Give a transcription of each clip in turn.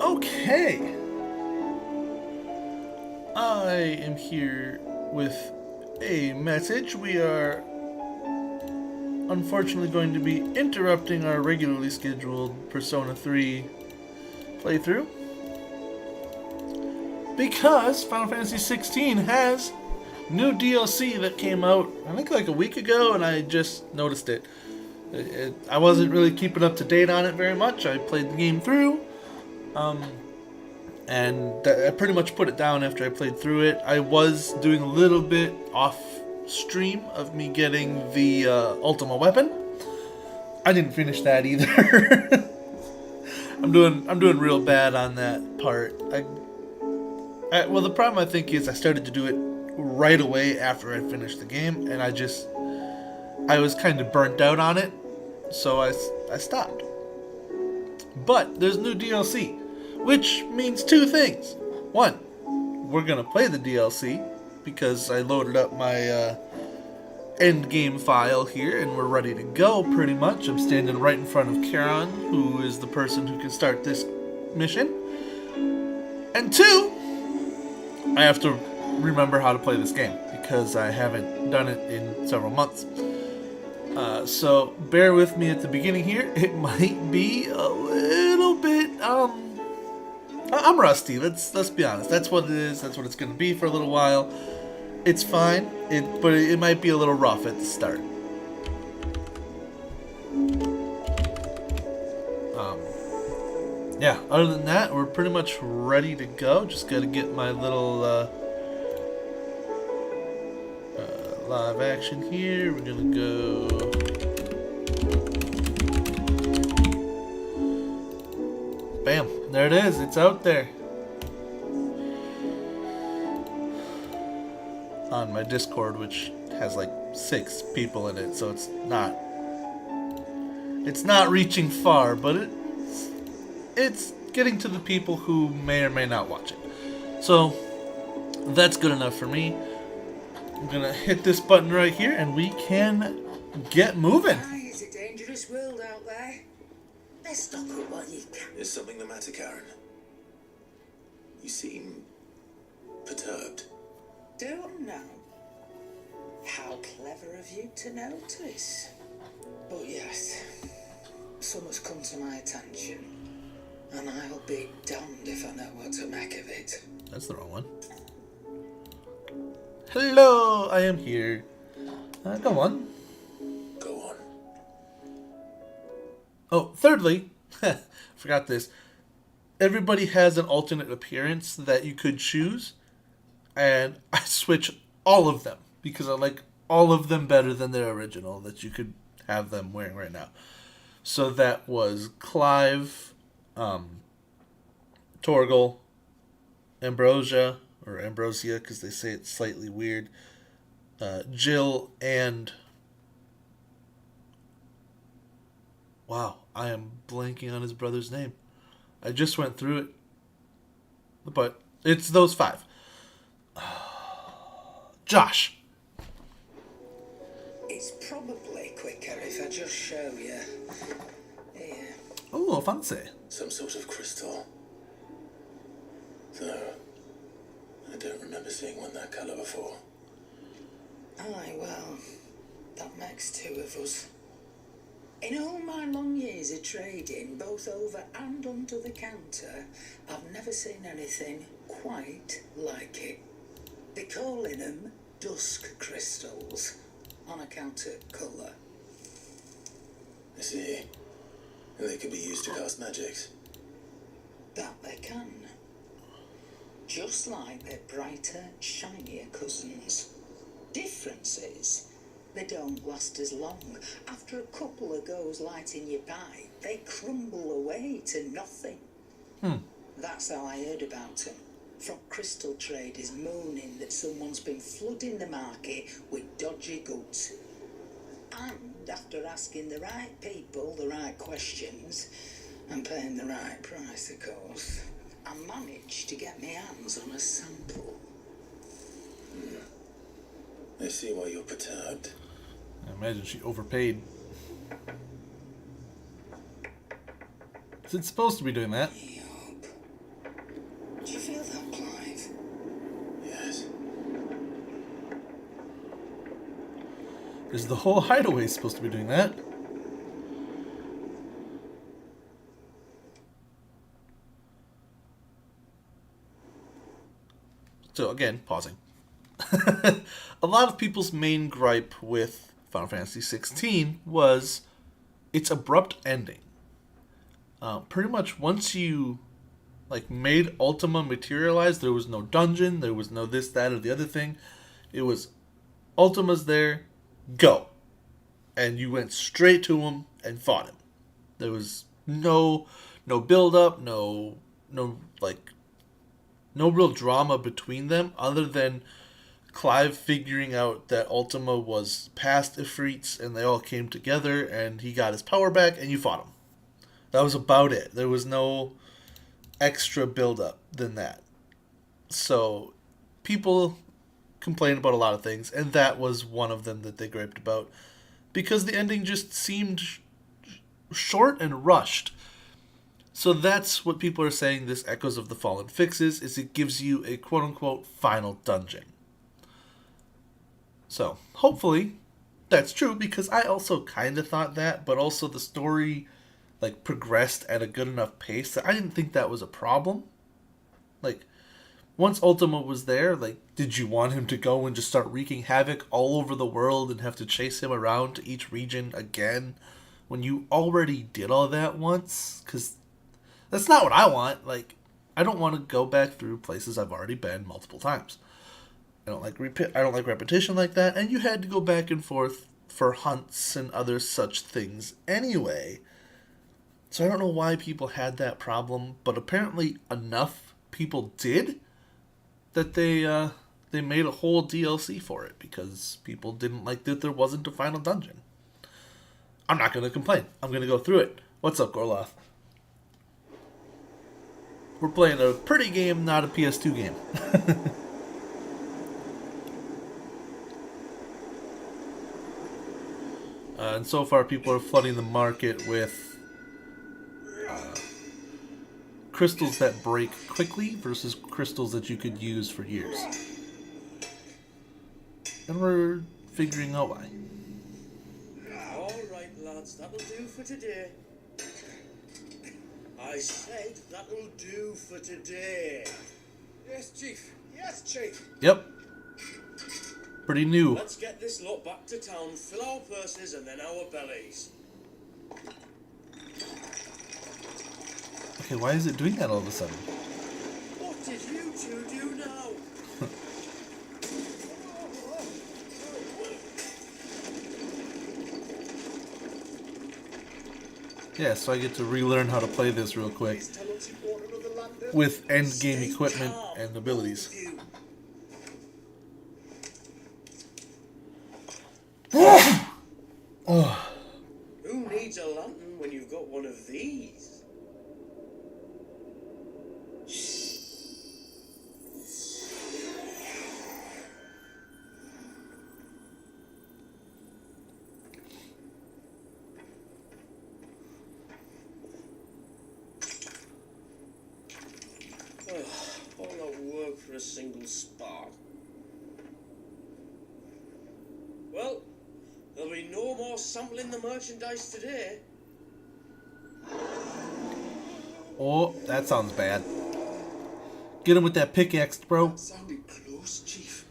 Okay. I am here with a message. We are unfortunately going to be interrupting our regularly scheduled Persona 3 playthrough because Final Fantasy XVI has new DLC that came out, I think like a week ago, and I just noticed it. I wasn't really keeping up to date on it very much. I played the game through, and I pretty much put it down after I played through it. I was doing a little bit off stream of me getting the Ultima weapon. I didn't finish that either. I'm doing real bad on that part. Well, the problem I think is I started to do it right away after I finished the game, and I was kind of burnt out on it, so I stopped. But there's new DLC, which means two things. One, we're gonna play the DLC because I loaded up my end game file here, and we're ready to go pretty much. I'm standing right in front of Charon, who is the person who can start this mission. And two, I have to remember how to play this game because I haven't done it in several months. So bear with me at the beginning here. It might be a little bit I'm rusty. Let's be honest. That's what it is. That's what it's going to be for a little while. It's fine. But it might be a little rough at the start. Yeah. Other than that, we're pretty much ready to go. Just got to get my little live action here. We're gonna go. Bam! There it is. It's out there. On my Discord, which has like 6 people in it, so it's not reaching far, but it's getting to the people who may or may not watch it. So that's good enough for me. I'm gonna hit this button right here, and we can get moving. It's a dangerous world out there. Let's stop it while you can. Is something the matter, Karen? You seem perturbed. Don't know. How clever of you to notice. But yes, something's come to my attention, and I'll be damned if I know what to make of it. That's the wrong one. Hello, I am here. Go on. Go on. Oh, thirdly, forgot this. Everybody has an alternate appearance that you could choose, and I switch all of them because I like all of them better than their original that you could have them wearing right now. So that was Clive, Torgal, Ambrosia, or Ambrosia because they say it's slightly weird, Jill, and... Wow, I am blanking on his brother's name. I just went through it. But it's those 5. Josh. It's probably quicker if I just show you. Here. Oh, fancy. Some sort of crystal. Though, I don't remember seeing one that colour before. Aye, well, that makes 2 of us. In all my long years of trading, both over and under the counter, I've never seen anything quite like it. They're calling them dusk crystals, on account of colour. I see. And they could be used to cast magics. That they can. Just like their brighter, shinier cousins. Difference is, they don't last as long. After a couple of goes lighting your pipe, they crumble away to nothing. That's how I heard about them. From crystal traders moaning that someone's been flooding the market with dodgy goods. And after asking the right people the right questions, and paying the right price, of course, I managed to get my hands on a sample. I see why you're perturbed. I imagine she overpaid. Is it supposed to be doing that? Yup. Is the whole hideaway supposed to be doing that? So again, pausing. A lot of people's main gripe with Final Fantasy XVI was its abrupt ending. Pretty much once you made Ultima materialize, there was no dungeon, there was no this, that, or the other thing. It was Ultima's there, go. And you went straight to him and fought him. There was no build up, no real drama between them other than Clive figuring out that Ultima was past Ifrits and they all came together and he got his power back and you fought him. That was about it. There was no extra build up than that. So people complain about a lot of things, and that was one of them that they griped about because the ending just seemed short and rushed. So that's what people are saying this Echoes of the Fallen fixes, is it gives you a quote-unquote final dungeon. So, hopefully, that's true, because I also kind of thought that, but also the story progressed at a good enough pace that I didn't think that was a problem. Once Ultima was there, did you want him to go and just start wreaking havoc all over the world and have to chase him around to each region again when you already did all that once? Because that's not what I want. I don't want to go back through places I've already been multiple times. I don't like repetition like that, and you had to go back and forth for hunts and other such things anyway. So I don't know why people had that problem, but apparently enough people did that they made a whole DLC for it because people didn't like that there wasn't a final dungeon. I'm not going to complain. I'm going to go through it. What's up, Gorloth? We're playing a pretty game, not a PS2 game. And so far, people are flooding the market with crystals that break quickly versus crystals that you could use for years. And we're figuring out why. Alright, lads, that'll do for today. I said that'll do for today. Yes, Chief. Yes, Chief. Yep. Pretty new. Let's get this lot back to town, fill our purses and then our bellies. Okay, why is it doing that all of a sudden? What did you two do now? Yeah, so I get to relearn how to play this real quick with endgame equipment and abilities. Oh. Who needs a lantern when you've got one of these? All that work for a single spark. Well, there'll be no more sampling the merchandise today. Oh, that sounds bad. Get him with that pickaxe, bro. That sounded close, Chief.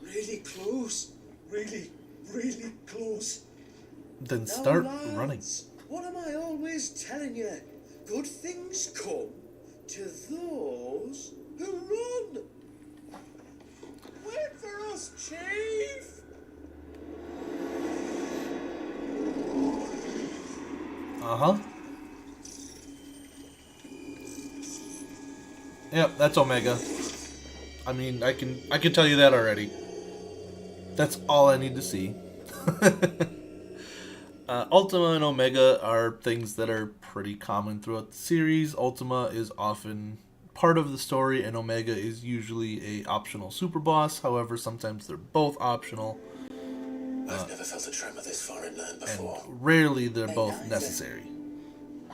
Really close. Really, really close. Then start Now, lads, running. What am I always telling you? Good things come to those who run. Wait for us, Chief. Uh-huh. Yep, that's Omega. I mean, I can tell you that already. That's all I need to see. Ultima and Omega are things that are pretty common throughout the series. Ultima is often part of the story, and Omega is usually a optional super boss. However, sometimes they're both optional. I've never felt a tremor this far inland before. And rarely they're Me both neither. necessary.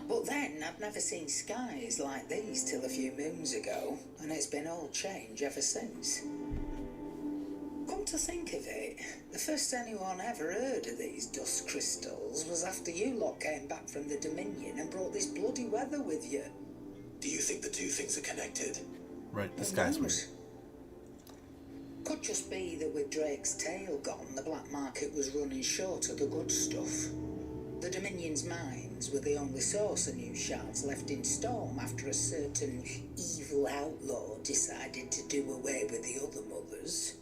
But then I've never seen skies like these till a few moons ago, and it's been all change ever since. come to think of it, the first anyone ever heard of these dust crystals was after you lot came back from the Dominion and brought this bloody weather with you. Do you think the two things are connected? Right, this guy's weird. Could just be that with Drake's tail gone, the black market was running short of the good stuff. The Dominion's mines were the only source of new shards left in Storm after a certain evil outlaw decided to do away with the other mothers.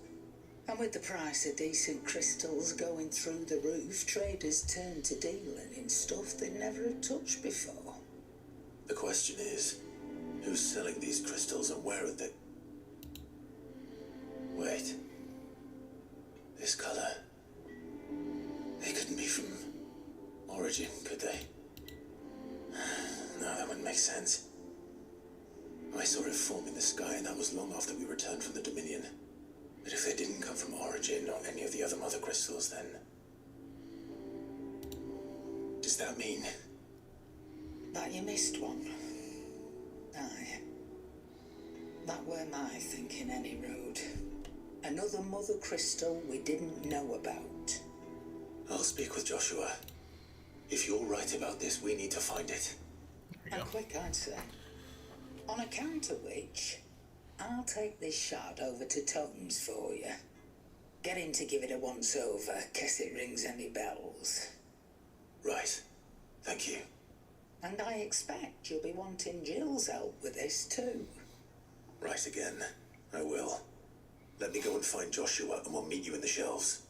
And with the price of decent crystals going through the roof, traders turned to dealing in stuff they'd never had touched before. The question is, who's selling these crystals and where are they? Wait. This color. They couldn't be from Origin, could they? No, that wouldn't make sense. I saw it form in the sky, and that was long after we returned from the Dominion. But if they didn't come from Origin or any of the other mother crystals, then... does that mean... that you missed one? Aye. That were my thinking, any road. Another mother crystal we didn't know about. I'll speak with Joshua. If you're right about this, we need to find it. And quick, I'd say. On account of which, I'll take this shard over to Totems for you. Get him to give it a once-over, case it rings any bells. Right. Thank you. And I expect you'll be wanting Jill's help with this too. Right again. I will. Let me go and find Joshua, and we'll meet you in the shelves.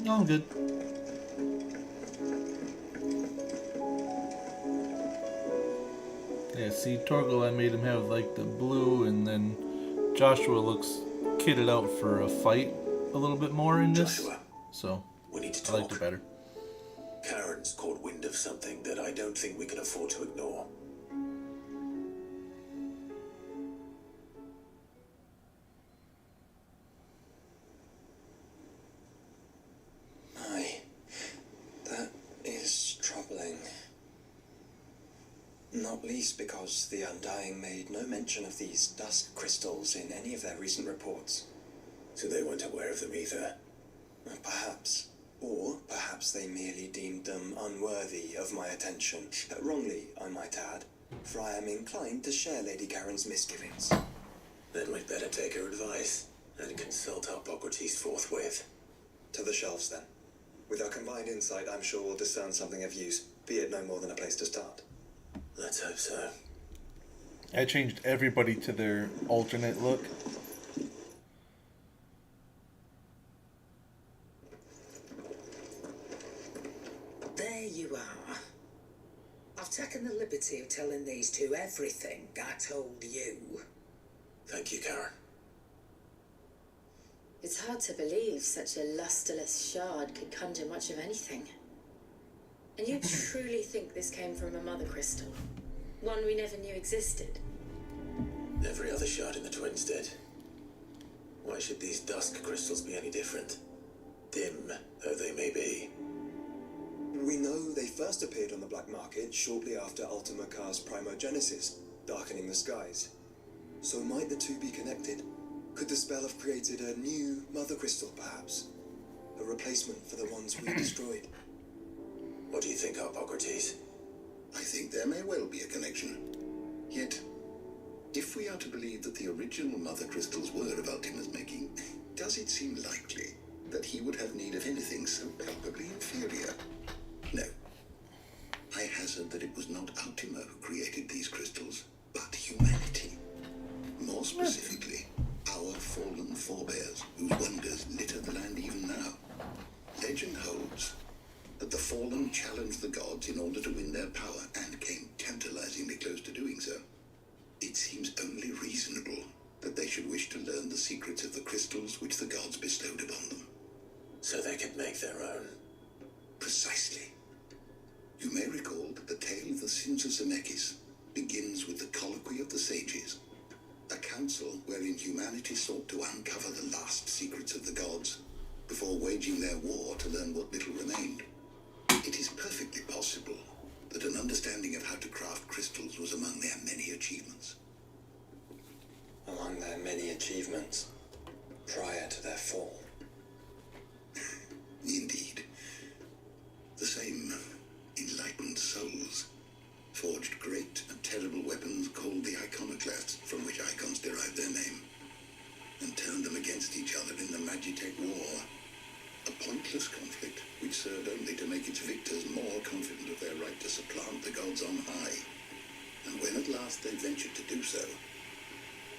No, I'm good. Yeah, see, Torgal, I made him have like the blue, and then Joshua looks kitted out for a fight a little bit more in this. Joshua, so we need to I talk. liked it better. Karen's caught wind of something that I don't think we can afford to ignore. Aye, that is troubling. Not least because the Undying made no mention of these dusk crystals in any of their recent reports. So they weren't aware of them either. Perhaps. Or perhaps they merely deemed them unworthy of my attention. Wrongly, I might add, for I am inclined to share Lady Karen's misgivings. Then we'd better take her advice and consult Hippocrates forthwith. To the shelves, then. With our combined insight, I'm sure we'll discern something of use, be it no more than a place to start. Let's hope so. I changed everybody to their alternate look. There you are. I've taken the liberty of telling these two everything I told you. Thank you, Karen. It's hard to believe such a lusterless shard could conjure much of anything. And you truly think this came from a mother crystal? One we never knew existed? Every other shard in the Twins did. Why should these dusk crystals be any different? Dim though they may be. We know they first appeared on the black market shortly after Ultima Car's primogenesis, darkening the skies. So might the two be connected? Could the spell have created a new mother crystal, perhaps? A replacement for the ones we destroyed? What do you think, Hippocrates? I think there may well be a connection. Yet, if we are to believe that the original mother crystals were of Ultima's making, does it seem likely that he would have need of anything so palpably inferior? No. I hazard that it was not Ultima who created these crystals, but humanity. More specifically, our fallen forebears, whose wonders litter the land even now. Legend holds that the fallen challenged the gods in order to win their power and came tantalizingly close to doing so. It seems only reasonable that they should wish to learn the secrets of the crystals which the gods bestowed upon them. So they could make their own. Precisely. You may recall that the tale of the Synthesis Zemeckis begins with the Colloquy of the Sages, a council wherein humanity sought to uncover the last secrets of the gods before waging their war to learn what little remained. It is perfectly possible that an understanding of how to craft crystals was among their many achievements. Among their many achievements, prior to their fall. Indeed. The same enlightened souls forged great and terrible weapons called the iconoclasts, from which icons derived their name, and turned them against each other in the Magitech War, a pointless conflict which served only to make its victors more confident of their right to supplant the gods on high. And when at last they ventured to do so,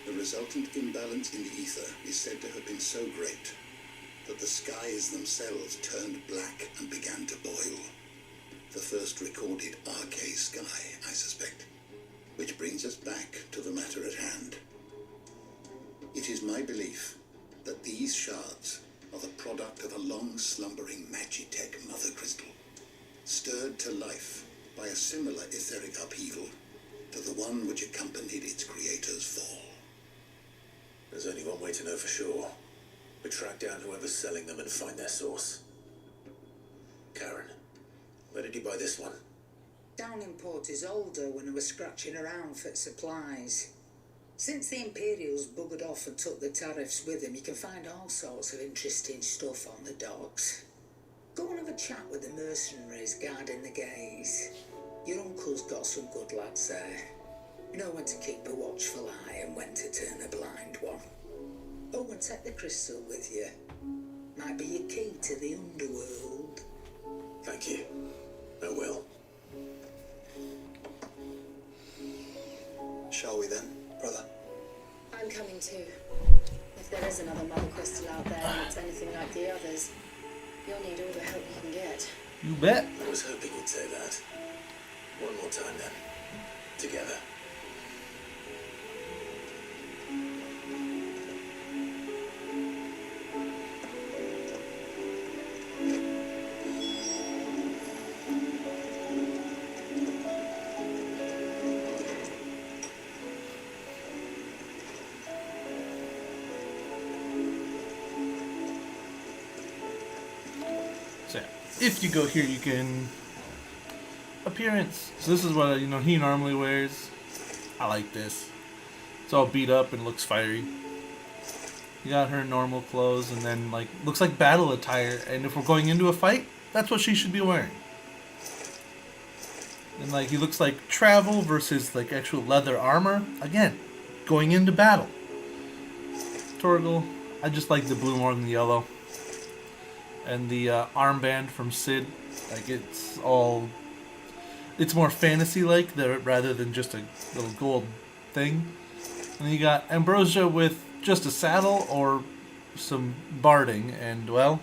the resultant imbalance in the ether is said to have been so great that the skies themselves turned black and began to boil. The first recorded arcane sky, I suspect. Which brings us back to the matter at hand. It is my belief that these shards are the product of a long-slumbering Magitech mother crystal, stirred to life by a similar etheric upheaval to the one which accompanied its creator's fall. There's only one way to know for sure. We track down whoever's selling them and find their source. Karen, where did you buy this one? Down in Port Isolde when I was scratching around for supplies. Since the Imperials buggered off and took the tariffs with them, you can find all sorts of interesting stuff on the docks. Go and have a chat with the mercenaries guarding the gates. Your uncle's got some good lads there. Know when to keep a watchful eye and when to turn a blind one. Oh, and take the crystal with you. Might be your key to the underworld. Thank you. I will. Shall we then, brother? I'm coming too. If there is another mother crystal out there and it's anything like the others, you'll need all the help you can get. You bet. I was hoping you'd say that. One more time then. Together. So yeah, if you go here, you can appearance. So this is what he normally wears. I like this. It's all beat up and looks fiery. You got her normal clothes, and then looks like battle attire. And if we're going into a fight, that's what she should be wearing. And he looks like travel versus actual leather armor. Again, going into battle. Torgal, I just like the blue more than the yellow. And the armband from Sid, it's more fantasy-like rather than just a little gold thing. And then you got Ambrosia with just a saddle or some barding, and well,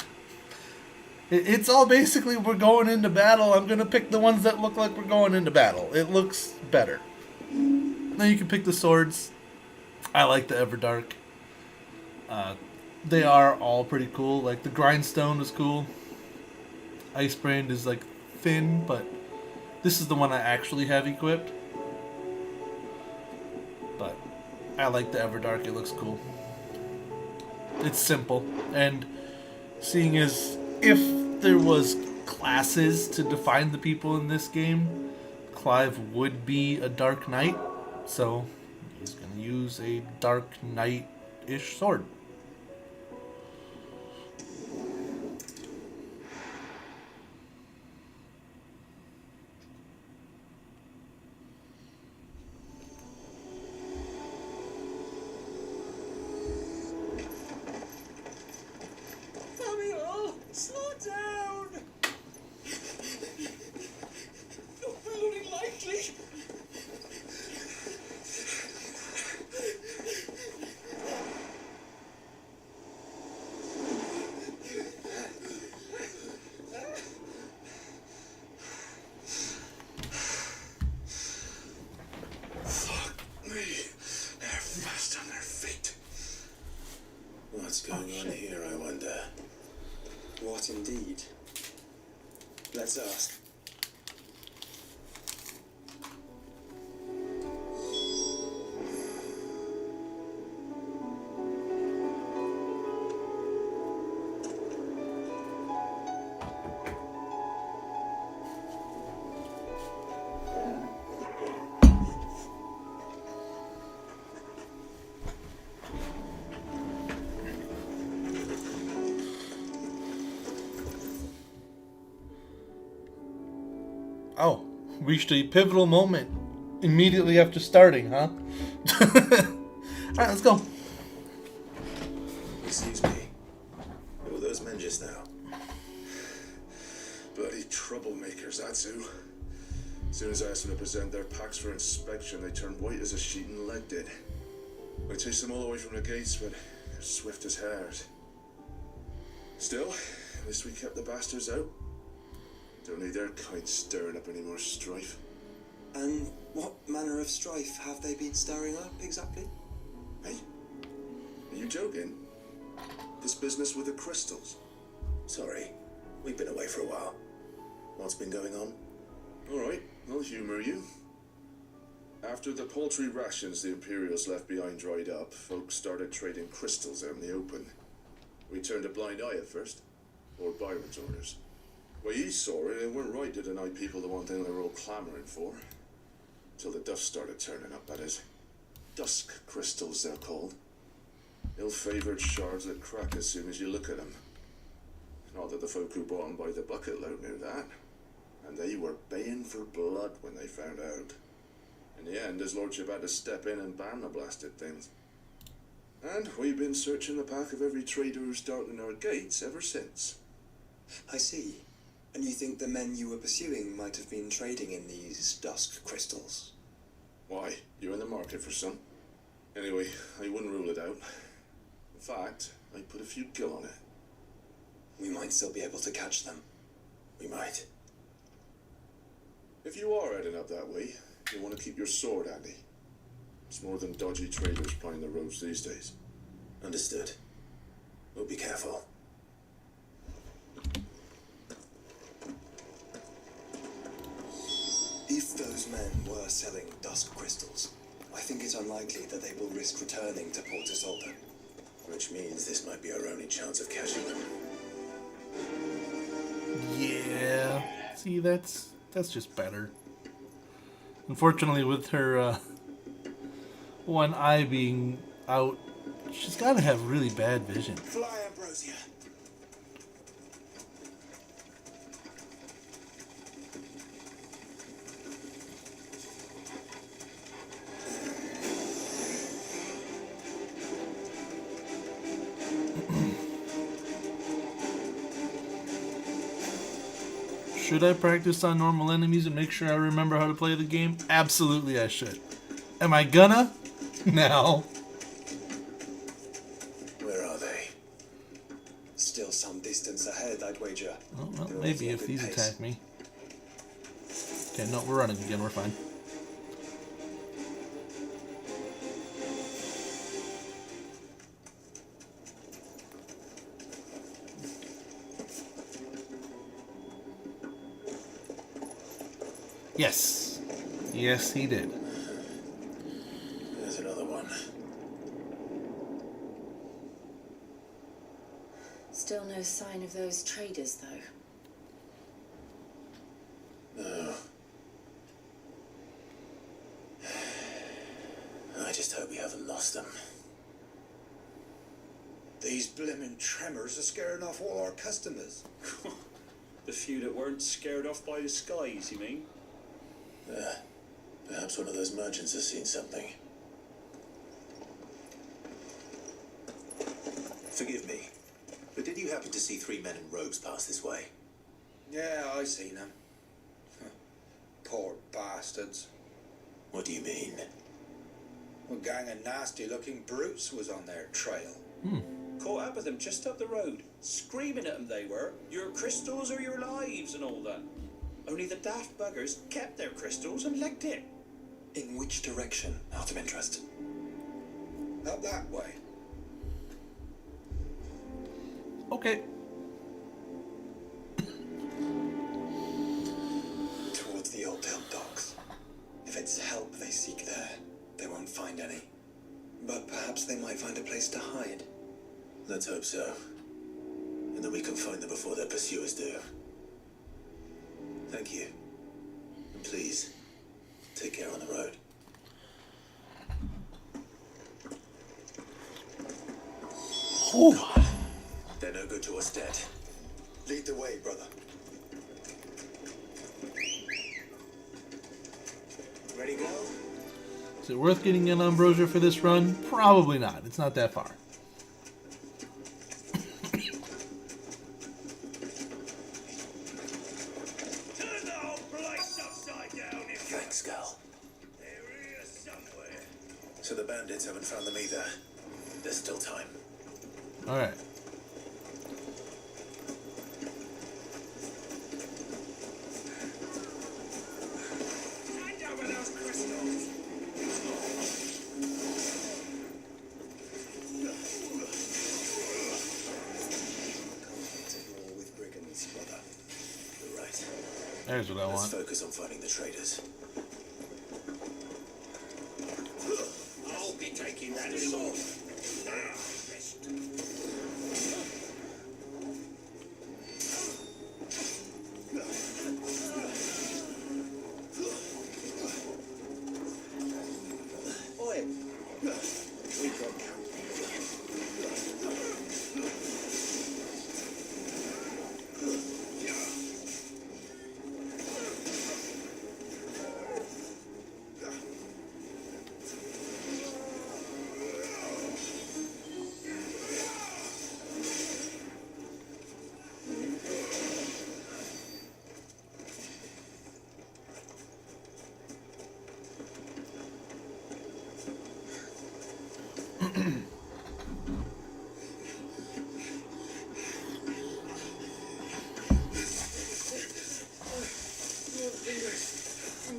it's all basically we're going into battle. I'm gonna pick the ones that look like we're going into battle. It looks better. Then you can pick the swords. I like the Everdark. They are all pretty cool. The Grindstone is cool. Icebrand is thin, but this is the one I actually have equipped. But I like the Everdark. It looks cool. It's simple, and seeing as if there was classes to define the people in this game, Clive would be a Dark Knight, so he's gonna use a Dark Knight-ish sword. Slow down! Not very likely. Fuck me. They're fast on their feet. What's going on here, I wonder? What indeed? Let's ask. Oh, reached a pivotal moment immediately after starting, huh? Alright, let's go. Excuse me. Who were those men just now? Bloody troublemakers, that's who. As soon as I asked them to present their packs for inspection, they turned white as a sheet and legged it. I chased them all the way from the gates, but they're swift as hares. Still, at least we kept the bastards out. Don't need their kind stirring up any more strife. And what manner of strife have they been stirring up, exactly? Hey, are you joking? This business with the crystals? Sorry, we've been away for a while. What's been going on? All right, I'll humor you. After the paltry rations the Imperials left behind dried up, folks started trading crystals out in the open. We turned a blind eye at first, or Byron's orders. Well, you saw it, it weren't right to deny people the one thing they were all clamoring for. Till the dust started turning up, that is. Dusk crystals, they're called. Ill-favoured shards that crack as soon as you look at them. Not that the folk who bought them by the bucket load knew that. And they were baying for blood when they found out. In the end, his lordship had to step in and ban the blasted things. And we've been searching the pack of every trader who's darkened our gates ever since. I see. And you think the men you were pursuing might have been trading in these dusk crystals? Why? You in the market for some? Anyway, I wouldn't rule it out. In fact, I'd put a few gil on it. We might still be able to catch them. We might. If you are heading up that way, you'll want to keep your sword handy. It's more than dodgy traders plying the roads these days. Understood. We'll be careful. If those men were selling dusk crystals, I think it's unlikely that they will risk returning to Port Isolde. Which means this might be our only chance of catching them. Yeah. See, that's just better. Unfortunately, with her one eye being out, she's got to have really bad vision. Fly, Ambrosia! Should I practice on normal enemies and make sure I remember how to play the game? Absolutely I should. Am I gonna? No. Where are they? Still some distance ahead, I'd wager. Oh, well, They're maybe off at a if good these pace. attack me. Okay, no, we're running again. We're fine. Yes. Yes, he did. There's another one. Still no sign of those traders, though. No. I just hope we haven't lost them. These blimmin' tremors are scaring off all our customers. The few that weren't scared off by the skies, you mean? Perhaps one of those merchants has seen something. Forgive me, but did you happen to see 3 men in robes pass this way? Yeah, I seen them. Poor bastards. What do you mean? A gang of nasty-looking brutes was on their trail. Caught up with them just up the road, screaming at them they were, your crystals or your lives and all that. Only the daft buggers kept their crystals and legged it. In which direction, out of interest? Up that way. Okay. Towards the Old Hill docks. If it's help they seek there, they won't find any. But perhaps they might find a place to hide. Let's hope so. And that we can find them before their pursuers do. Thank you. And please, take care on the road. Oh. They're no good to us dead. Lead the way, brother. Ready, go? Is it worth getting an Ambrosia for this run? Probably not. It's not that far. Turn the whole place upside down if Thanks, Gal. they're here somewhere. So the bandits haven't found them either. There's still time. Alright. Hand over those crystals. To war with brigands, brother. You're right. There's what I Let's want. focus on finding the traitors. I'll be taking that sword. Oi. We've got company.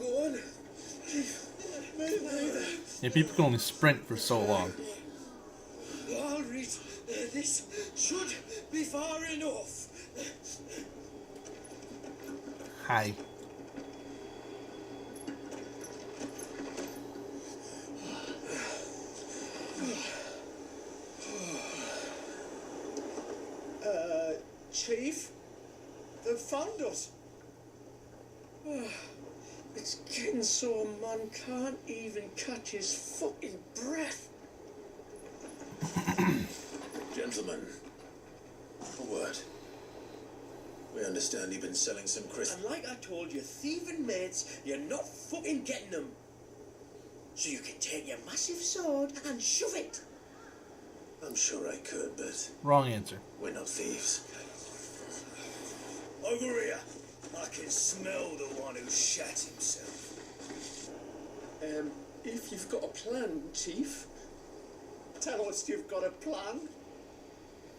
Go on. Yeah, people can only sprint for so long. All right. This should be far enough. Hi. Chief? They've found us. It's getting so a man can't even catch his fucking breath. Gentlemen, a word. We understand you've been selling some crystals. And like I told you, thieving mates, you're not fucking getting them. So you can take your massive sword and shove it. I'm sure I could, but Wrong answer. we're not thieves. Over here. I can smell the one who shat himself. If you've got a plan, Chief, tell us you've got a plan.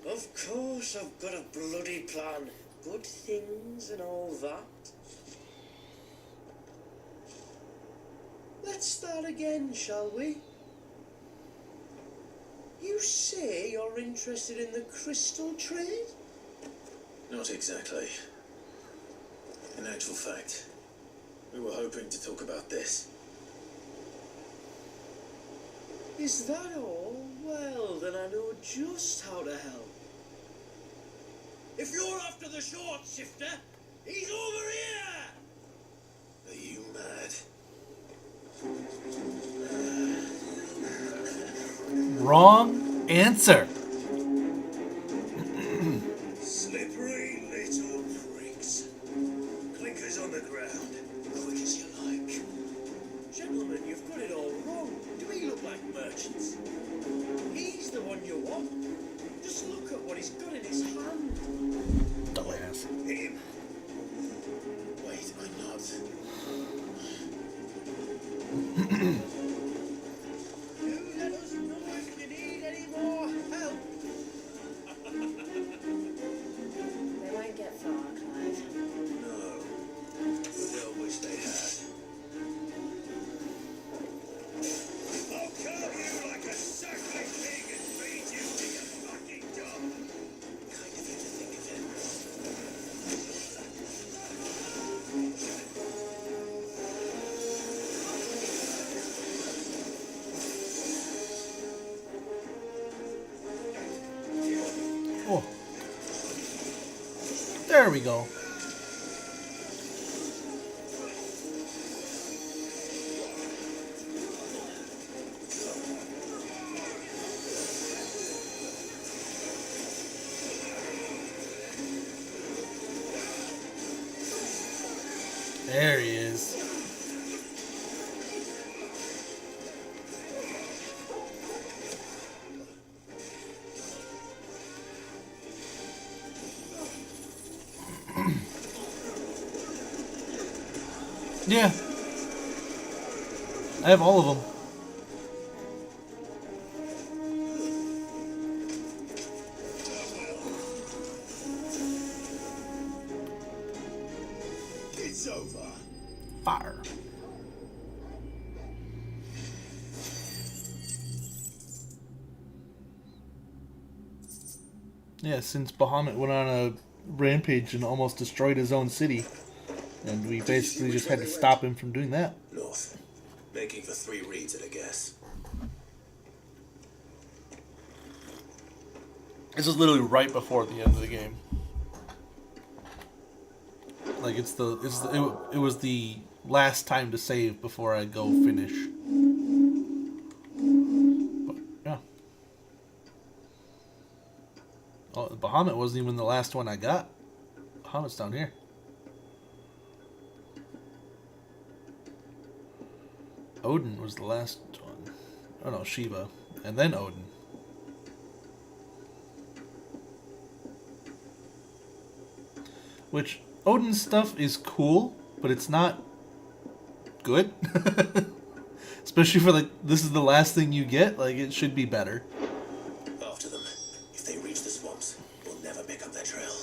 Of course I've got a bloody plan. Good things and all that. Let's start again, shall we? You say you're interested in the crystal trade? Not exactly. In actual fact, we were hoping to talk about this. Is that all? Well, then I know just how to help. If you're after the short shifter, he's over here! Are you mad? Wrong answer. Slippery little pricks. Clinkers on the ground. Quick as you like. Gentlemen, you've got it all wrong. Do we look like merchants? He's the one you want. Just look at what he's got in his hand. Dumbass. Him. Wait, I'm not. You let us know if you need any more help. They won't get far, Clive. No. But I wish they had. I'll curb you like a suckling pig and feed you to your fucking dog. Kind of you to think of it. Oh. There we go. There he is. Yeah. I have all of them. It's over. Fire. Yeah, since Bahamut went on a rampage and almost destroyed his own city. And we basically just had to stop him from doing that. North. Making for 3 reads at a guess. This is literally right before the end of the game. Like it was the last time to save before I go finish. But yeah. Oh, Bahamut wasn't even the last one I got. Bahamut's down here. Odin was the last one. Oh no, Shiva. And then Odin. Which, Odin's stuff is cool, but it's not good. Especially for, like, this is the last thing you get. Like, it should be better. After them. If they reach the swamps, we'll never pick up their trail.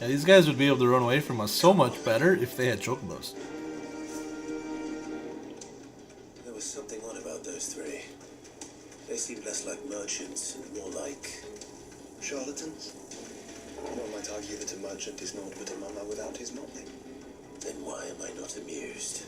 Yeah, these guys would be able to run away from us so much better if they had chocobos. There was something odd about those 3. They seemed less like merchants and more like... Charlatans? One might argue that a merchant is naught but a mummer without his motley. Then why am I not amused?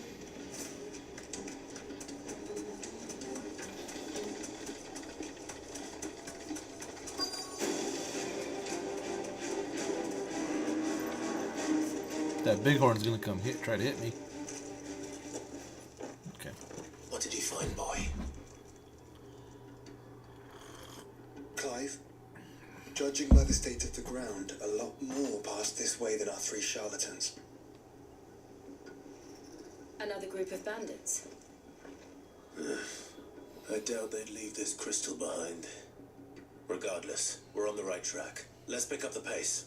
That bighorn's gonna come try to hit me. Okay. What did you find, boy? Clive, judging by the state of the ground, a lot more passed this way than our 3 charlatans. Another group of bandits. I doubt they'd leave this crystal behind. Regardless, we're on the right track. Let's pick up the pace.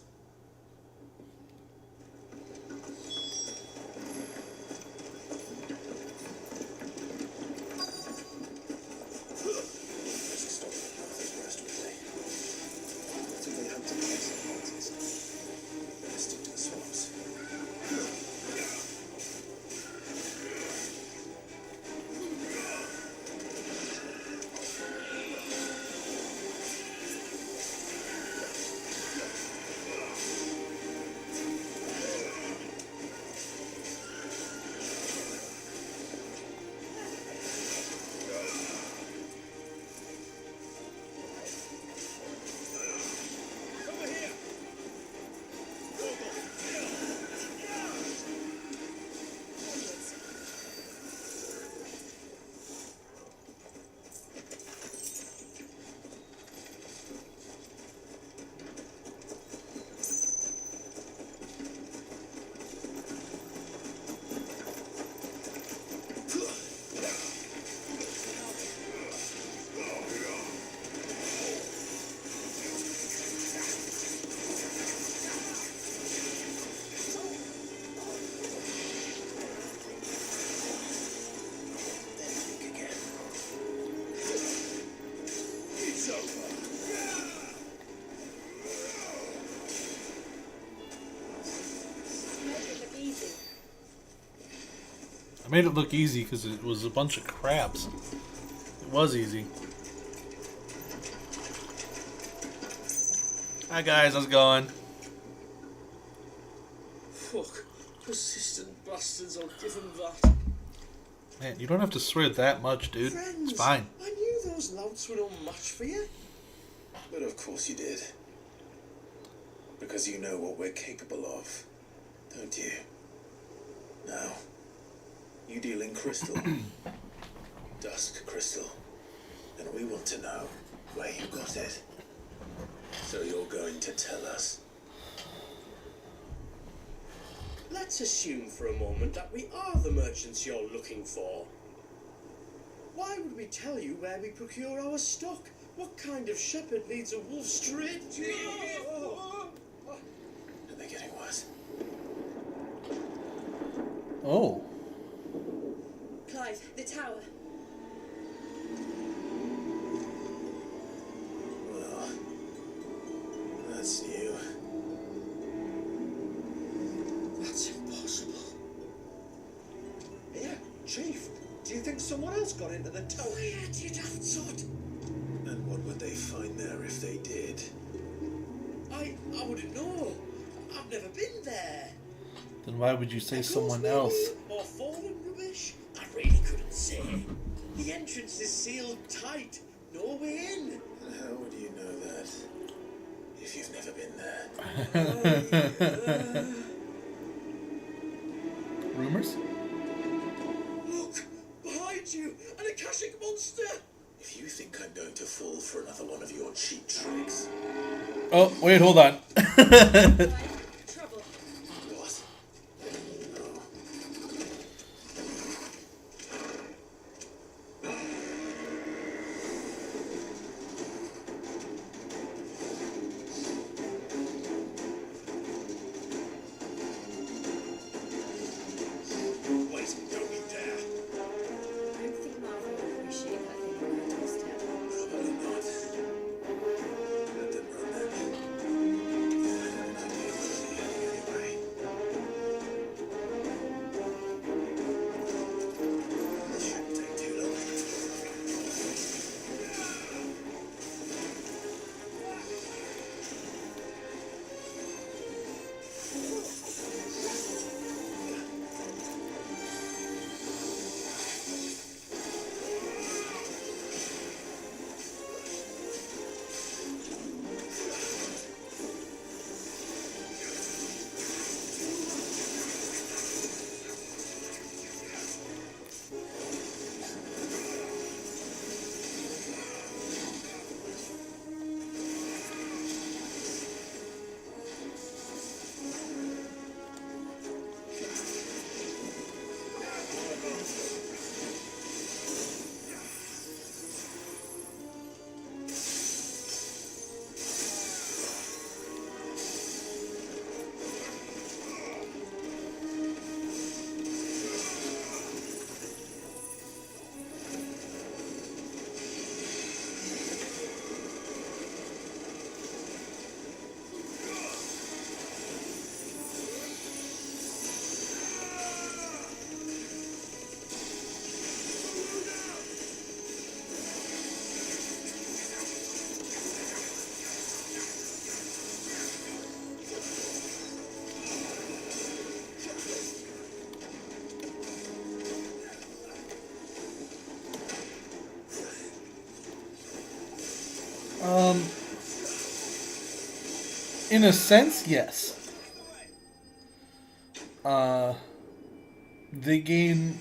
I made it look easy because it was a bunch of crabs. It was easy. Hi guys, how's it going? Fuck. Persistent bastards, I'll give them that. Man, you don't have to swear that much, dude. Friends, It's fine. I knew those louts were no match for you. But of course you did. Because you know what we're capable of, don't you? Now, you deal in crystal. Dusk crystal. And we want to know where you got it. So you're going to tell us. Let's assume for a moment that we are the merchants you're looking for. Why would we tell you where we procure our stock? What kind of shepherd leads a wolf straight to... And was. Oh. Clive, the tower. Well, that's new. That's impossible. Here, Chief, do you think someone else got into the tower? Quiet, you daft sod. And what would they find there if they did? I wouldn't know. I've never been there. Then why would you say Ghost someone maybe? else? Or fallen rubbish? I really couldn't say. The entrance is sealed tight. No way in. And how would you know that if you've never been there? Rumors? Look, behind you, an Akashic monster. If you think I'm going to fall for another one of your cheap tricks. Oh, wait, hold on. Trouble. What? Oh. Wait, don't be there. I don't think Marvel will appreciate that thing on her doorstep. Probably not. Let them run then. I have an idea where they're heading anyway. It shouldn't take too long. In a sense, yes. They gain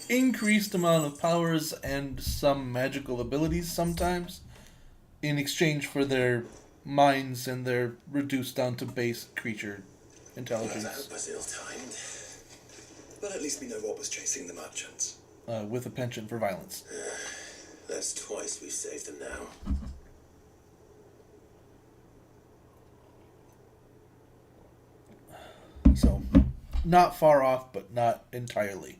increased amount of powers and some magical abilities sometimes in exchange for their minds, and they're reduced down to base creature intelligence That was ill-timed. But at least we know what was chasing the merchants. with a penchant for violence. That's twice we've saved them now. So, not far off, but not entirely.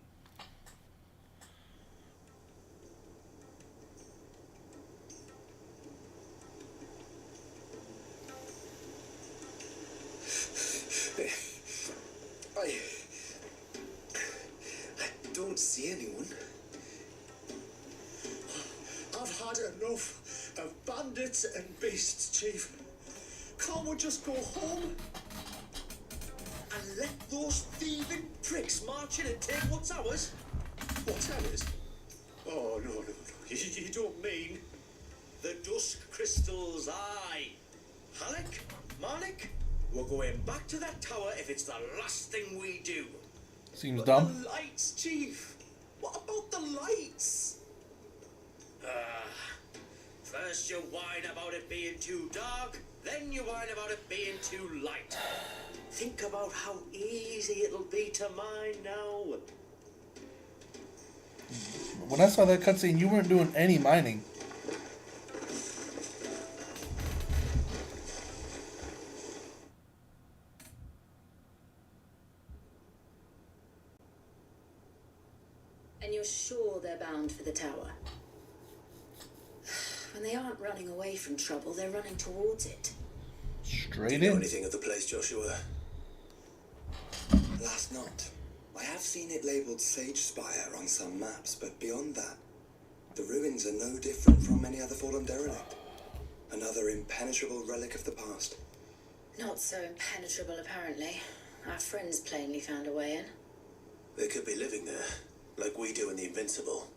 I don't see anyone. I've had enough of bandits and beasts, Chief. Can't we just go home? And let those thieving pricks march in and take what's ours? What's ours? Oh, no. You don't mean the dusk crystals, aye. Halleck, Marnik, we're going back to that tower if it's the last thing we do. Seems But dumb. the lights, Chief. What about the lights? First you whine about it being too dark, then you whine about it being too light. Think about how easy it'll be to mine now. When I saw that cutscene, you weren't doing any mining. sure they're bound for the tower. When they aren't running away from trouble, they're running towards it. Straight Do you know in. anything of the place, Joshua? Last not. I have seen it labelled Sage Spire on some maps, but beyond that, the ruins are no different from any other fallen derelict. Another impenetrable relic of the past. Not so impenetrable, apparently. Our friends plainly found a way in. They could be living there, like we do in the Invincible.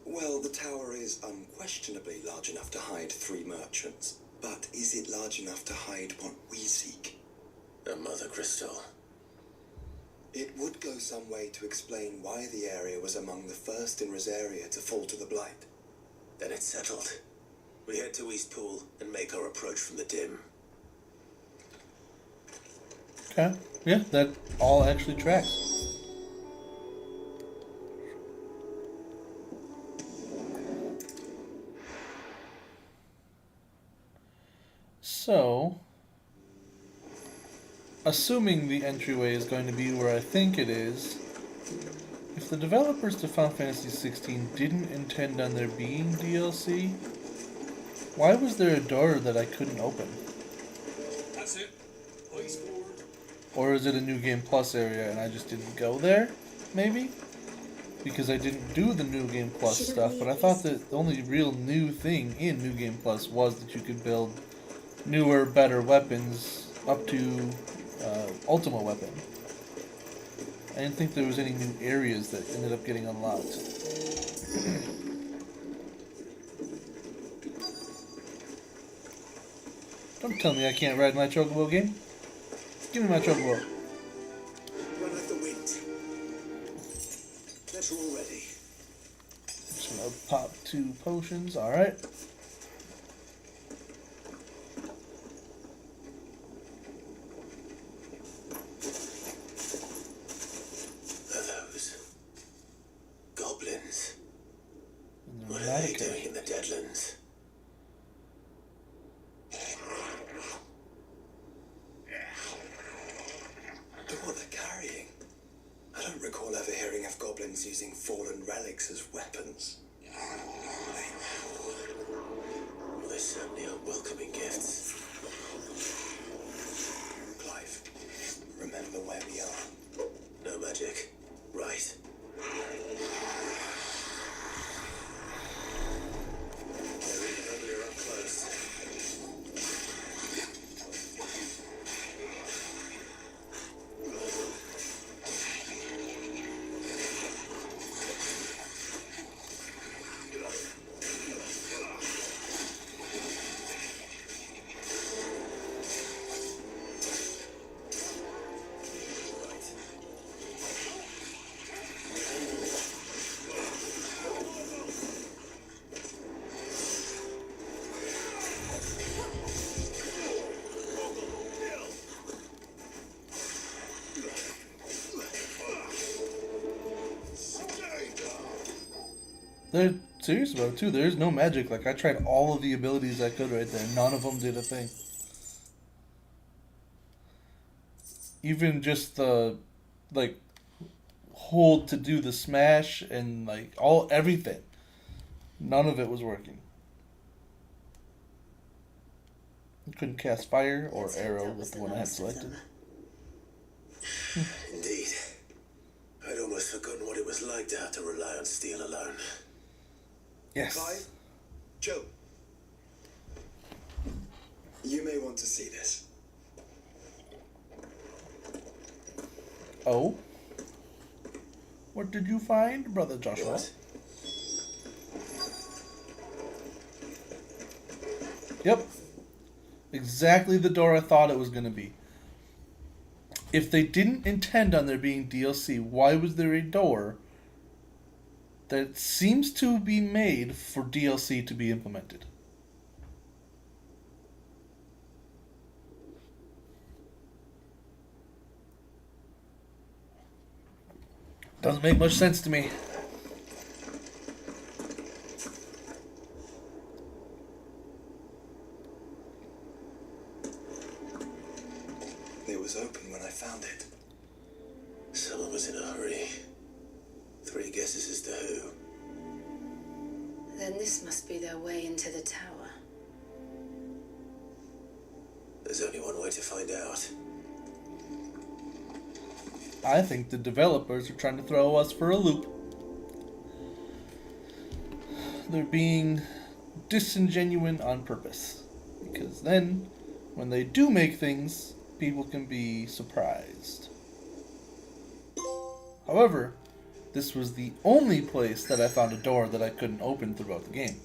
Well, the tower is unquestionably large enough to hide 3 merchants. But is it large enough to hide what we seek? A Mother Crystal. It would go some way to explain why the area was among the first in Rosaria to fall to the Blight. Then it's settled. We head to Eastpool and make our approach from the dim. Okay. Yeah, that all actually tracks. So, assuming the entryway is going to be where I think it is, if the developers to Final Fantasy XVI didn't intend on there being DLC, why was there a door that I couldn't open? That's it. Eyes forward. Or is it a New Game Plus area and I just didn't go there? Maybe? Because I didn't do the New Game Plus stuff, but I thought that the only real new thing in New Game Plus was that you could build newer, better weapons up to Ultima weapon. I didn't think there was any new areas that ended up getting unlocked. Don't tell me I can't ride my chocobo game. Give me my chocobo. Run like the wind. That's all ready. Just gonna pop 2 potions, alright. Are those goblins? And What they're are they Eradicate. doing in the Deadlands? Look what they're carrying. I don't recall ever hearing of goblins using fallen relics as weapons. Well, they certainly are welcoming gifts. Clive, remember where we are. No magic. Right. They're even uglier up close. They're serious about it too. There's no magic. Like, I tried all of the abilities I could right there. None of them did a thing. Even just the, like, hold to do the smash and, like, everything. None of it was working. I couldn't cast fire or Let's hope arrow that with was the the one I had last of selected. them. Indeed. I'd almost forgotten what it was like to have to rely on steel alone. Yes. Clive? Joe? You may want to see this. Oh? What did you find, Brother Joshua? What? Yep. Exactly the door I thought it was going to be. If they didn't intend on there being DLC, why was there a door that seems to be made for DLC to be implemented? Doesn't make much sense to me. It was open when I found it. Someone was in a hurry. The 3 guesses as to who. Then this must be their way into the tower. There's only one way to find out. I think the developers are trying to throw us for a loop. They're being disingenuous on purpose. Because then, when they do make things, people can be surprised. However, this was the only place that I found a door that I couldn't open throughout the game.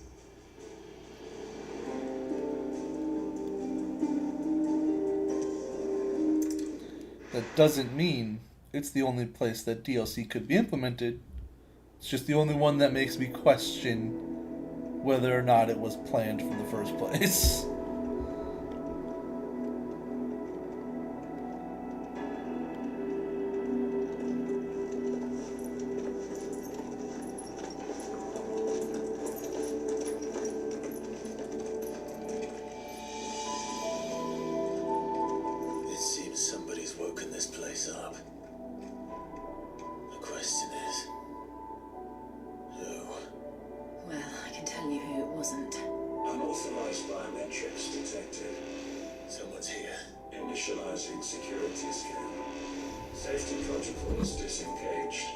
That doesn't mean it's the only place that DLC could be implemented. It's just the only one that makes me question whether or not it was planned from the first place. It seems somebody's woken this place up. The question is, who? Well, I can tell you who it wasn't. Unauthorized biometrics detected. Someone's here. Initializing security scan. Safety protocols disengaged.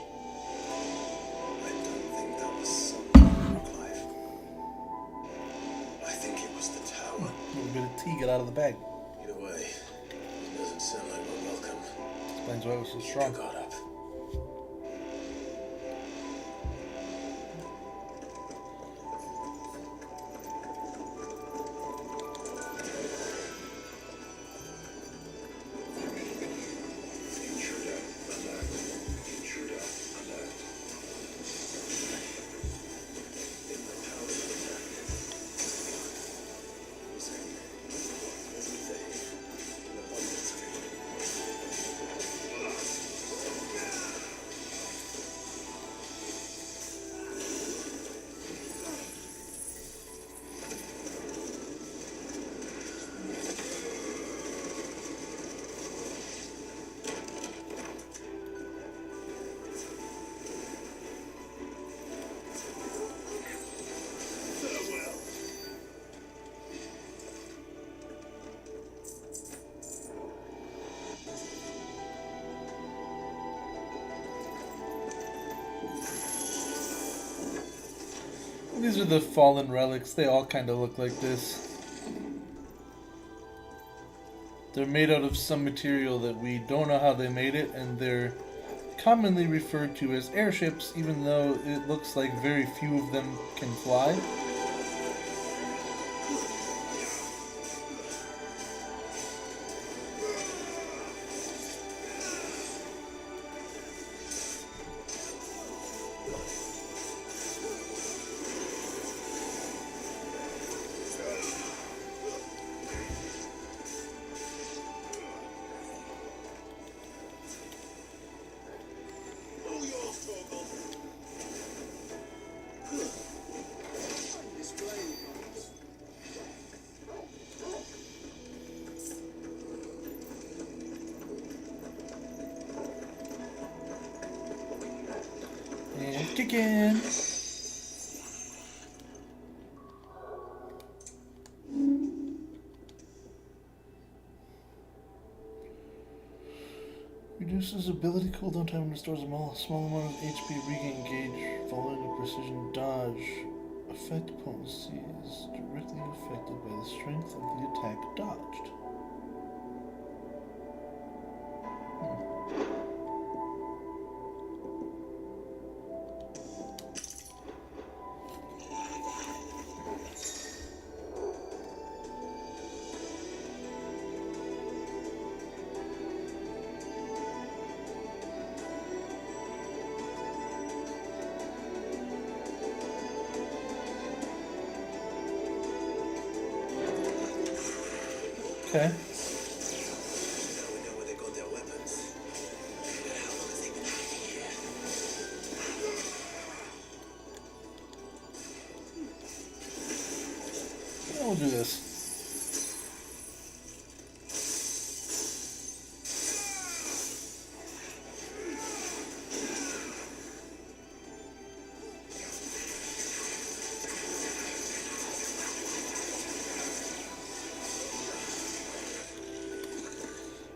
I don't think that was someone, Clive. I think it was the tower. A little bit of tea got out of the bag. Either way, it doesn't sound like we're welcome. Explains why it was so strong. Got up. Intruder alert. Intruder alert. In the power of the attack. Everything in abundance of it. These are the fallen relics. They all kind of look like this. They're made out of some material that we don't know how they made it, and they're commonly referred to as airships, even though it looks like very few of them can fly. And chicken. Reduces ability cooldown time and restores a small amount of HP regain gauge following a precision dodge. Effect potency is directly affected by the strength of the attack dodged. Okay. Now we know where they got their weapons. How long have they been hiding here? We'll do this.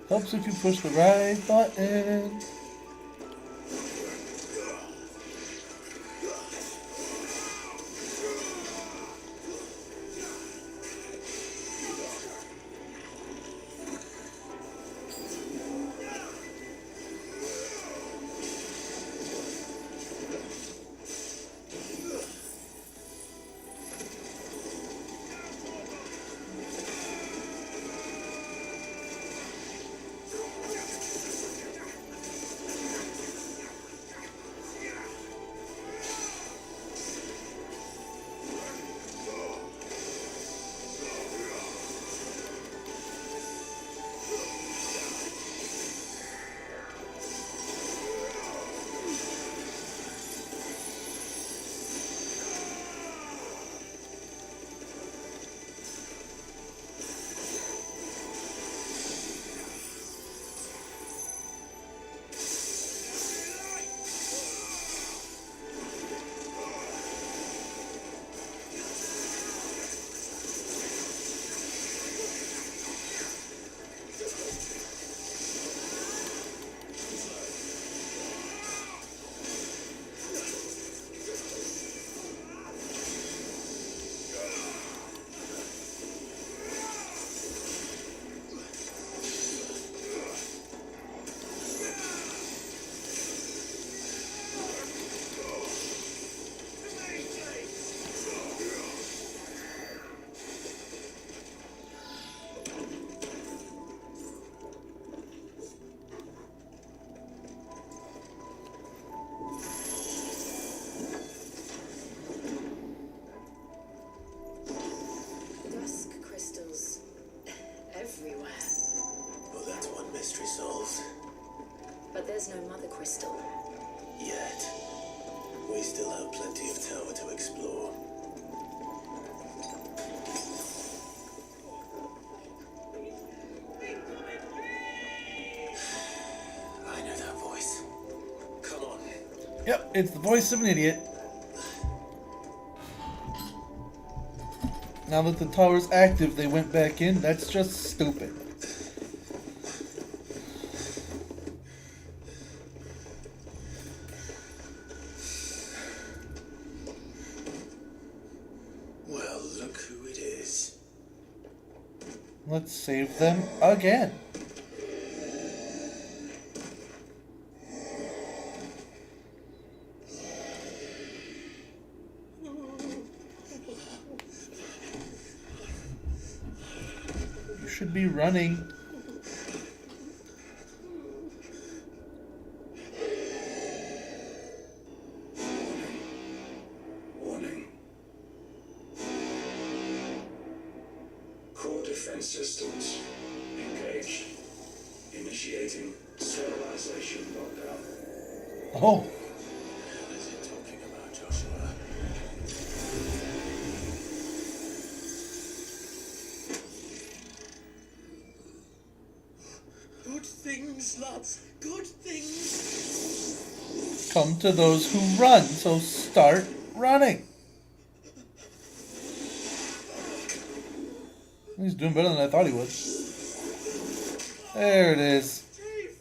Helps if you push the right button. There's no mother crystal. Yet. We still have plenty of tower to explore. I know that voice. Come on. Yep, it's the voice of an idiot. Now that the tower's active, they went back in. That's just stupid. Well, look who it is. Let's save them again. You should be running. Warning. Core defense systems engaged. Initiating sterilization lockdown. Oh, What is it talking about, Joshua? Good things, lads. Good things. come to those who run, so start running. He's doing better than I thought he would. There it is. Chief.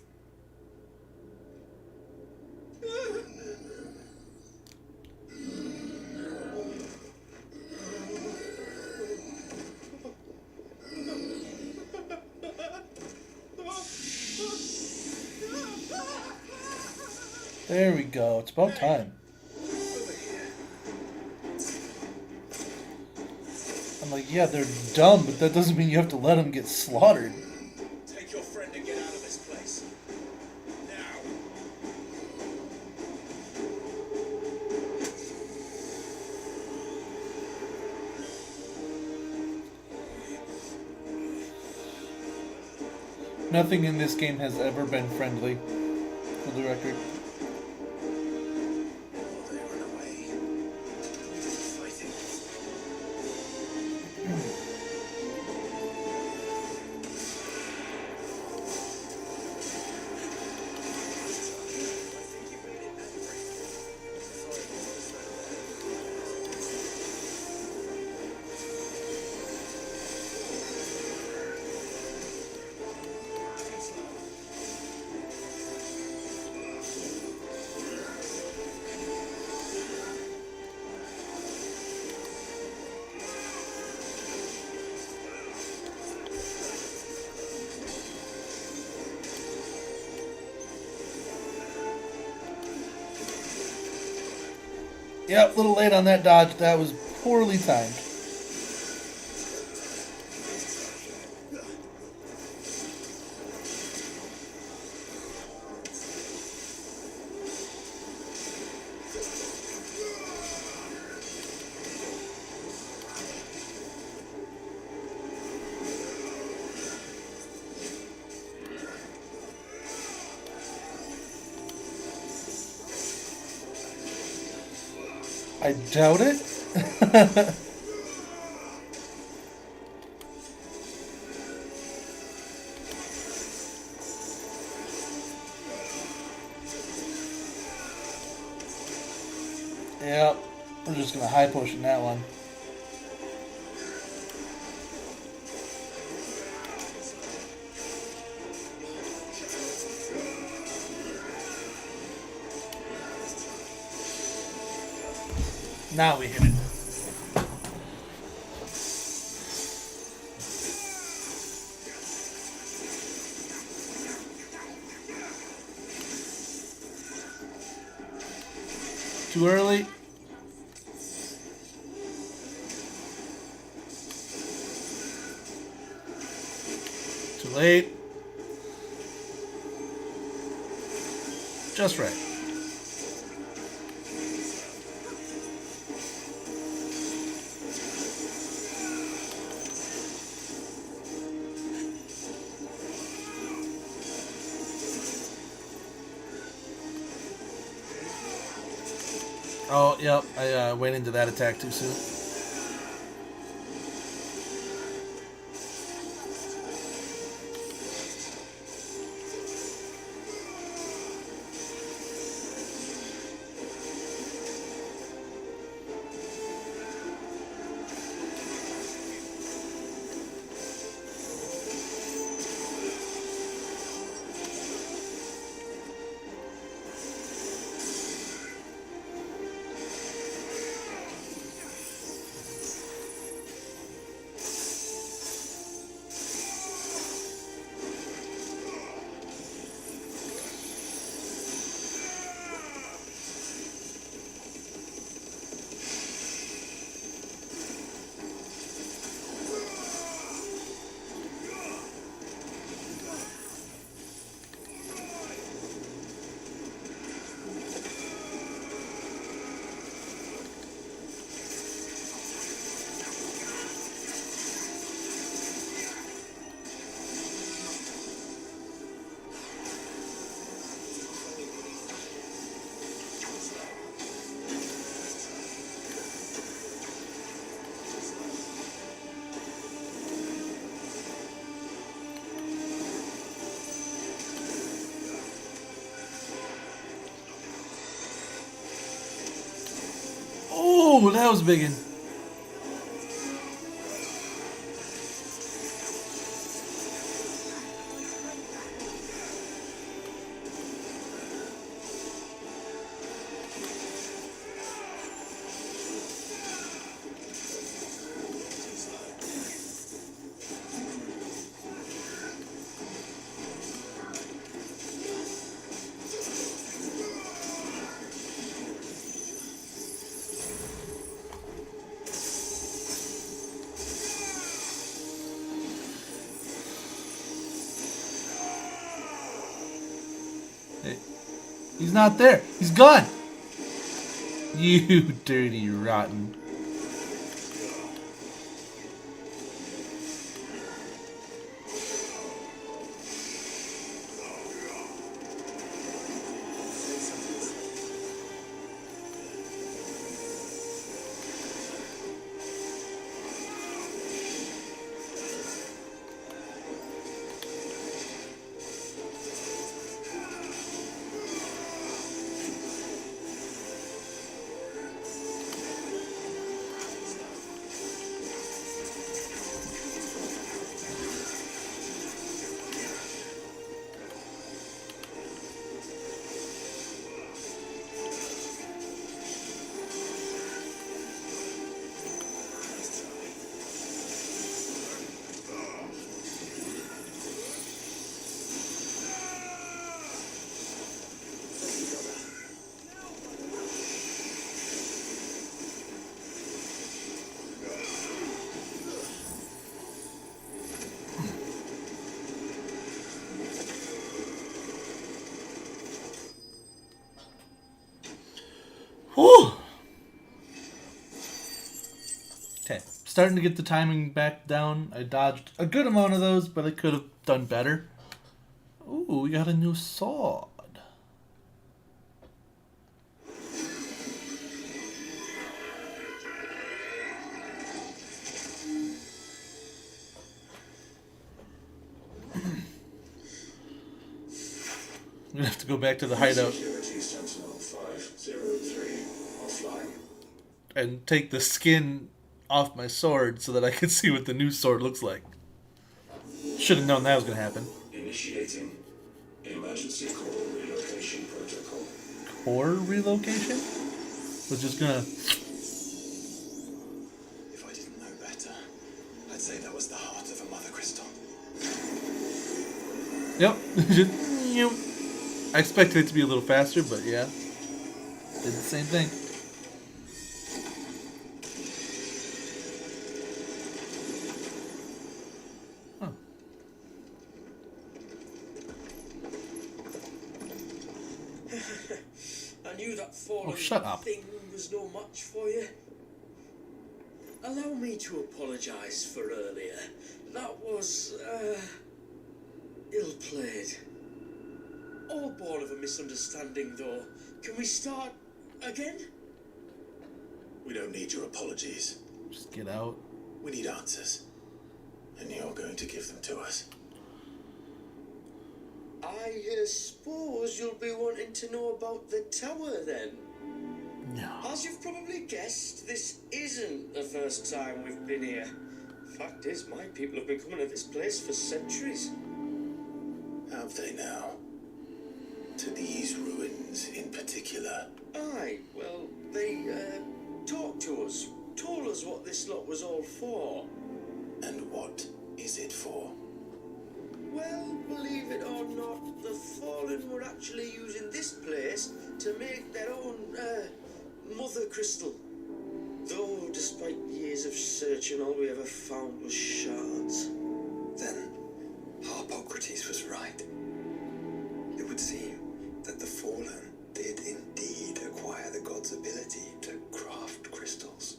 There we go. It's about time. I'm like, yeah, they're dumb, but that doesn't mean you have to let them get slaughtered. Take your friend and get out of this place. Now. Nothing in this game has ever been friendly, for the record. Will they run away? Fighting. Yep, a little late on that dodge. That was poorly timed. I doubt it. Yep, we're just gonna high potion that one. Now we hit it. Too early. Too late. Just right. Oh, yep. I went into that attack too soon. Oh, that was a big one. He's not there. He's gone. You dirty rotten. starting to get the timing back down. I dodged a good amount of those, but I could have done better. Ooh, we got a new sword. I'm gonna have to go back to the hideout Security Sentinel 503 offline. and take the skin off my sword so that I can see what the new sword looks like. Should have known that was gonna happen. Initiating emergency core relocation protocol. Core relocation? Was just gonna. If I didn't know better, I'd say that was the heart of a mother crystal. Yep. Just, I expected it to be a little faster, but yeah. Did the same thing. Huh. I knew that fallen Oh, shut up. thing was no match for you. Allow me to apologise for earlier. That was, ill-played. All born of a misunderstanding, though. Can we start again? We don't need your apologies. Just get out. We need answers. And you're going to give them to us. I suppose you'll be wanting to know about the tower, then? No. As you've probably guessed, this isn't the first time we've been here. Fact is, my people have been coming to this place for centuries. Have they now? To these ruins in particular? Aye, well, they, talked to us, told us what this lot was all for. And what is it for? Well, believe it or not, the Fallen were actually using this place to make their own, mother crystal. Though, despite years of searching, all we ever found was shards. Then, Harpocrates was right. It would seem that the Fallen did indeed acquire the god's ability to craft crystals.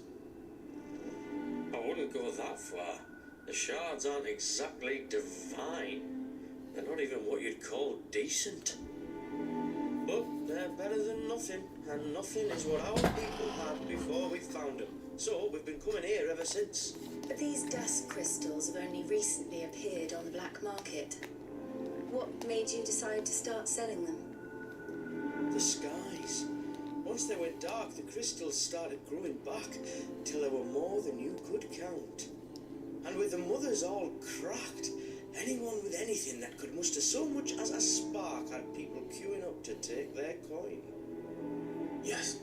I wouldn't go that far. The shards aren't exactly divine. They're not even what you'd call decent. But they're better than nothing, and nothing is what our people had before we found them. So we've been coming here ever since. But these dust crystals have only recently appeared on the black market. What made you decide to start selling them? The skies. Once they went dark, the crystals started growing back till there were more than you could count. And with the mothers all cracked, anyone with anything that could muster so much as a spark had people queuing up to take their coin. Yes.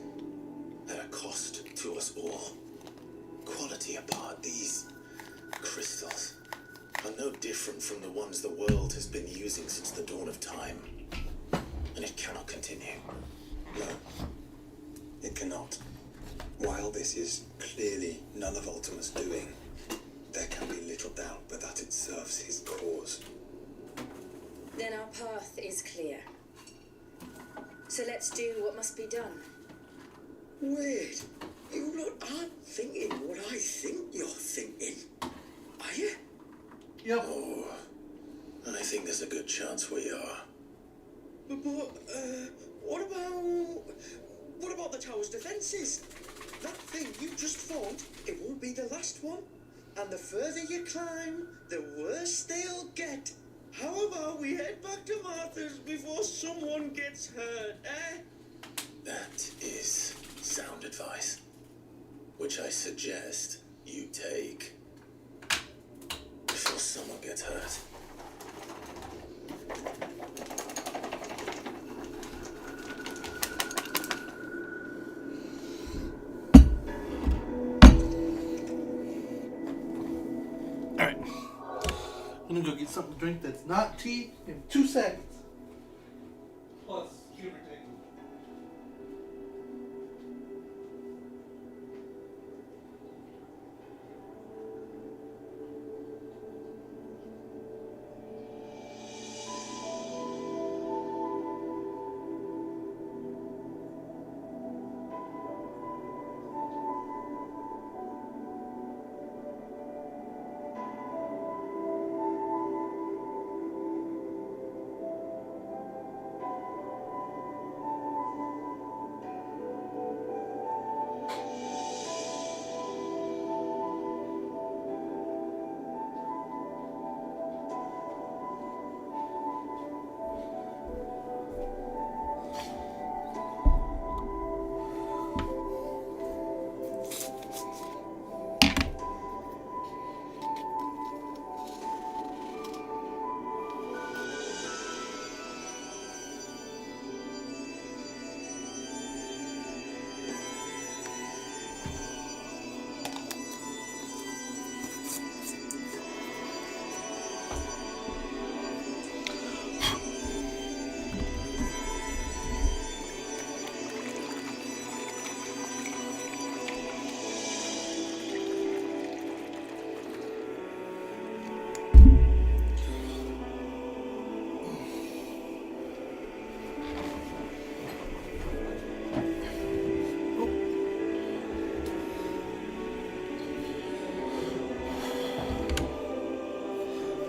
At a cost to us all. Quality apart, these crystals are no different from the ones the world has been using since the dawn of time. And it cannot continue. No, it cannot. While this is clearly none of Ultima's doing, there can be little doubt but that it serves his cause. Then our path is clear. So let's do what must be done. Wait, you lot aren't thinking what I think you're thinking, are you? Yep. Oh, I think there's a good chance we are. But what about the tower's defences? That thing you just fought, it won't be the last one. And the further you climb, the worse they'll get. How about we head back to Martha's before someone gets hurt, eh? That is sound advice, which I suggest you take before someone gets hurt. Alright. I'm gonna go get something to drink that's not tea in 2 seconds. Plus, give or take.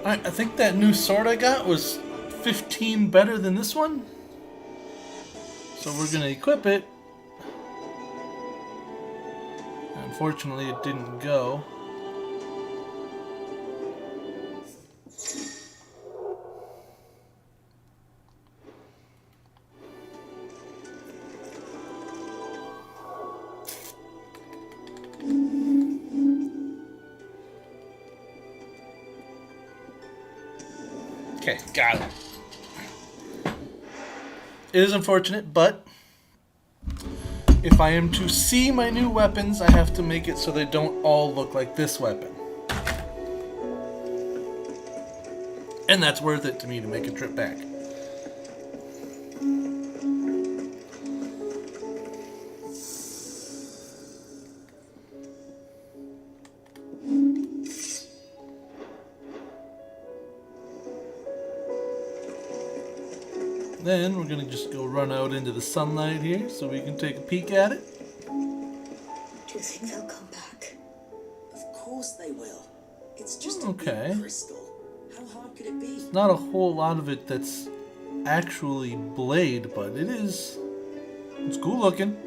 Alright, I think that new sword I got was 15 better than this one. So we're gonna equip it. Unfortunately, it didn't go. Okay, got it. It is unfortunate, but if I am to see my new weapons, I have to make it so they don't all look like this weapon. And that's worth it to me to make a trip back. Then we're gonna just go run out into the sunlight here so we can take a peek at it. Do you think they'll come back? Of course they will. It's just a Okay. big crystal. How hard could it be? Not a whole lot of it that's actually blade, but it's cool looking.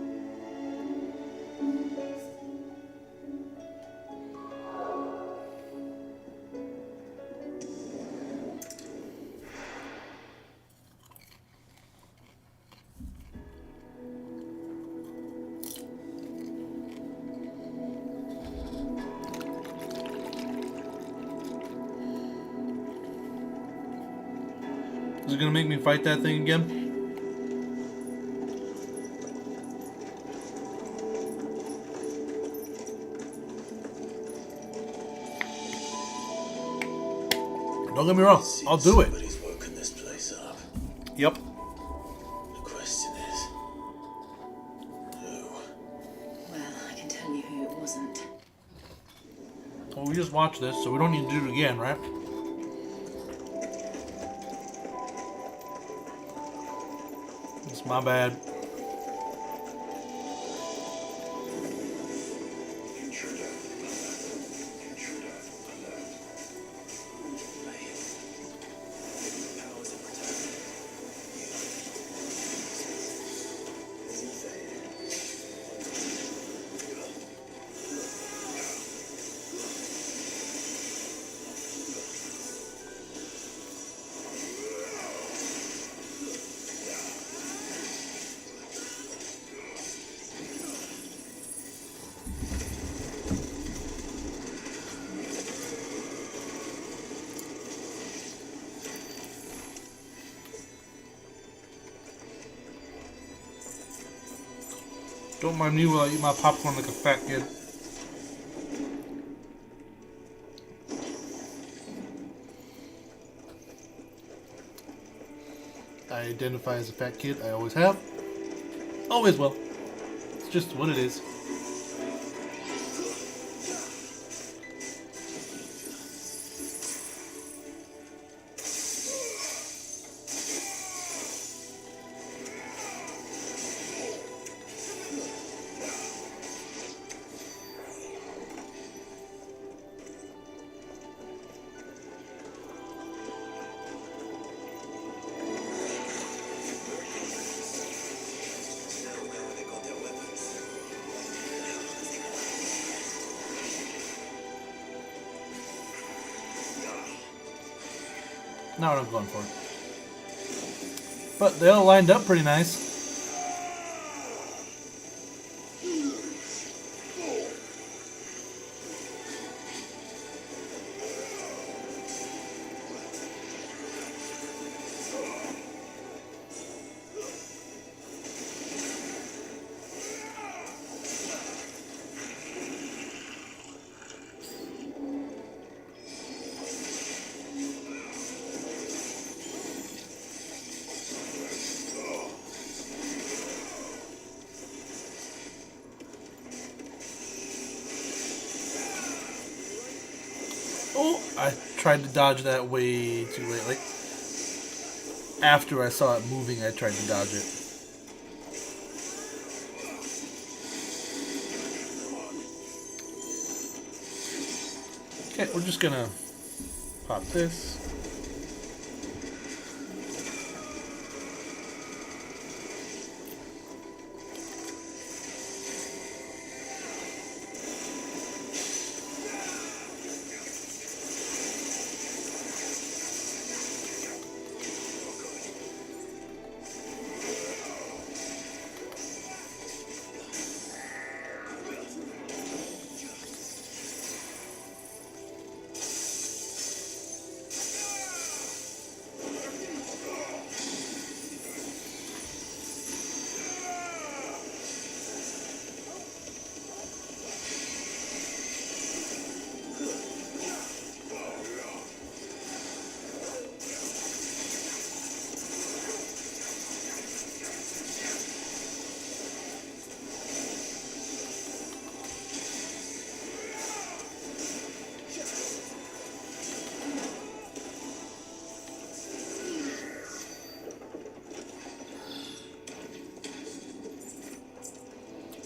Is it gonna make me fight that thing again? Don't get me wrong, I'll do it. Somebody's woken this place up. Yep. The question is, who? Well, I can tell you who it wasn't. Well, we just watched this, so we don't need to do it again, right? It's my bad. Intruder alert. Intruder alert. Powers have returned. As he said. Don't mind me while I eat my popcorn like a fat kid. I identify as a fat kid. I always have. Always will. It's just what it is. Now where they got their weapons. Not what I'm going for. But they all lined up pretty nice. Oh, I tried to dodge that way too late. Like, after I saw it moving, I tried to dodge it. Okay, we're just gonna Pop this.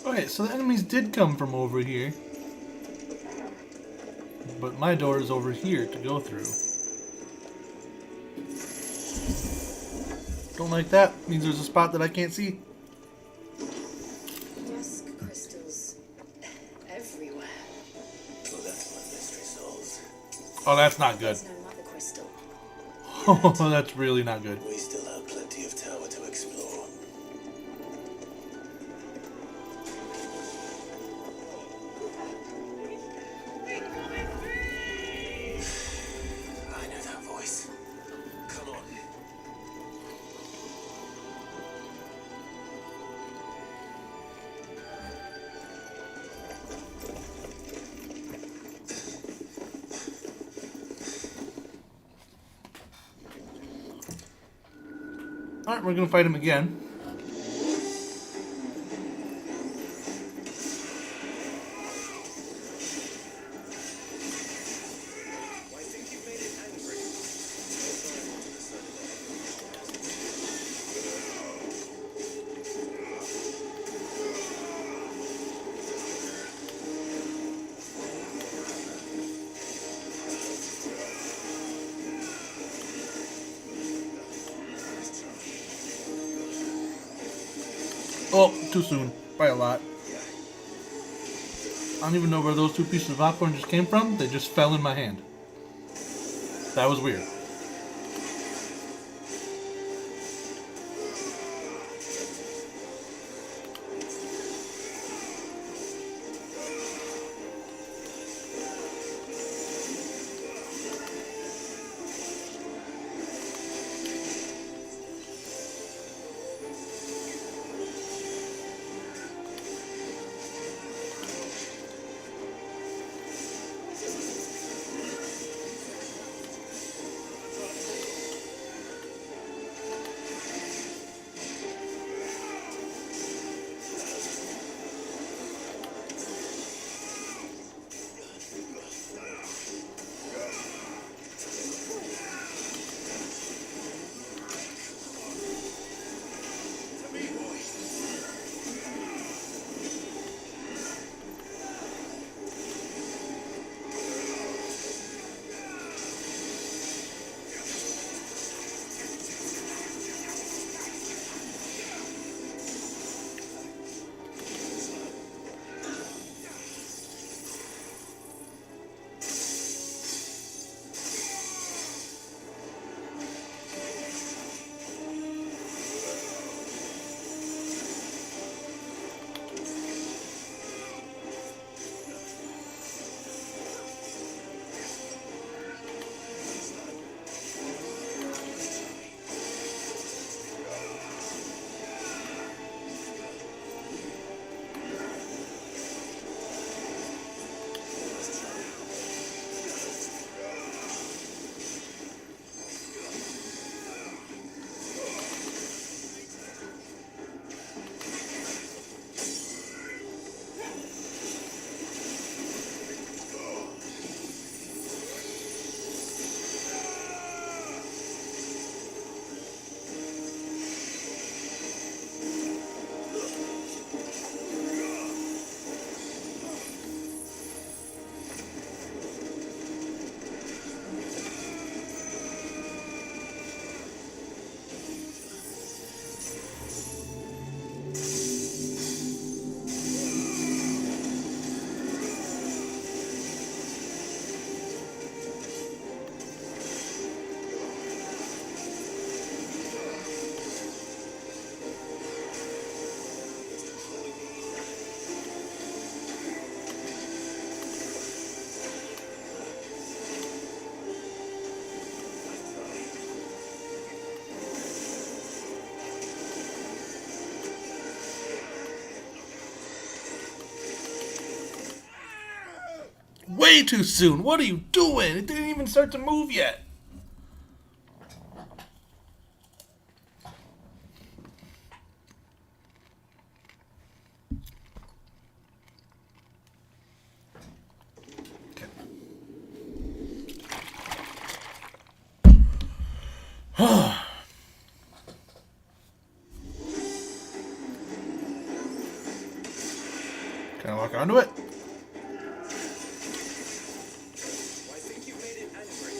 Okay, so the enemies did come from over here. But my door is over here to go through. Don't like that. Means there's a spot that I can't see. Dusk crystals everywhere. Well, that's my mystery souls. Oh, that's not good. There's no mother crystal. Oh, that's really not good. We still have plenty of tower to explore. I know that voice. Come on. Alright, we're gonna fight him again. I think you've made it angry. Oh, too soon. By a lot. I don't even know where those two pieces of popcorn just came from. They just fell in my hand. That was weird. way too soon. What are you doing? It didn't even start to move yet. Can I walk onto it? I think you made it angry.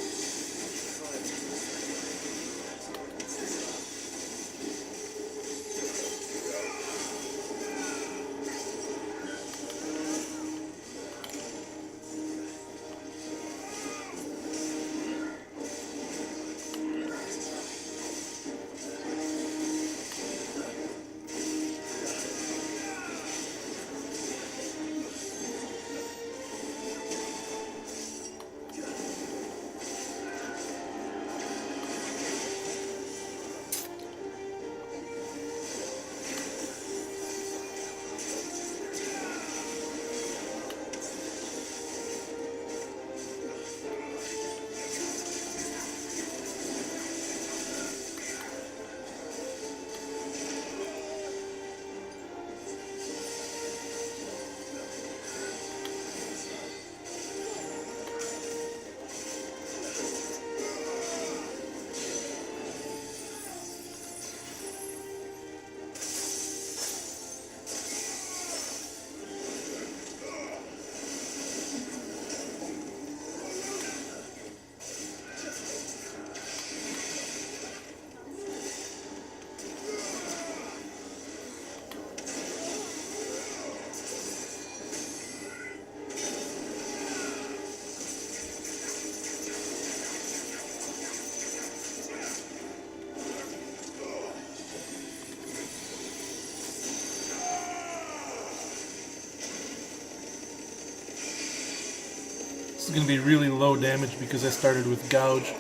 This is going to be really low damage because I started with Gouge.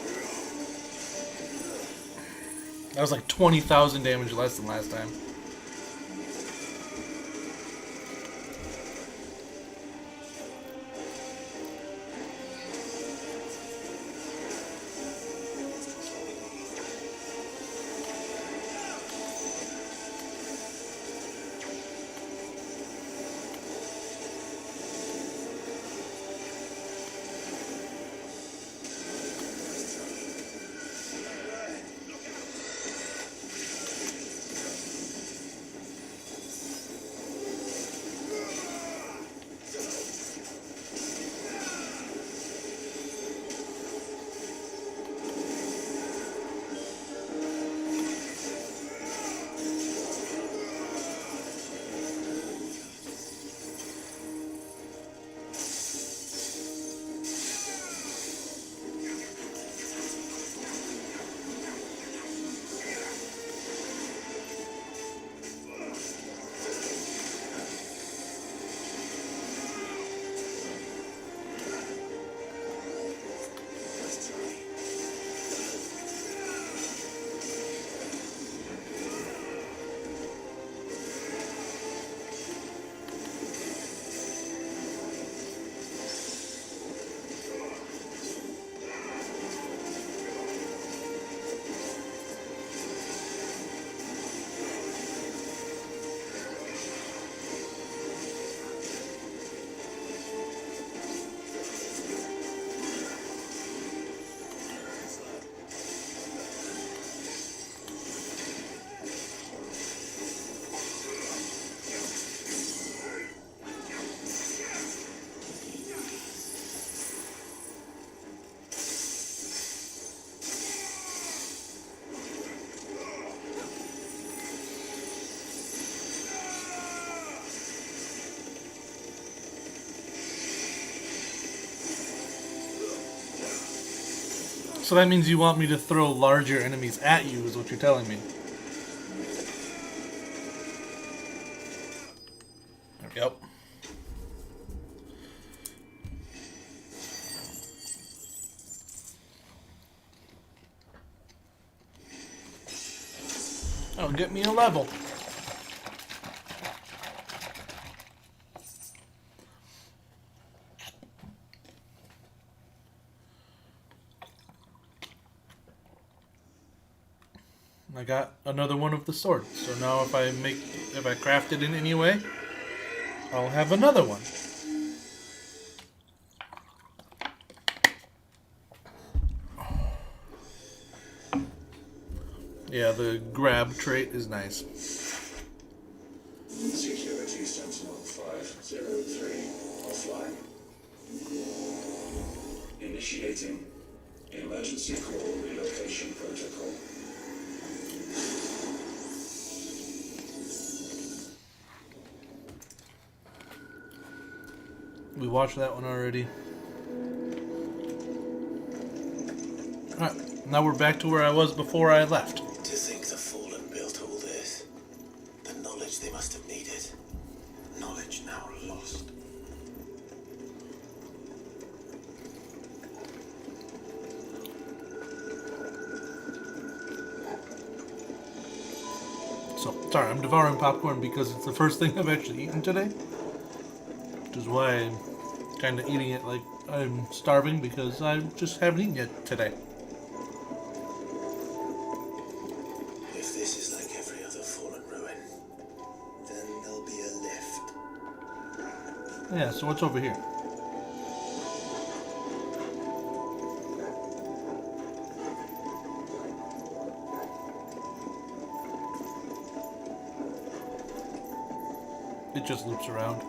That was like 20,000 damage less than last time. So that means you want me to throw larger enemies at you, is what you're telling me. Yep. That'll get me a level. I got another one of the swords. So now if I craft it in any way, I'll have another one. Yeah, the grab trait is nice. Security Sentinel 503 offline. Initiating emergency call relocation protocol. We watched that one already. Alright, now we're back to where I was before I left. To think the Fallen built all this. The knowledge they must have needed. Knowledge now lost. So, sorry, I'm devouring popcorn because it's the first thing I've actually eaten today. Which is why I'm kind of eating it like I'm starving, because I just haven't eaten it today. If this is like every other Fallen ruin, Then there'll be a lift. Yeah, so what's over here? It just loops around.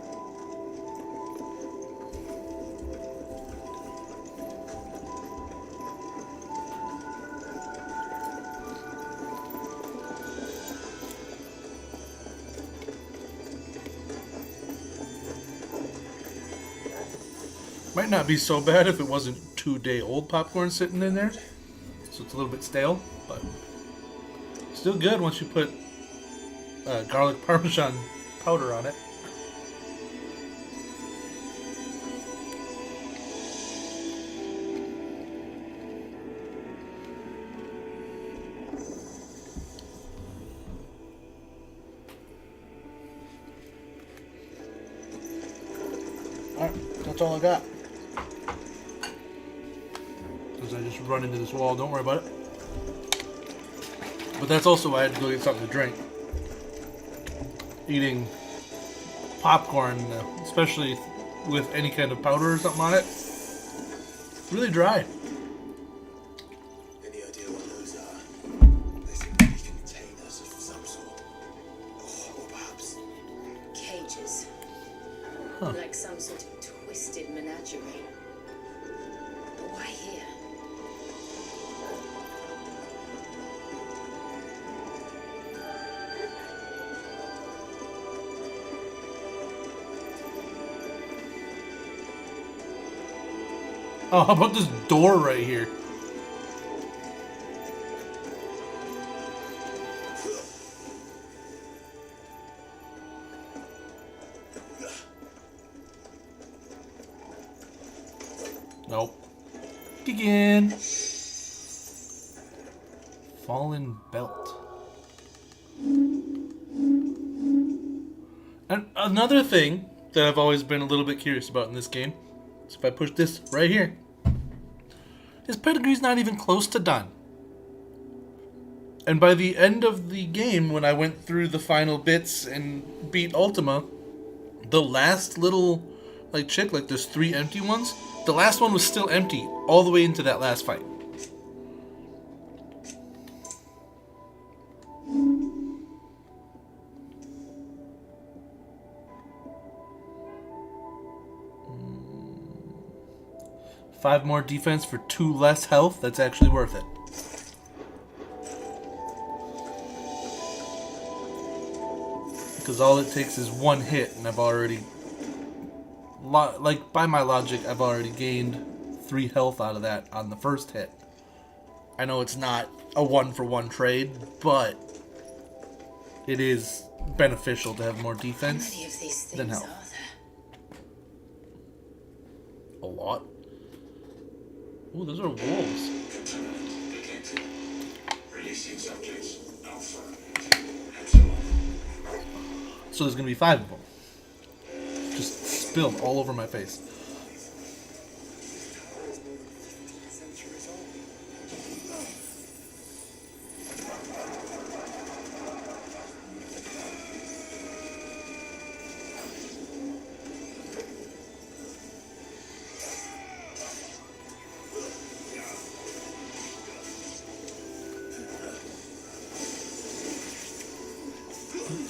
Might not be so bad if it wasn't 2-day-old popcorn sitting in there. So it's a little bit stale, but still good once you put garlic parmesan powder on it. Alright, that's all I got. Because I just run into this wall, don't worry about it. But that's also why I had to go get something to drink. Eating popcorn, especially with any kind of powder or something on it, really dry. any idea what those are? They seem to be containers of some sort. Or perhaps Cages. Huh. Like some sort of twisted menagerie. But why here? Oh, how about this door right here? Nope. Again. Fallen belt. And another thing that I've always been a little bit curious about in this game is if I push this right here, his pedigree's not even close to done. And by the end of the game, when I went through the final bits and beat Ultima, the last little chick, there's 3 empty ones, the last one was still empty all the way into that last fight. Five more defense for 2 less health. That's actually worth it. Because all it takes is 1 hit, and I've already... by my logic, I've already gained 3 health out of that on the first hit. I know it's not a 1-for-1 trade, but it is beneficial to have more defense How many of these than things health. are there? A lot. Ooh, those are wolves. Contaminant detected. Releasing subjects Alpha Epsilon. So there's going to be 5 of them. Just spilled all over my face. this tower is more than 15 centuries old.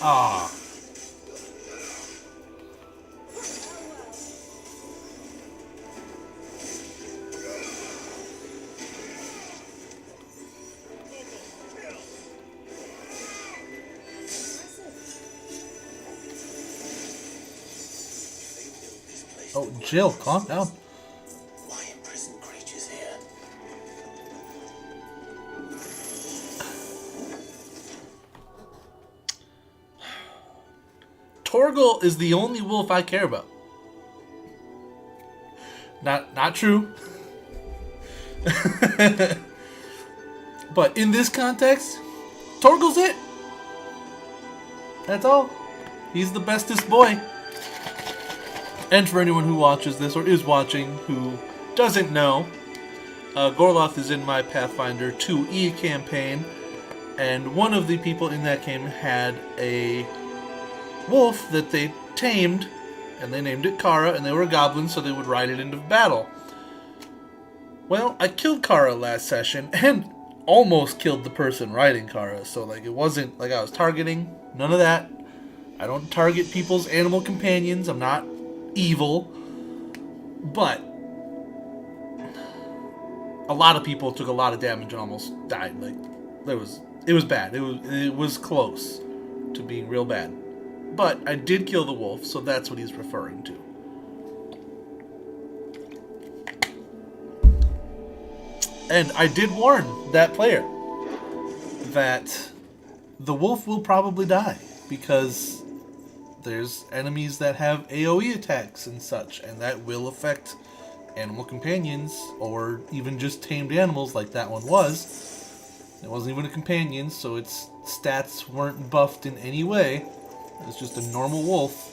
Ah. Oh, Jill, calm down. Why imprison creatures here? Torgal is the only wolf I care about. Not true. But in this context, Torgal's it. That's all. He's the bestest boy. And for anyone who watches this or is watching who doesn't know, Gorloth is in my Pathfinder 2E campaign, and one of the people in that game had a wolf that they tamed, and they named it Kara, and they were goblins, so they would ride it into battle. Well, I killed Kara last session, and almost killed the person riding Kara, so like it wasn't like I was targeting, none of that. I don't target people's animal companions, I'm not evil, but a lot of people took a lot of damage and almost died. Like it was bad. It was close to being real bad. But I did kill the wolf, so that's what he's referring to. And I did warn that player that the wolf will probably die because there's enemies that have AoE attacks and such, and that will affect animal companions or even just tamed animals like that one was. It wasn't even a companion, so its stats weren't buffed in any way. It was just a normal wolf.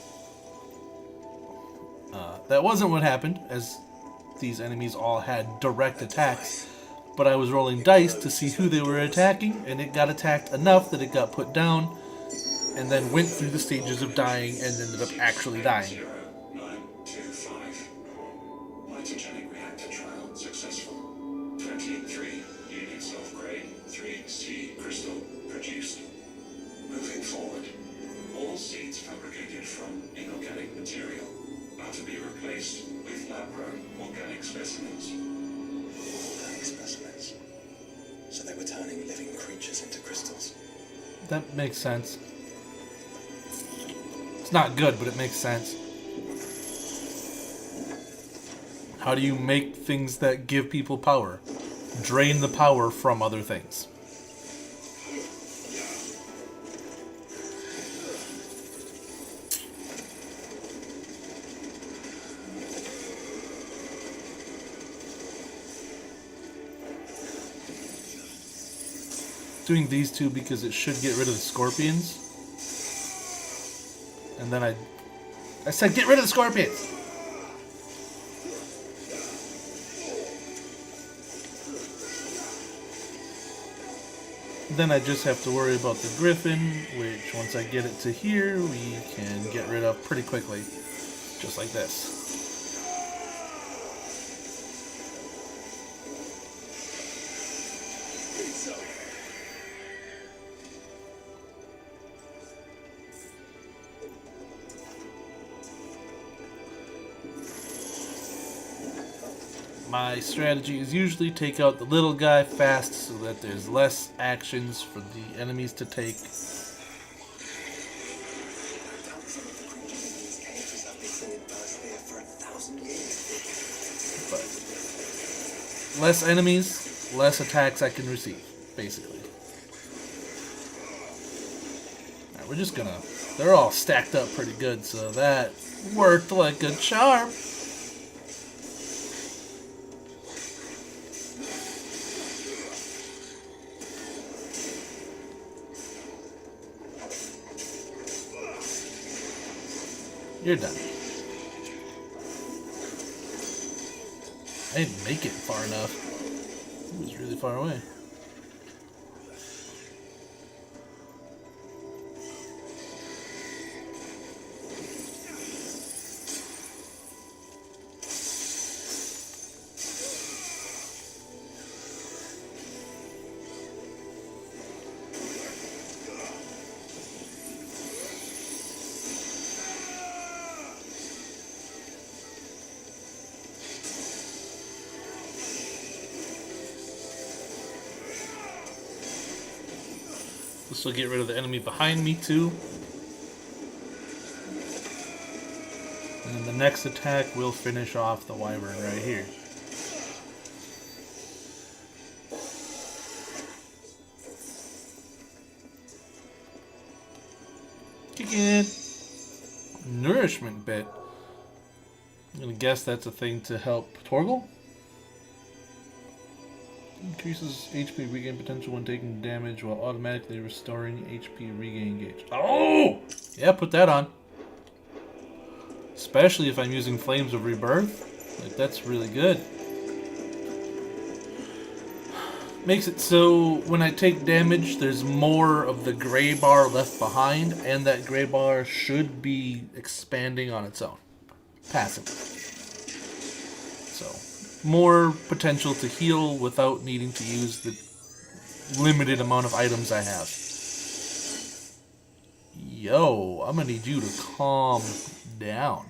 That wasn't what happened, as these enemies all had direct attacks. But I was rolling dice to see who they were attacking, and it got attacked enough that it got put down, and then went through the stages of dying and ended up actually dying. 0925. Mitogenic reactor trial successful. 23 units of grade 3C crystal produced. Moving forward, all seeds fabricated from inorganic material are to be replaced with lab-grown organic specimens. Organic specimens. So they were turning living creatures into crystals. That makes sense. It's not good, but it makes sense. How do you make things that give people power? Drain the power from other things. Doing these two because it should get rid of the scorpions. And then I said get rid of the scorpions! Then I just have to worry about the griffin, which once I get it to here, we can get rid of pretty quickly. Just like this. My strategy is usually take out the little guy fast so that there's less actions for the enemies to take. But less enemies, less attacks I can receive, basically. Alright, we're just gonna... They're all stacked up pretty good, so that worked like a charm. You're done. I didn't make it far enough. It was really far away. This will get rid of the enemy behind me too. And then the next attack will finish off the wyvern right here. Kick it. Nourishment bit. I'm gonna guess that's a thing to help Torgal. Increases HP regain potential when taking damage while automatically restoring HP regain gauge. Oh! Yeah, put that on. Especially if I'm using Flames of Rebirth. Like, that's really good. Makes it so when I take damage, there's more of the gray bar left behind, and that gray bar should be expanding on its own. Passively. So, more potential to heal without needing to use the limited amount of items I have. Yo, I'm gonna need you to calm down.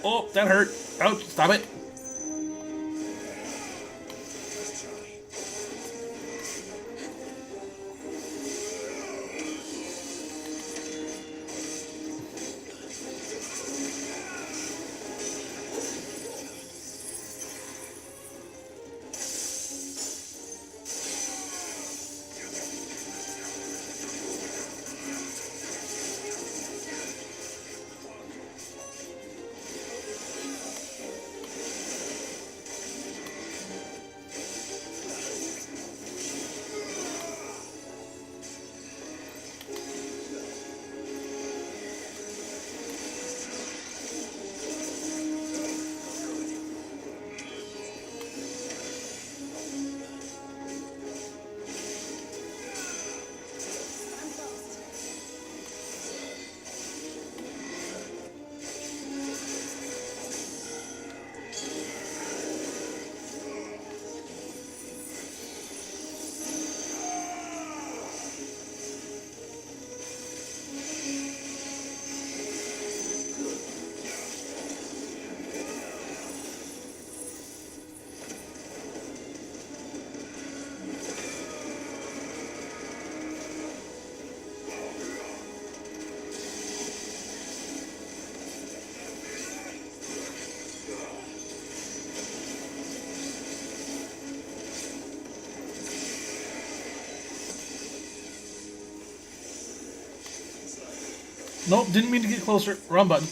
Oh, that hurt. Ouch, stop it. Nope, didn't mean to get closer. Wrong button.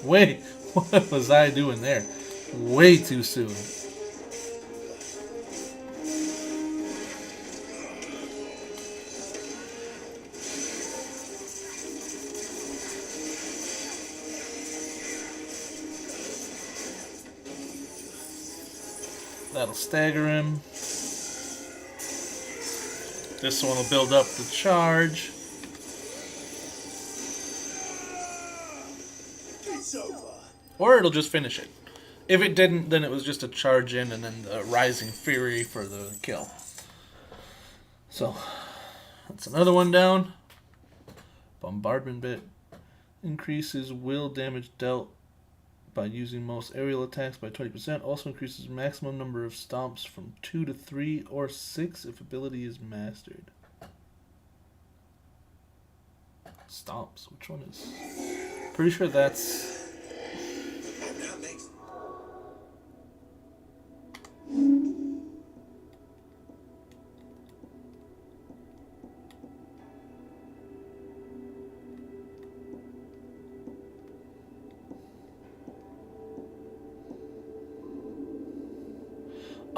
Wait, what was I doing there? Way too soon. That'll stagger him. This one will build up the charge. It's over. Or it'll just finish it. If it didn't, then it was just a charge in and then the Rising Fury for the kill. So, that's another one down. Bombardment bit. Increases will damage dealt by using most aerial attacks by 20%. Also increases maximum number of stomps from 2 to 3 or 6 if ability is mastered. Stomps, which one is? Pretty sure that's...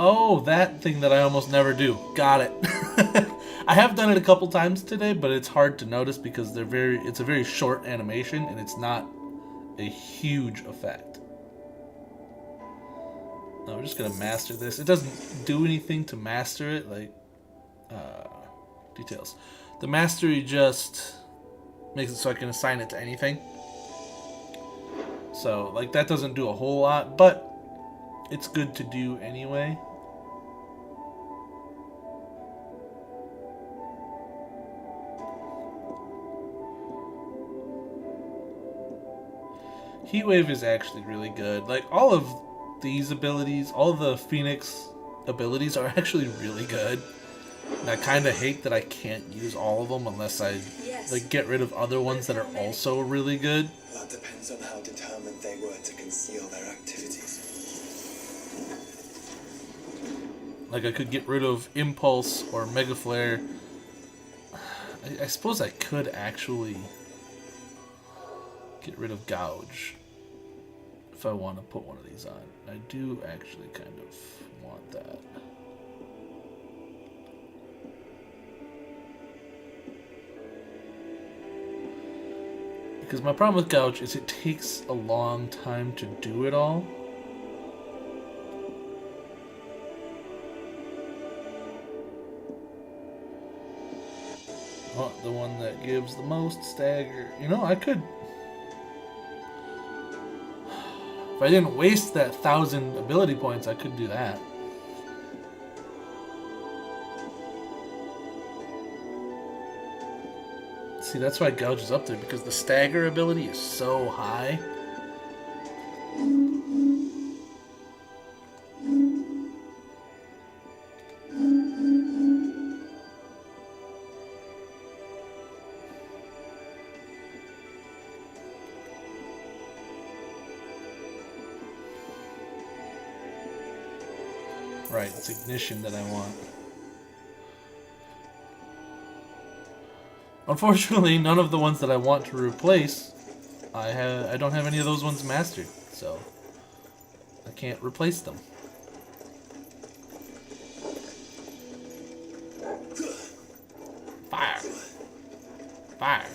Oh, that thing that I almost never do. Got it. I have done it a couple times today, but it's hard to notice because it's a very short animation and it's not a huge effect. No, we're just gonna master this. It doesn't do anything to master it, like details. The mastery just Makes it so I can assign it to anything. So, like, that doesn't do a whole lot, but it's good to do anyway. Heatwave is actually really good. Like, all of these abilities, all the Phoenix abilities are actually really good. And I kind of hate that I can't use all of them unless I like get rid of other ones that are also really good. That depends on how determined they were to conceal their activities. Like, I could get rid of Impulse or Mega Flare. I suppose I could actually get rid of Gouge if I want to put one of these on. I do actually kind of want that. Because my problem with Gouge is it takes a long time to do it all. Oh, the one that gives the most stagger. You know, I could... If I didn't waste that 1,000 ability points, I could do that. See, that's why Gouge is up there, because the stagger ability is so high. Right, it's Ignition that I want. Unfortunately, none of the ones that I want to replace, I don't have any of those ones mastered, so I can't replace them. Fire! Fire!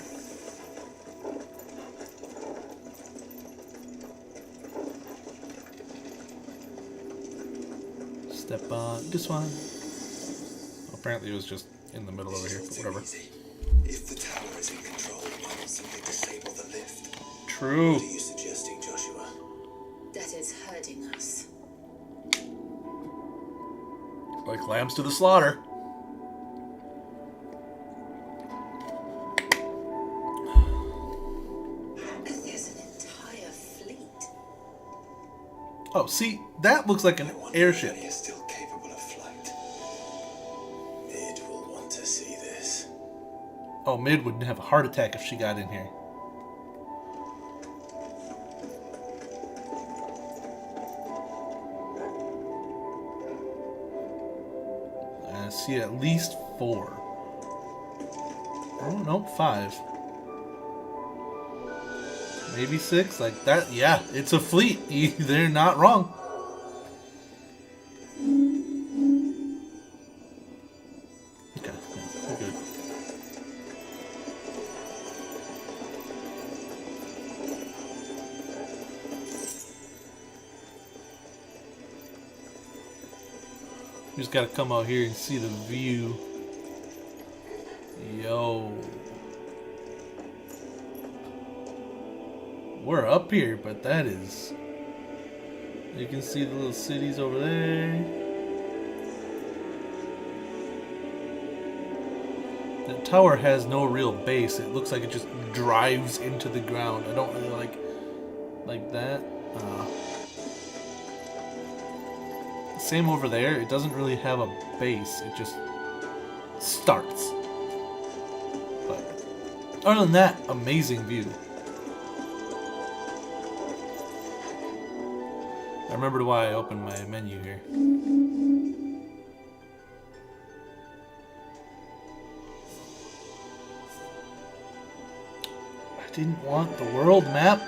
Step on this one. Apparently it was just in the middle over here, but whatever. If the tower is in control, why not simply disable the lift? True. What are you suggesting, Joshua? That is hurting us. Like lambs to the slaughter. And there's an entire fleet. Oh, see, that looks like an airship. He is still capable of flight. Mid will want to see this. Oh, Mid would have a heart attack if she got in here. I see at least 4. Oh, no, 5. Maybe 6, like that. Yeah, it's a fleet. They're not wrong. Okay, yeah, we're good. We just gotta come out here and see the view. Yo. We're up here, but that is... You can see the little cities over there. That tower has no real base. It looks like it just drives into the ground. I don't really like that. Same over there. It doesn't really have a base. It just starts. But other than that, amazing view. I remembered why I opened my menu here. I didn't want the world map.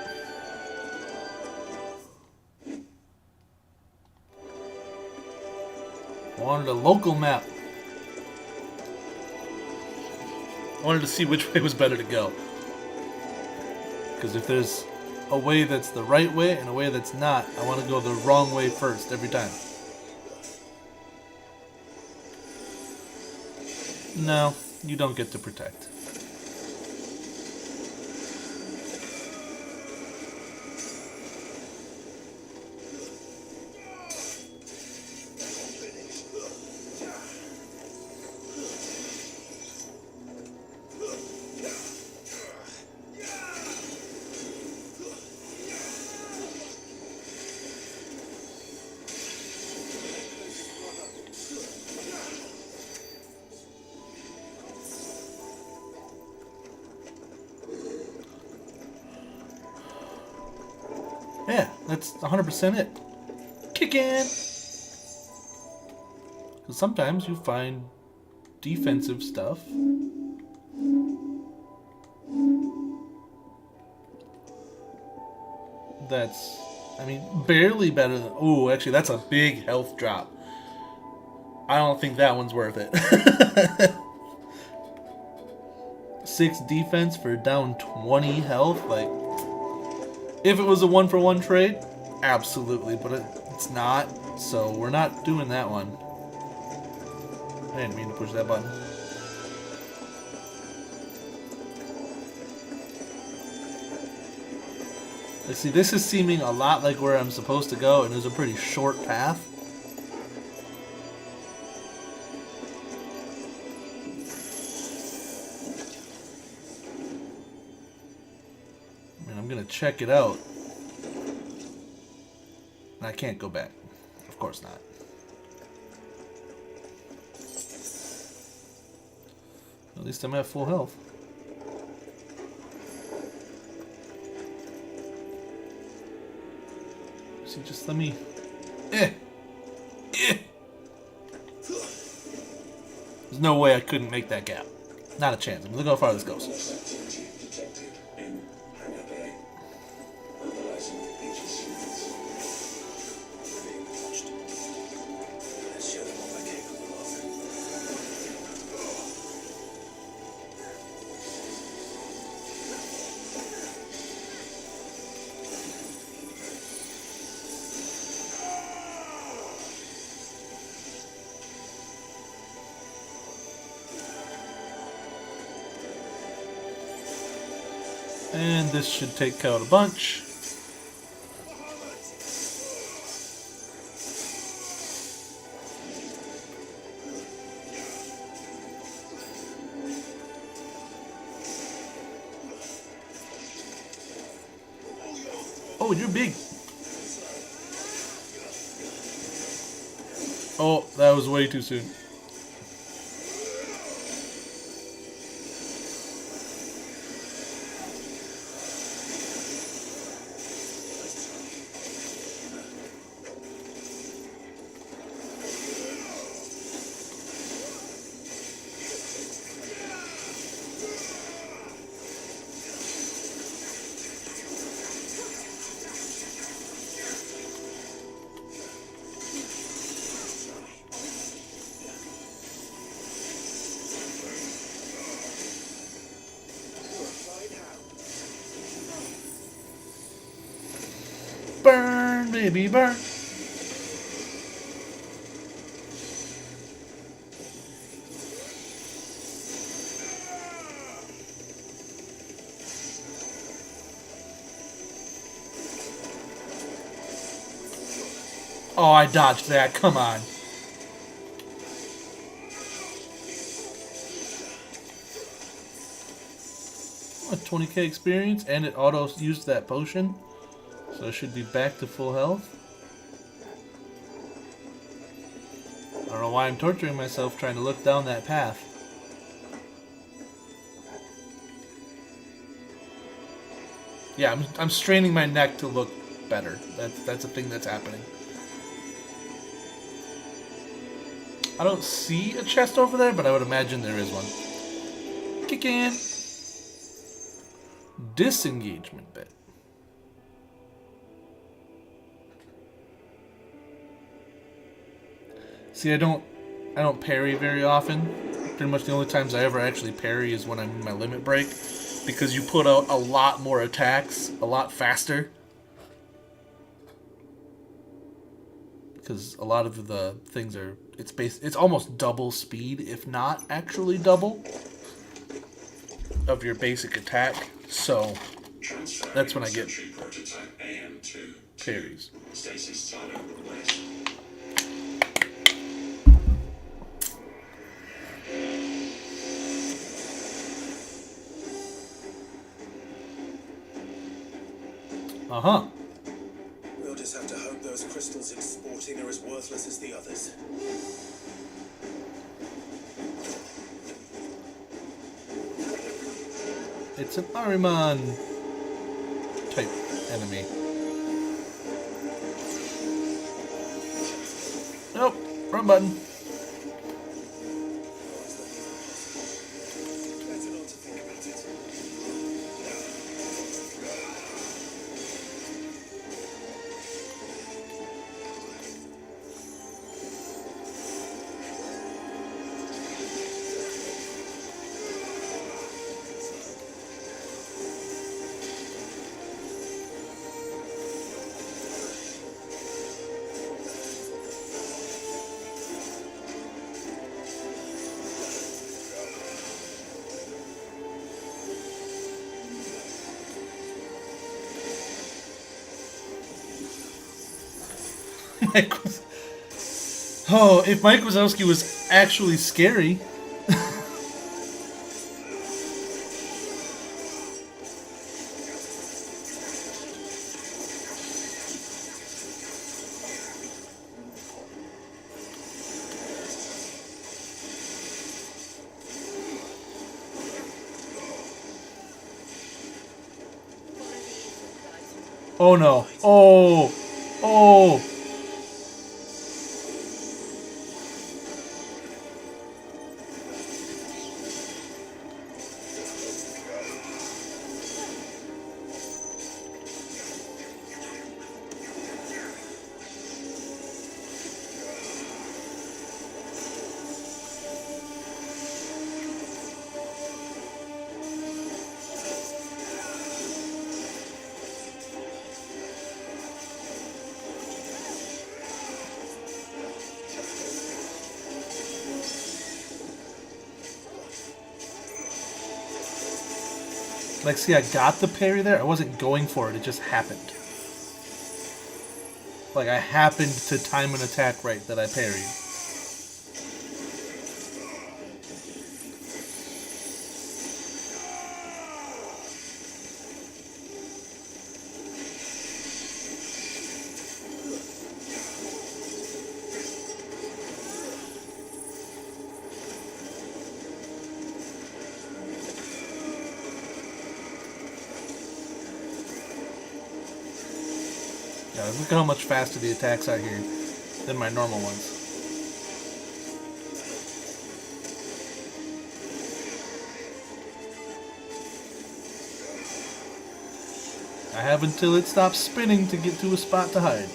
I wanted a local map. I wanted to see which way was better to go. Because if there's a way that's the right way and a way that's not, I want to go the wrong way first every time. No, you don't get to protect. Yeah, that's 100% it. Kick in! Because sometimes you find defensive stuff. That's, I mean, barely better than... Ooh, actually, that's a big health drop. I don't think that one's worth it. 6 defense for down 20 health. Like, if it was a 1-for-1 trade, absolutely, but it's not. So we're not doing that one. I didn't mean to push that button. Let's see, this is seeming a lot like where I'm supposed to go, and there's a pretty short path. I'm gonna check it out. And I can't go back. Of course not. At least I'm at full health. See, just let me... There's no way I couldn't make that gap. Not a chance. I mean, look how far this goes. And this should take out a bunch. Oh, you're big. Oh, that was way too soon. Burn, baby, burn. Oh, I dodged that. Come on. A 20k experience, and it auto used that potion. So I should be back to full health. I don't know why I'm torturing myself trying to look down that path. Yeah, I'm straining my neck to look better. That's a thing that's happening. I don't see a chest over there, but I would imagine there is one. Kick in. Disengagement bit. See, I don't parry very often. Pretty much the only times I ever actually parry is when I'm in my limit break, because you put out a lot more attacks a lot faster. Because a lot of the things are it's almost double speed, if not actually double, of your basic attack. So that's when I get parries. Uh-huh. We'll just have to hope those crystals exporting are as worthless as the others. It's an Ahriman type enemy. Nope, wrong button. Better not to think about it. Mike was... Oh, if Mike Wazowski was actually scary. Oh no. Oh. Oh. Like, see, I got the parry there. I wasn't going for it. It just happened. Like, I happened to time an attack right that I parried. Yeah, look at how much faster the attacks are here than my normal ones. I have until it stops spinning to get to a spot to hide.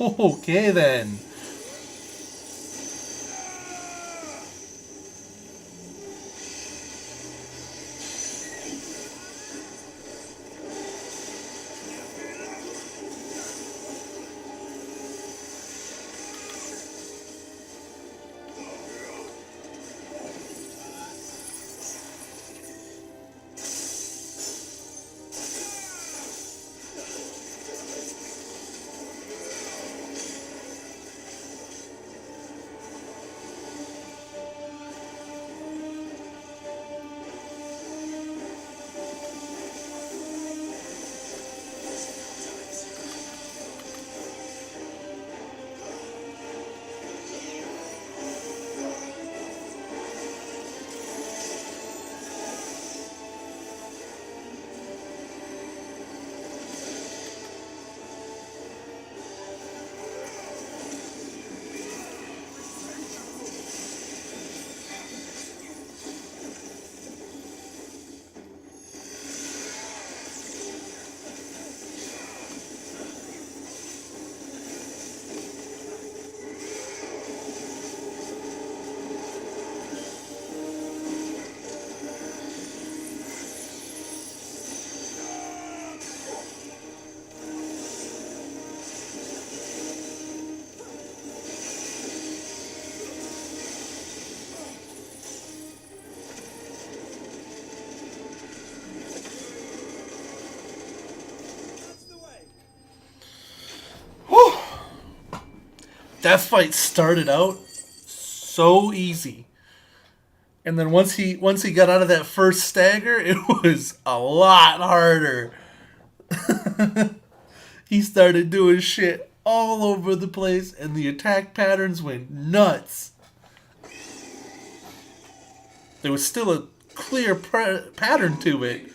Okay then. That fight started out so easy. And then once he got out of that first stagger, it was a lot harder. He started doing shit all over the place, and the attack patterns went nuts. There was still a clear pattern to it,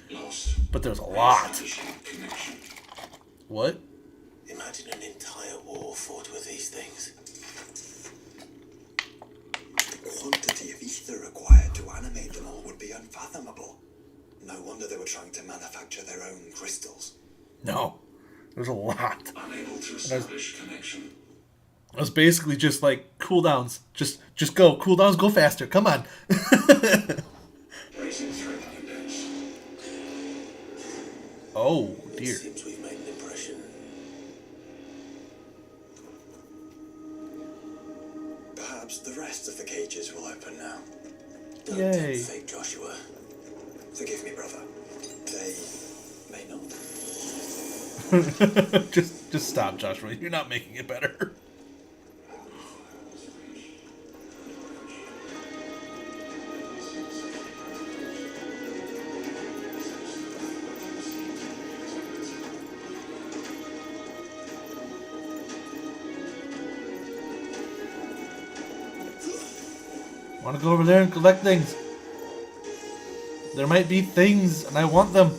but there's a lot. What? Imagine an entire war fought with these things. The quantity of ether required to animate them all would be unfathomable. No wonder they were trying to manufacture their own crystals. No, there's a lot. Unable to establish connection. It was basically just like cooldowns. Just go. Cooldowns go faster. Come on. Raising threat index. Oh, dear. Seems we've made an impression. Perhaps the rest of the cages will open now. Don't Yay. tempt fate, Joshua. Forgive me, brother. They may not. just stop, Joshua. You're not making it better. Want to go over there and collect things. There might be things, and I want them.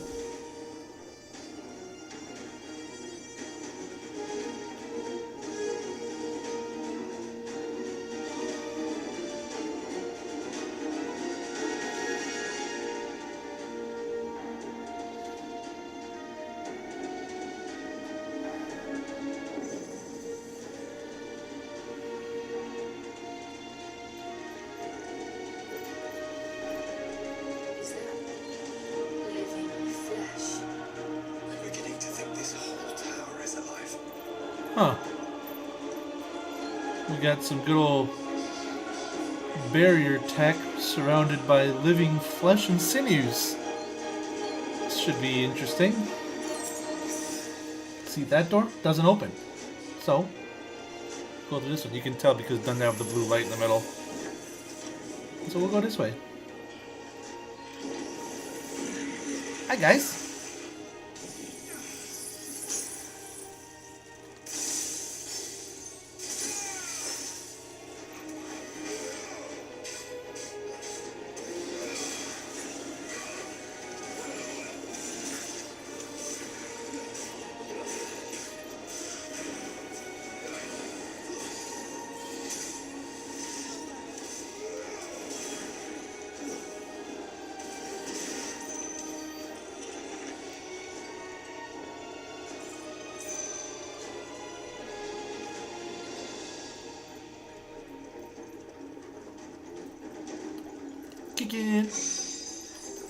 Is that living flesh? I'm beginning to think this whole tower is alive. Huh. We got some good old barrier tech surrounded by living flesh and sinews. This should be interesting. See, that door doesn't open. So, go to this one. You can tell because it doesn't have the blue light in the middle. So we'll go this way. Hi, guys. Kick in. Just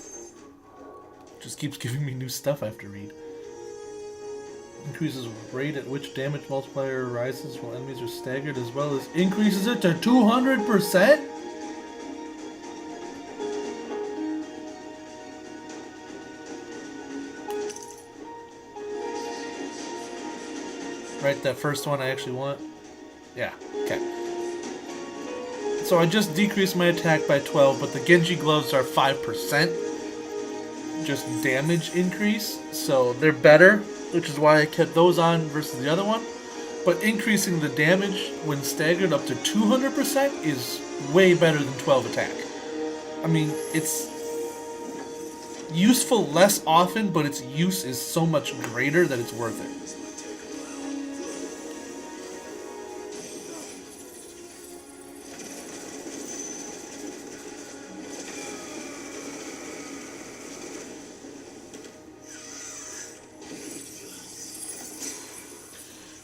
keeps giving me new stuff I have to read. Increases rate at which damage multiplier rises while enemies are staggered, as well as increases it to 200%? Right, that first one I actually want? Yeah, okay. So I just decreased my attack by 12, but the Genji gloves are 5%. Just damage increase, so they're better, which is why I kept those on versus the other one. But increasing the damage when staggered up to 200% is way better than 12 attack. I mean, it's useful less often, but its use is so much greater that it's worth it.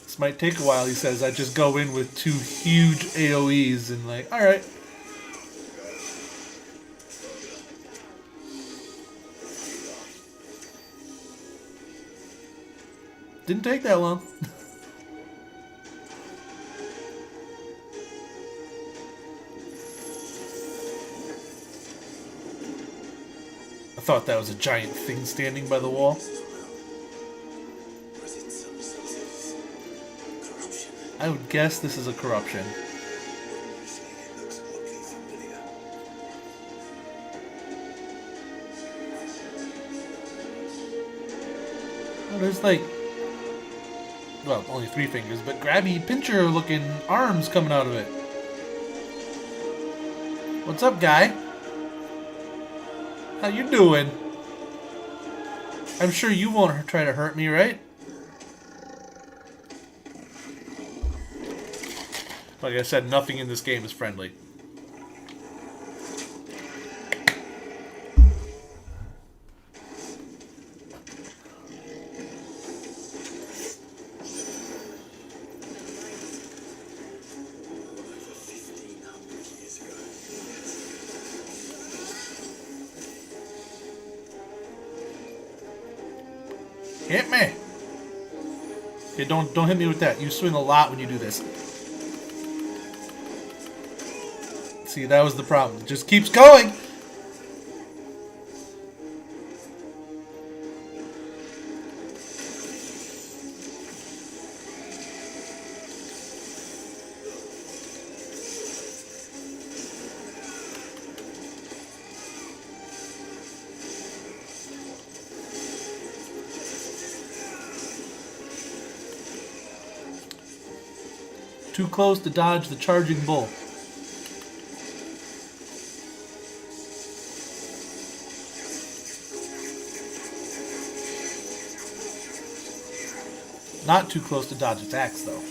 This might take a while, he says. I just go in with 2 huge AoEs and like, alright. Didn't take that long. I thought that was a giant thing standing by the wall. I would guess this is a corruption. You say it looks oddly familiar. Oh, there's like, well, only 3 fingers, but grabby pincher looking arms coming out of it. What's up, guy? How you doing? I'm sure you won't try to hurt me, right? Like I said, nothing in this game is friendly. Over 1,500 years ago. Hit me! Okay, don't hit me with that. You swing a lot when you do this. See, that was the problem. It just keeps going! Too close to dodge the charging bull. Not too close to dodge attacks, though.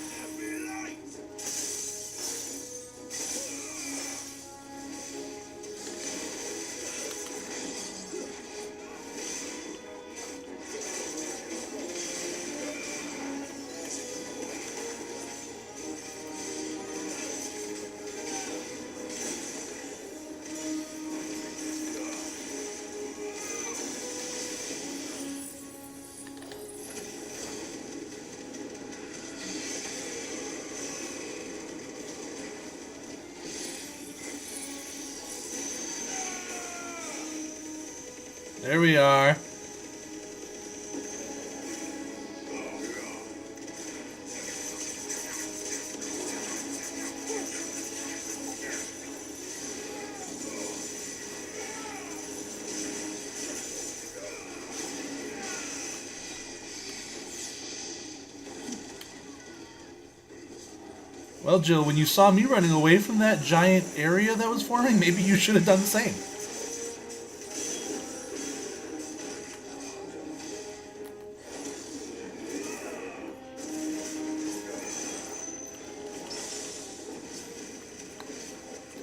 There we are. Well, Jill, when you saw me running away from that giant area that was forming, maybe you should have done the same.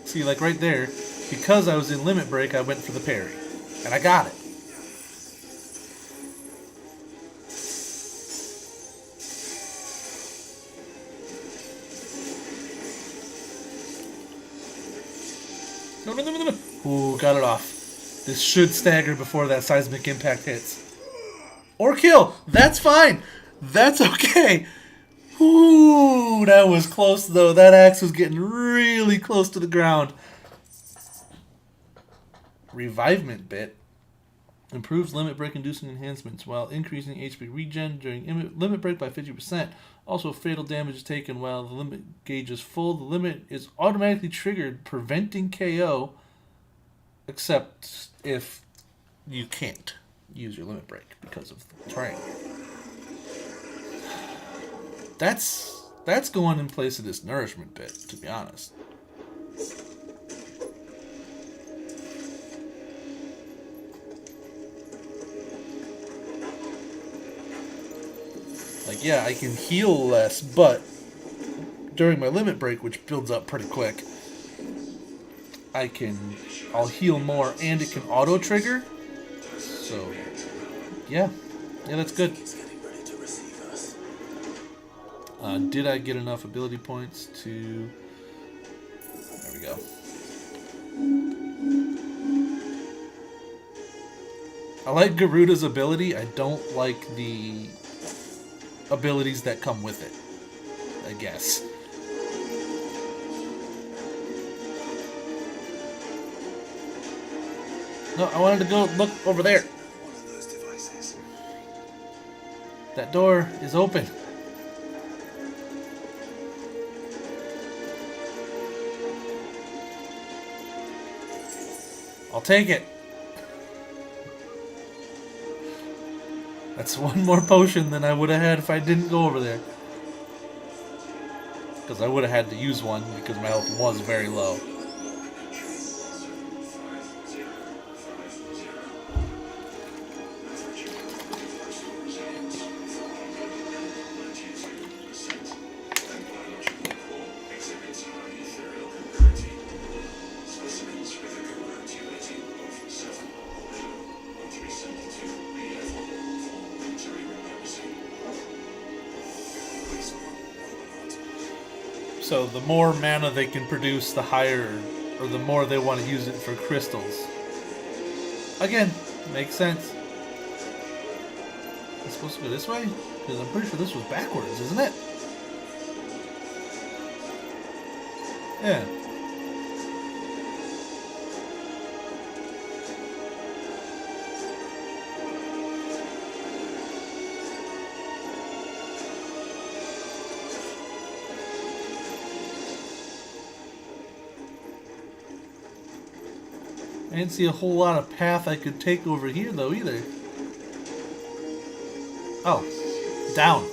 See, like right there, because I was in limit break, I went for the parry. And I got it. No. Ooh, got it off. This should stagger before that seismic impact hits. Or kill! That's fine! That's okay! Ooh, that was close though. That axe was getting really close to the ground. Revivement bit. Improves limit break inducing enhancements while increasing HP regen during limit break by 50%. Also, fatal damage is taken while the limit gauge is full. The limit is automatically triggered, preventing KO, except if you can't use your limit break because of the terrain. That's going in place of this nourishment bit, to be honest. Like, yeah, I can heal less, but during my limit break, which builds up pretty quick, I'll heal more, and it can auto trigger. So, yeah, that's good. Did I get enough ability points to... There we go. I like Garuda's ability. I don't like the abilities that come with it, I guess. No, I wanted to go look over there. One of those devices. That door is open. I'll take it. That's one more potion than I would have had if I didn't go over there. Because I would have had to use one because my health was very low. So the more mana they can produce, the higher, or the more they want to use it for crystals. Again, makes sense. It's supposed to go this way? Because I'm pretty sure this was backwards, isn't it? Yeah. I didn't see a whole lot of path I could take over here, though, either. Oh. Down.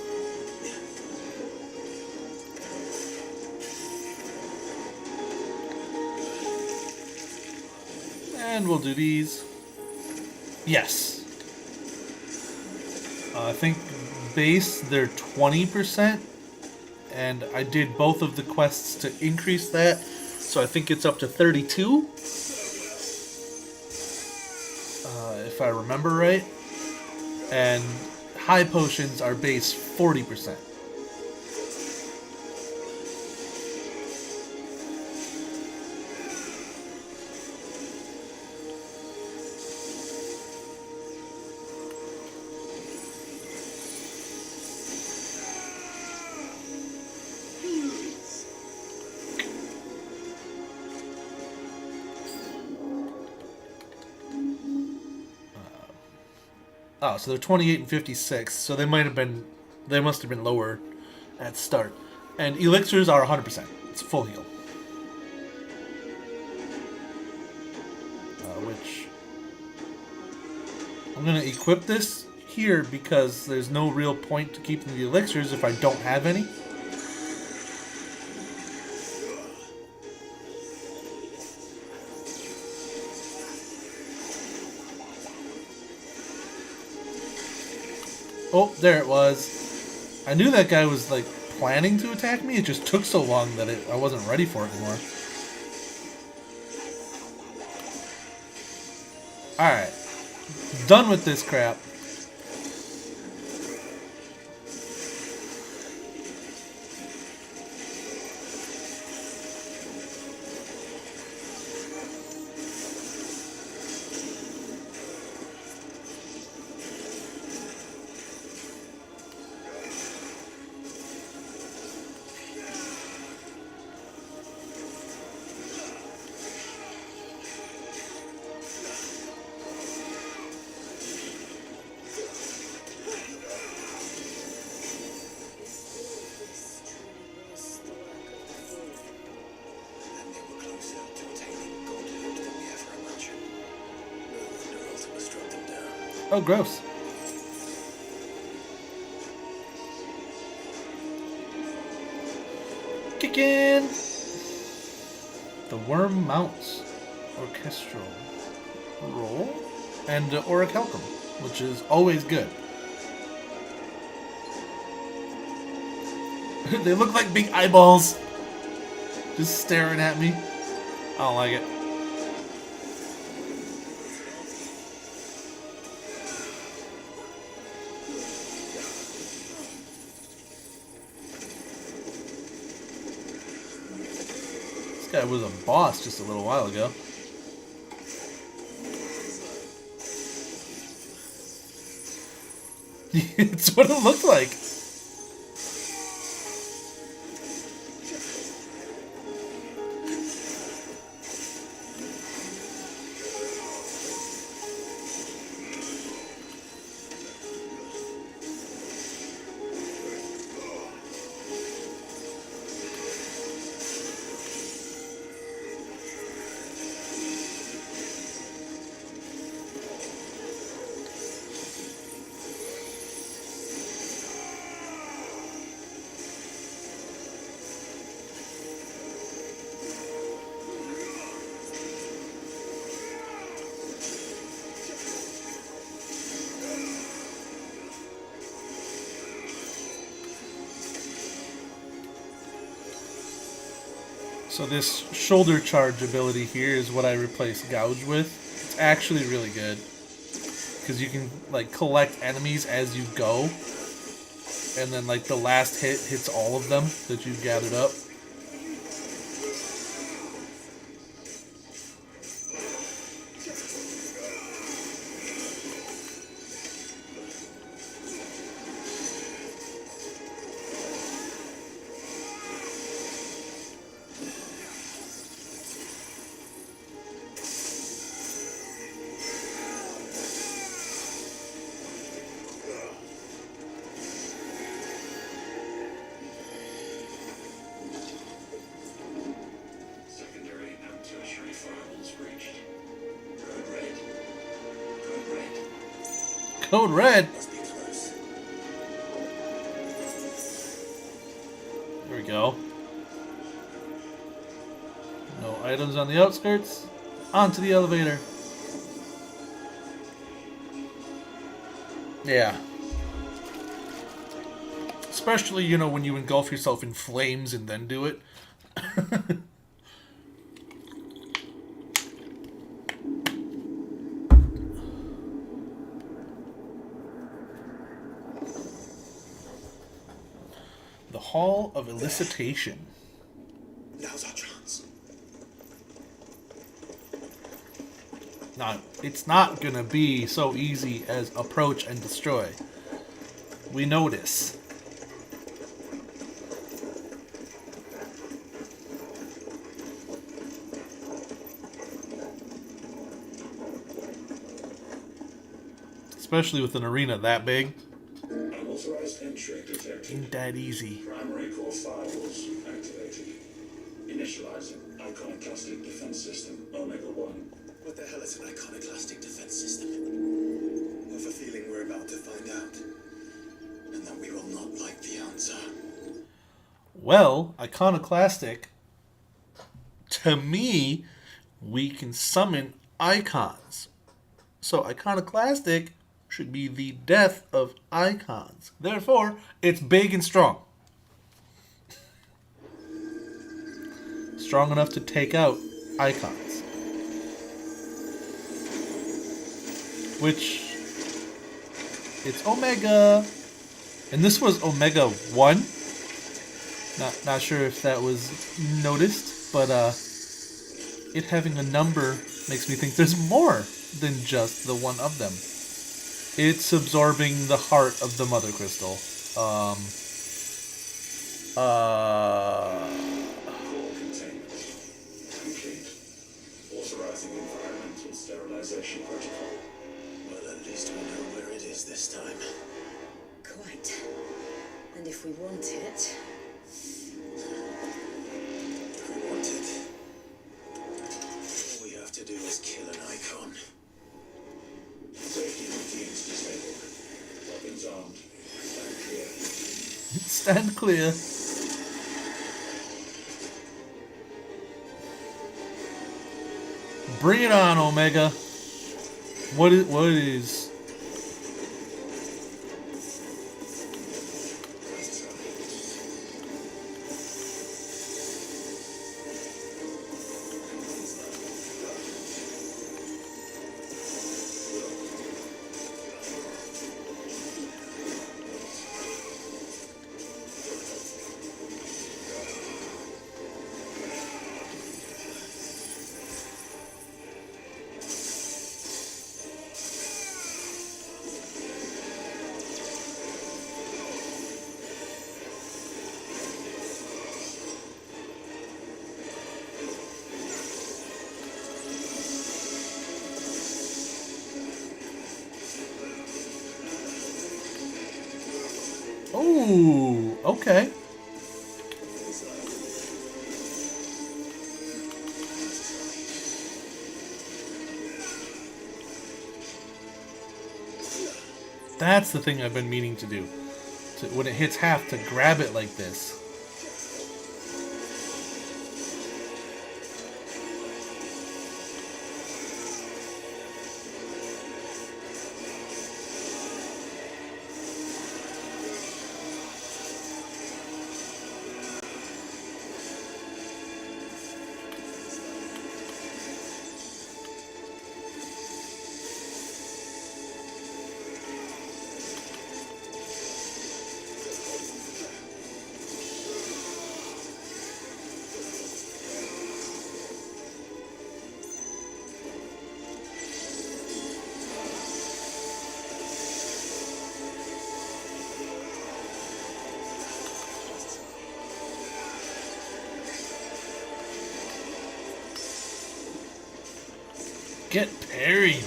And we'll do these. Yes. I think base, they're 20%. And I did both of the quests to increase that. So I think it's up to 32. If I remember right. And high potions are base 40%. Oh, so they're 28 and 56, so they must have been lower at start. And elixirs are 100%. It's full heal. Which I'm going to equip this here because there's no real point to keeping the elixirs if I don't have any. Oh, there it was. I knew that guy was, like, planning to attack me. It just took so long that I wasn't ready for it anymore. Alright. Done with this crap. Oh, gross. Kick in! The Worm Mounts. Orchestral Roll. And Orichalcum, which is always good. They look like big eyeballs. Just staring at me. I don't like it. This guy was a boss just a little while ago. It's what it looked like. So this shoulder charge ability here is what I replace Gouge with. It's actually really good. Because you can like collect enemies as you go. And then like the last hit hits all of them that you've gathered up. Secondary and tertiary firewalls breached. Code red. Code red. Code red! Must be close. There we go. No items on the outskirts. Onto the elevator. Yeah. Especially, you know, when you engulf yourself in flames and then do it. The Hall of Elicitation. Now's our chance. Now, it's not gonna be so easy as approach and destroy. We know this. Especially with an arena that big. Unauthorized entry detected. Ain't that easy. Primary core firewalls activated. Initializing iconoclastic defense system Omega-1. What the hell is an iconoclastic defense system? I have a feeling we're about to find out. And that we will not like the answer. Well, iconoclastic, to me, we can summon icons. So iconoclastic should be the death of icons. Therefore, it's big and strong. Strong enough to take out icons. Which, it's Omega. And this was Omega 1. Not sure if that was noticed, but it having a number makes me think there's more than just the one of them. It's absorbing the heart of the Mother Crystal. Core containment complete. Authorizing environmental sterilization protocol. Well, at least we know where it is this time. Quite. And if we want it, If we want it, all we have to do is kill an icon. Safety routines disabled. Weapons armed. Stand Stand clear. clear. Bring it on, Omega. What is Ooh, okay. That's the thing I've been meaning to do. When it hits half, to grab it like this. Get parried.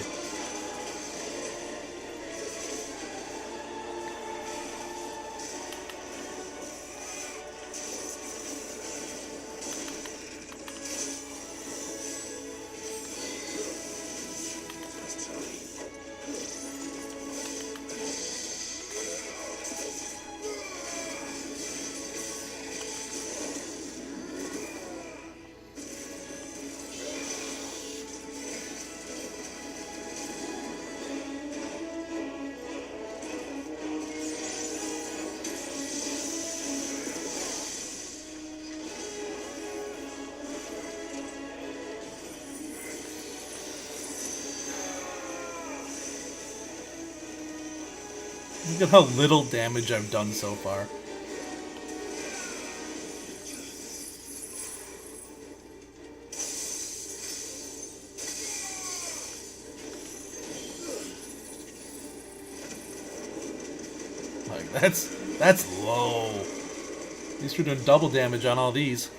Look at how little damage I've done so far. Like, that's low. At least we're doing double damage on all these.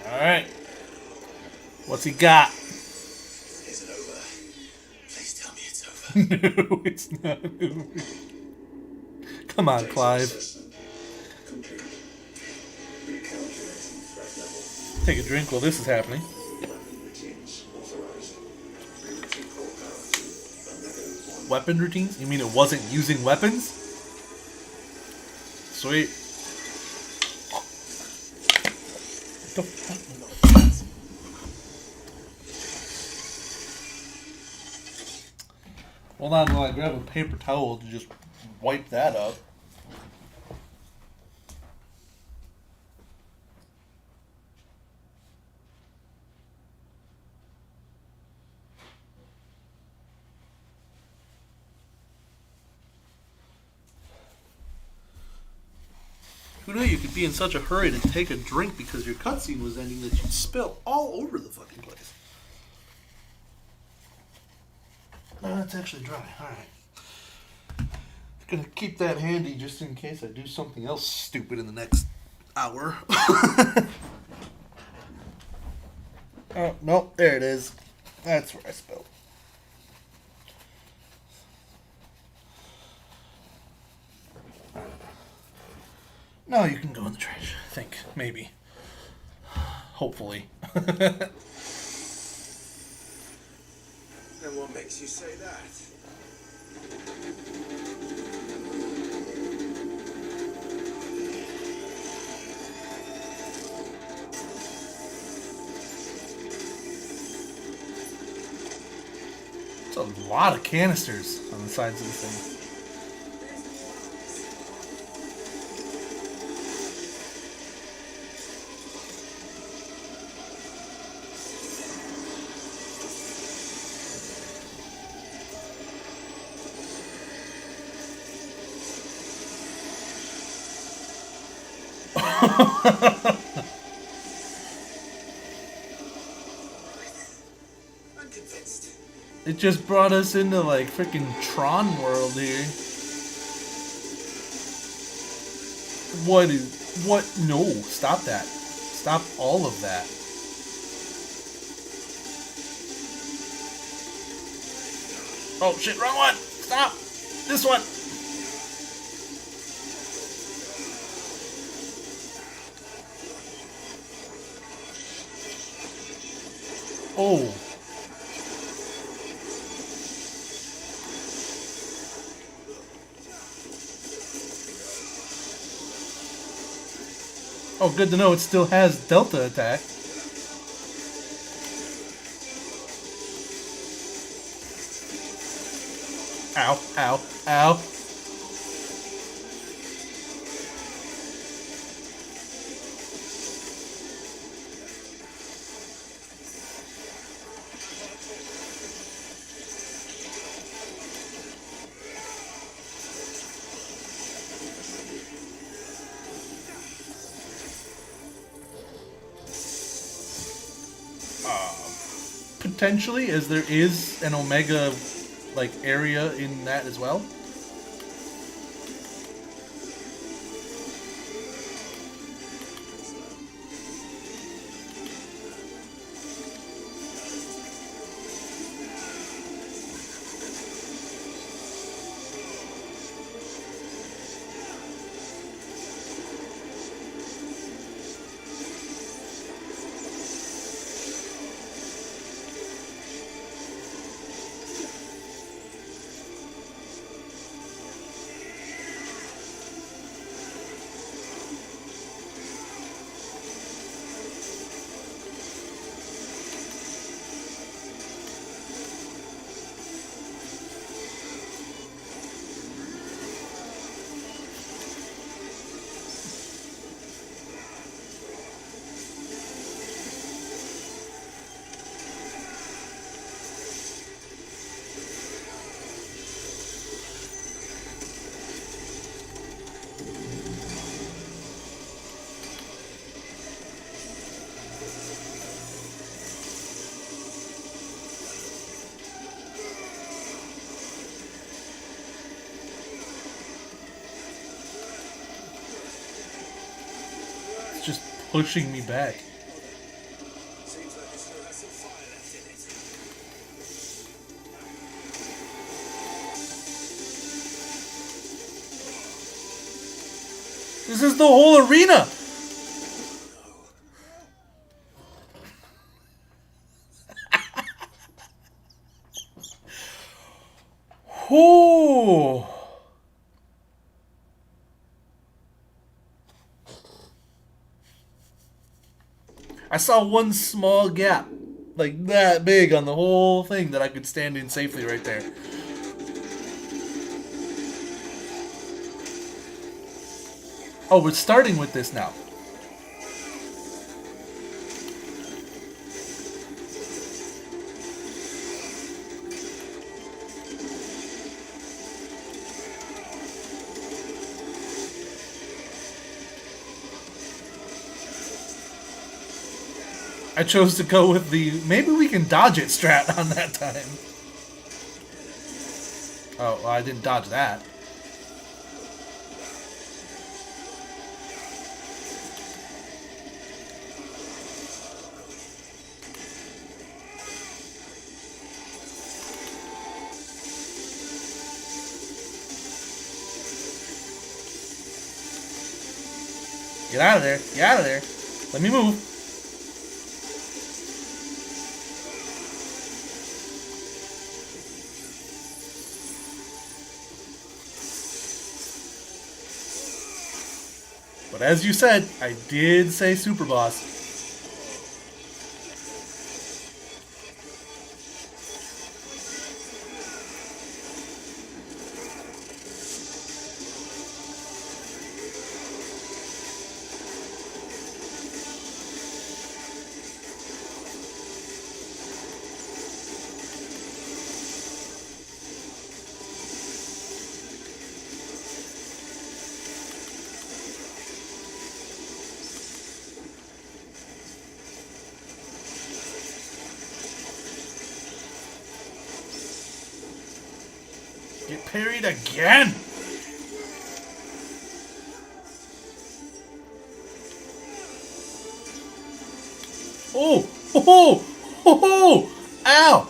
Alright. What's he got? Is it over? Please tell me it's over. No, it's not over. Come on, Clive. Assessment complete. Recalculating threat level. Take a drink while this is happening. Weapon routines authorized. Rerouting core power to Omega 1. Weapon routines? You mean it wasn't using weapons? Sweet. What the fuck? Hold on while I grab a paper towel to just wipe that up. Who knew you could be in such a hurry to take a drink because your cutscene was ending that you'd spill all over the fucking place? No, that's actually dry. Alright. Gonna keep that handy just in case I do something else stupid in the next hour. Oh, no, there it is. That's where I spilled. No, you can go in the trash. I think. Maybe. Hopefully. And what makes you say that? It's a lot of canisters on the sides of the thing. I'm convinced. It just brought us into like freaking Tron world here. What? No, stop that. Stop all of that. Oh shit, wrong one. Stop. This one. Oh. Oh, good to know it still has Delta attack. Ow, ow, ow. Potentially, as there is an Omega like area in that as well. pushing me back. Seems like it still has some fire left in it. This is the whole arena. Whoo. I saw one small gap, like that big on the whole thing that I could stand in safely right there. Oh, we're starting with this now. I chose to go with the maybe we can dodge it strat on that time. Oh, well, I didn't dodge that. Get out of there. Get out of there. Let me move. But as you said, I did say super boss. Get parried again! Oh! Oh! Oh! Oh! Ow!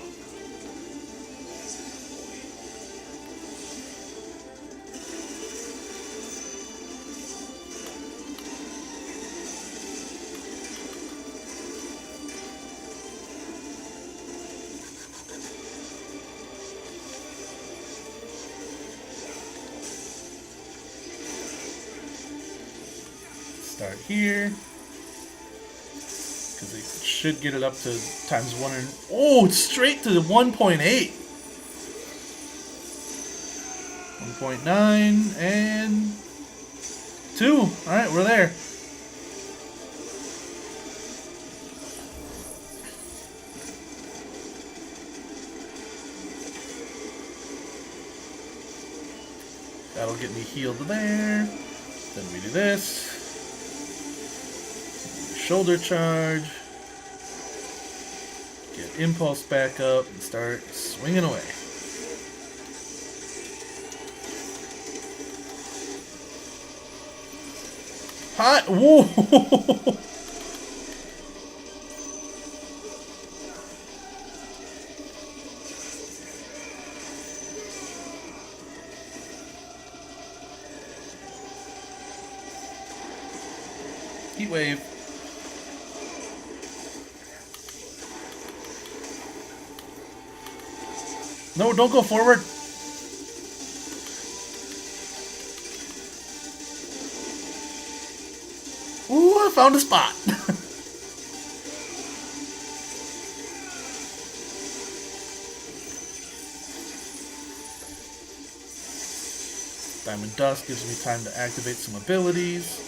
Start here. Because it should get it up to times 1 and... Oh, it's straight to the 1.8. 1.9 and 2. Alright, we're there. That'll get me healed there. Then we do this. Shoulder charge. Get impulse back up and start swinging away. Hot! Whoa! Heat wave. No, don't go forward. Ooh, I found a spot. Diamond Dust gives me time to activate some abilities.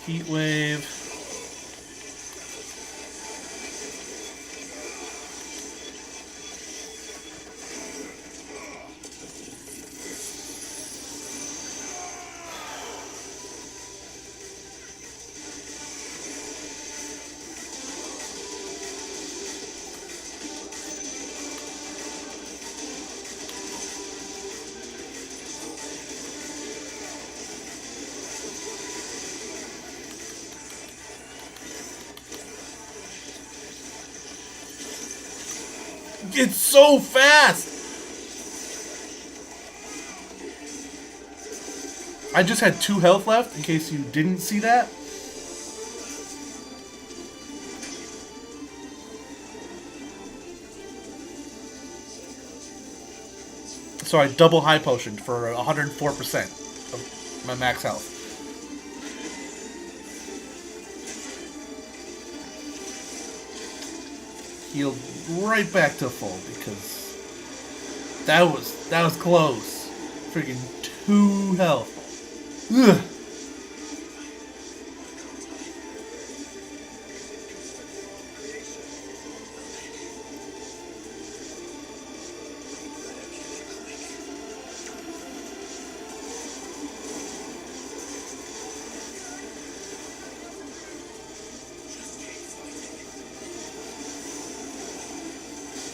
Heat wave. It's so fast! I just had 2 health left, in case you didn't see that. So I double high potioned for 104% of my max health. Healed right back to full because that was close. Freaking 2 health. Ugh.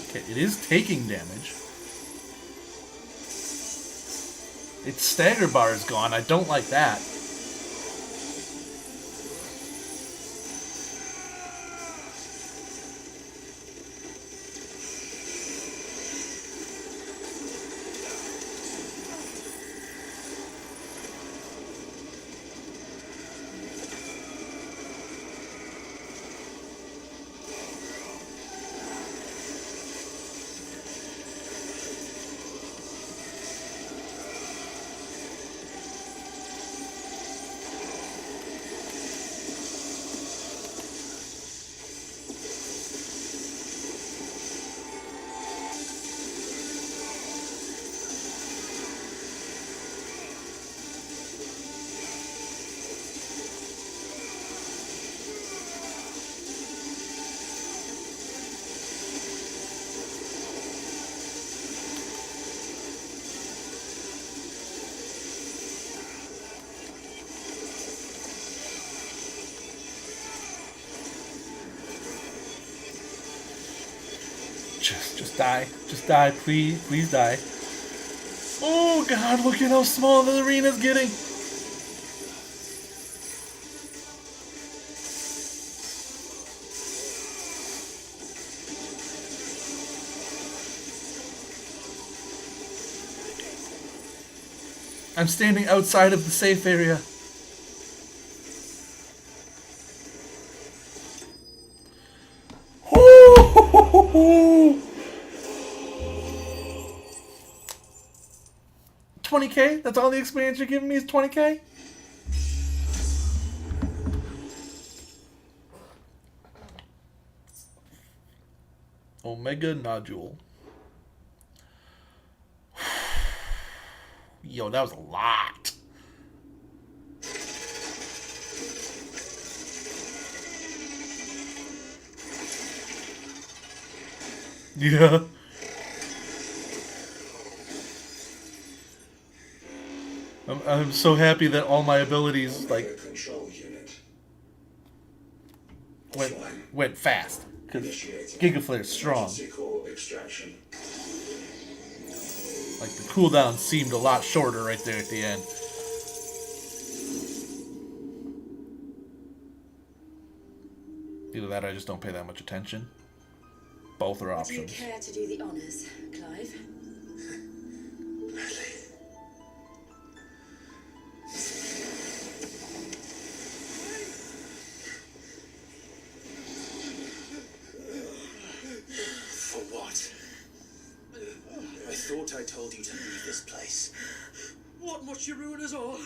Okay, it is taking damage. Its stagger bar is gone. I don't like that. Just die. Just die, please. Please die. Oh god, look at how small the arena's getting. I'm standing outside of the safe area. Ooh! 20k? That's all the experience you're giving me is 20k? Omega nodule. Yo, that was a lot. Yeah. I'm so happy that all my abilities like Control unit. went fast because Gigaflare's strong. Emergency core extraction. Like the cooldown seemed a lot shorter right there at the end. Either that or I just don't pay that much attention. Both are options. Would you care to do the honours, Clive? For what? I thought I told you to leave this place. What must you ruin us all?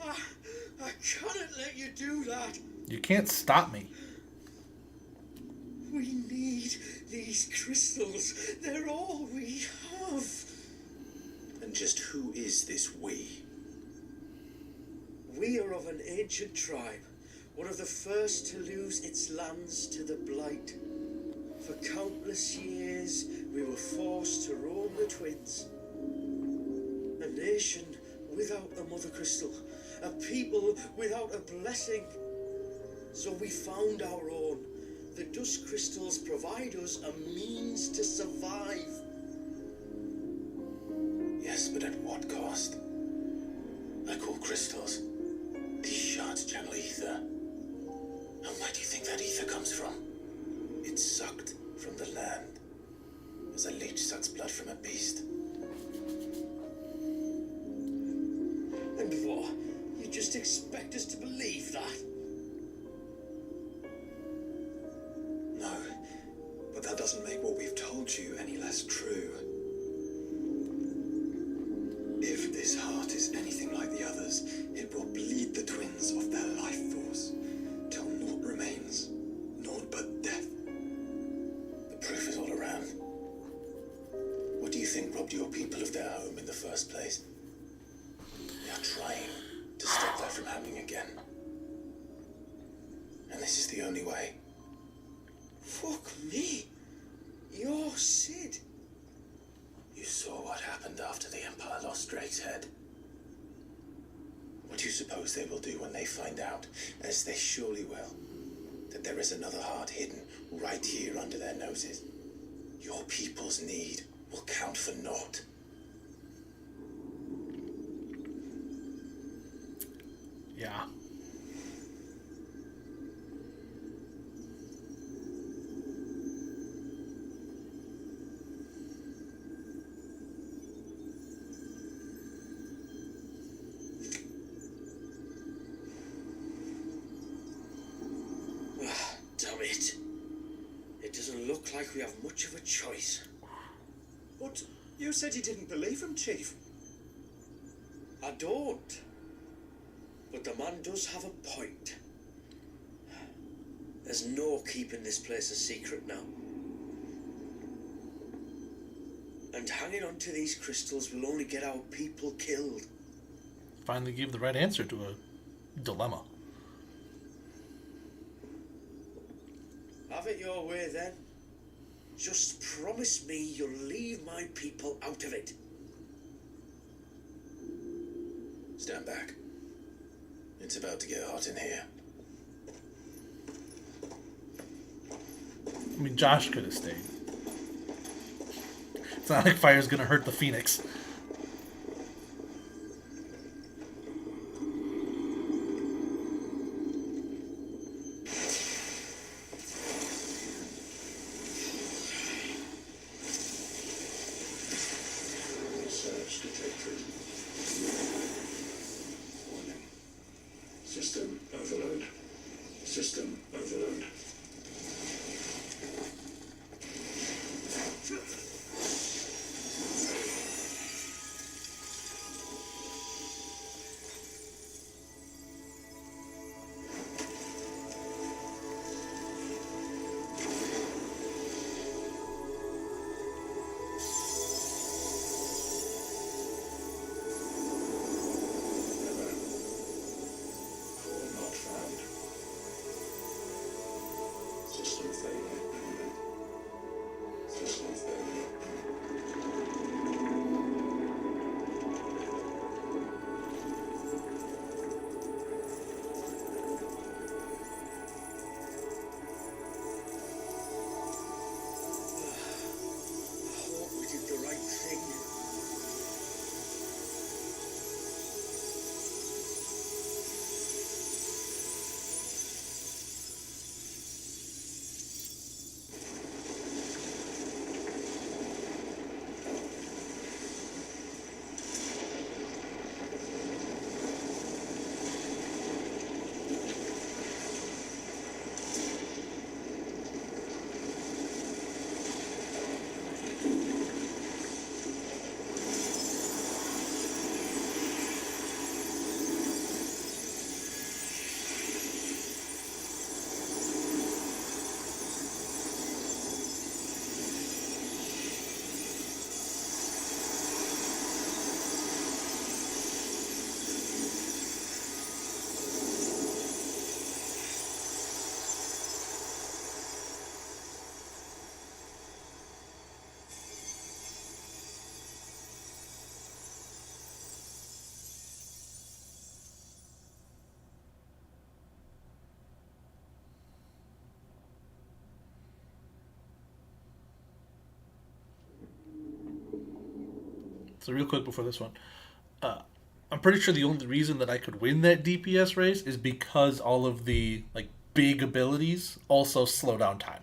I cannot let you do that. You can't stop me. We need these crystals. They're all we have. And just who is this we? We are of an ancient tribe, one of the first to lose its lands to the Blight. For countless years, we were forced to roam the Twins. A nation without a mother crystal, a people without a blessing. So we found our own. The dust crystals provide us a means to survive. Yes, but at what cost? I call crystals. These shards channel ether. And where do you think that ether comes from? It's sucked from the land. as a leech sucks blood from a beast. And what? You just expect us to believe that? No, but that doesn't make what we've told you any less true. If this heart is anything like the others, it will bleed the twins of their life force, till naught remains, naught but death. The proof is all around. What do you think robbed your people of their home in the first place? They are trying to stop that from happening again. And this is the only way. Fuck me. You're Sid. You saw what happened after the Empire lost Drake's head. What do you suppose they will do when they find out, as they surely will, that there is another heart hidden right here under their noses? Your people's need will count for naught. Yeah. Damn it. It doesn't look like we have much of a choice. But you said you didn't believe him, Chief. I don't. But the man does have a point. There's no keeping this place a secret now. And hanging on to these crystals will only get our people killed. Finally gave the right answer to a dilemma. Have it your way then. Just promise me you'll leave my people out of it. Stand back. It's about to get hot in here. I mean, Josh could have stayed. It's not like fire's gonna hurt the Phoenix. Research detected. Warning. System overload. System overload. Core not found. System failure. System failure. I hope we did the right thing. So real quick before this one, I'm pretty sure the only reason that I could win that DPS race is because all of the like big abilities also slow down time.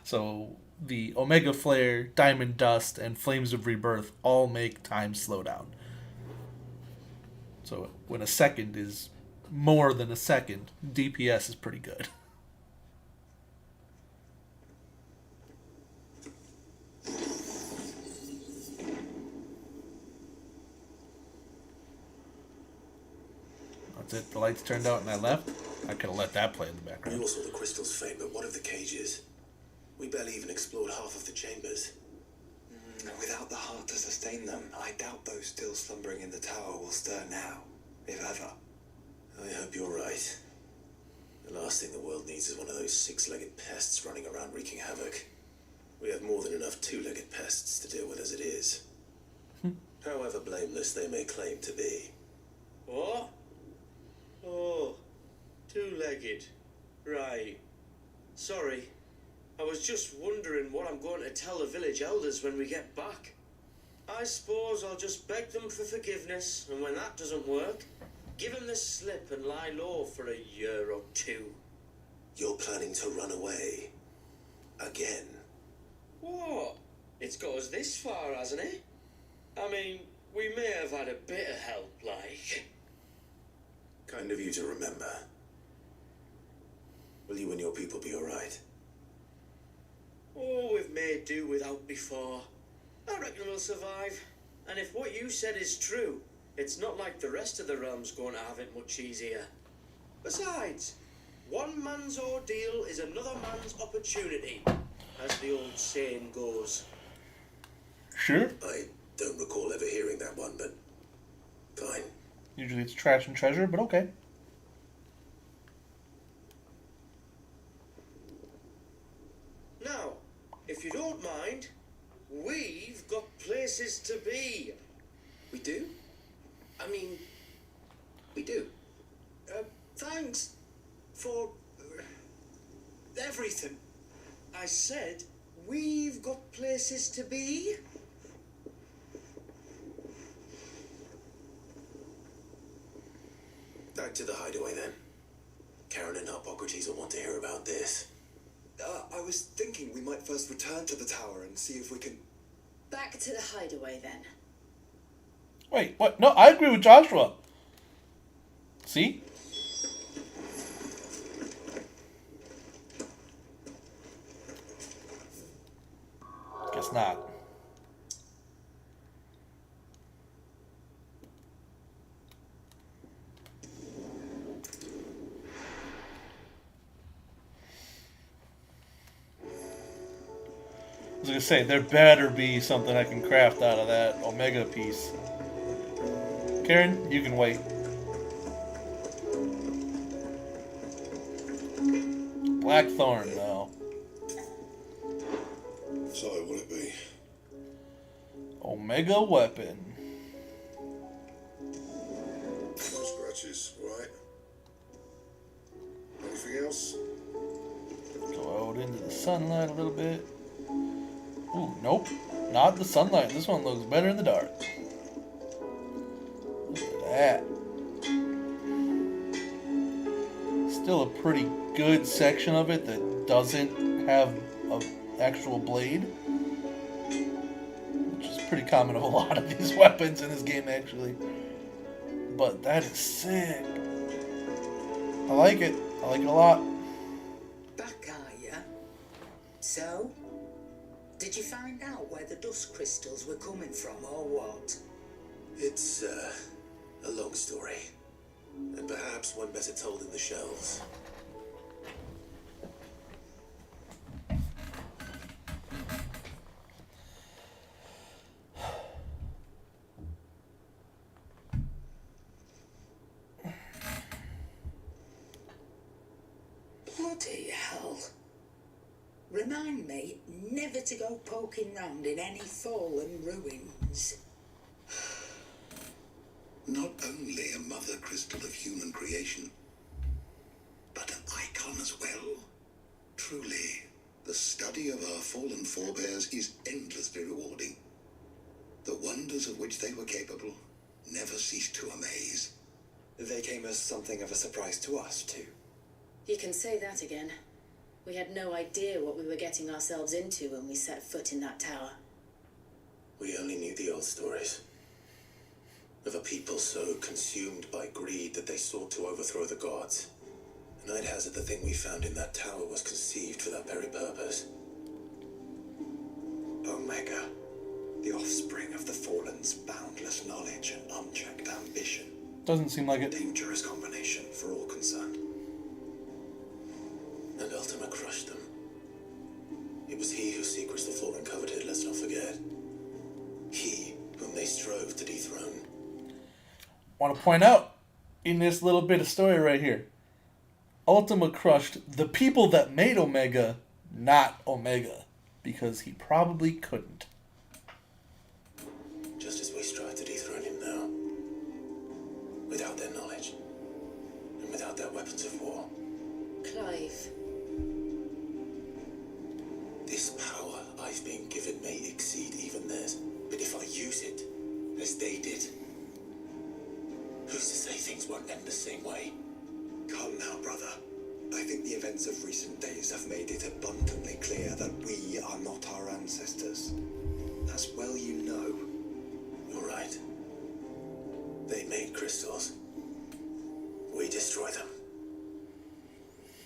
So the Omega Flare, Diamond Dust, and Flames of Rebirth all make time slow down. So when a second is more than a second, DPS is pretty good. That's it. The lights turned out and I left. I could have let that play in the We background. all saw the crystal's fate, but what of the cages? We barely even explored half of the chambers. Without the heart to sustain them, I doubt those still slumbering in the tower will stir now, if ever. I hope you're right. The last thing the world needs is one of those six-legged pests running around wreaking havoc. We have more than enough two-legged pests to deal with as it is. However blameless they may claim to be. What? Oh, two-legged. Right. Sorry. I was just wondering what I'm going to tell the village elders when we get back. I suppose I'll just beg them for forgiveness, and when that doesn't work, give them the slip and lie low for a year or two. You're planning to run away. Again. What? It's got us this far, hasn't it? I mean, we may have had a bit of help, like. Kind of you to remember. Will you and your people be alright? Oh, we've made do without before. I reckon we'll survive. And if what you said is true, it's not like the rest of the realm's going to have it much easier. Besides, one man's ordeal is another man's opportunity, as the old saying goes. Sure. I don't recall ever hearing that one, but fine. Usually it's trash and treasure, but okay. Now, if you don't mind, we've got places to be. We do? I mean, we do. Thanks for everything. I said, we've got places to be. Back to the hideaway then. Karen and Hippocrates will want to hear about this. I was thinking we might first return to the tower and see if we can... Back to the hideaway then. Wait, what? No, I agree with Joshua. See? Guess not. I was gonna say, there better be something I can craft out of that Omega piece. Karen, you can wait. Blackthorn, though. So, what will it be? Omega weapon. No scratches, right? Anything else? Go out into the sunlight a little bit. Ooh, nope. Not the sunlight. This one looks better in the dark. Look at that. Still a pretty good section of it that doesn't have an actual blade. Which is pretty common of a lot of these weapons in this game, actually. But that is sick. I like it. I like it a lot. Back, are ya? So? Did you find out where the dust crystals were coming from, or what? It's, a long story. And perhaps one better told in the shelves. Bloody hell. Remind me never to go poking round in any fallen ruins. Not only a mother crystal of human creation, but an icon as well. Truly, the study of our fallen forebears is endlessly rewarding. The wonders of which they were capable never ceased to amaze. They came as something of a surprise to us, too. You can say that again. We had no idea what we were getting ourselves into when we set foot in that tower. We only knew the old stories. Of a people so consumed by greed that they sought to overthrow the gods. And I'd hazard the thing we found in that tower was conceived for that very purpose. Omega, the offspring of the Fallen's boundless knowledge and unchecked ambition. Doesn't seem like A it. dangerous combination for all concerned. And Ultima crushed them. It was he whose secrets the Fallen coveted, let's not forget. He whom they strove to dethrone. Want to point out in this little bit of story right here, Ultima crushed the people that made Omega, not Omega, because he probably couldn't. Just as we strive to dethrone him now. Without their knowledge. And without their weapons of war. Clive, This power I've been given may exceed even theirs. But if I use it, as they did, who's to say things won't end the same way? Come now, brother. I think the events of recent days have made it abundantly clear that we are not our ancestors. As well you know. You're right. They made crystals. We destroy them.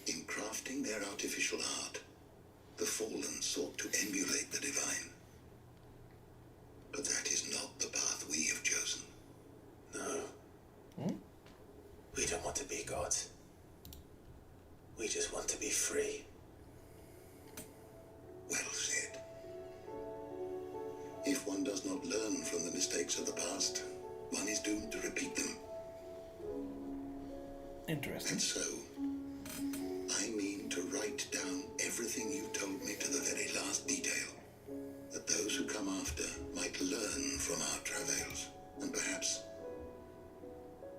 In crafting their artificial art, the Fallen sought to emulate the divine. But that is not the path we have chosen. No. We don't want to be gods. We just want to be free. Well said. If one does not learn from the mistakes of the past, one is doomed to repeat them. Interesting. And so, I mean to write down everything you told me to the very last detail, that those who come after might learn from our travails, and perhaps,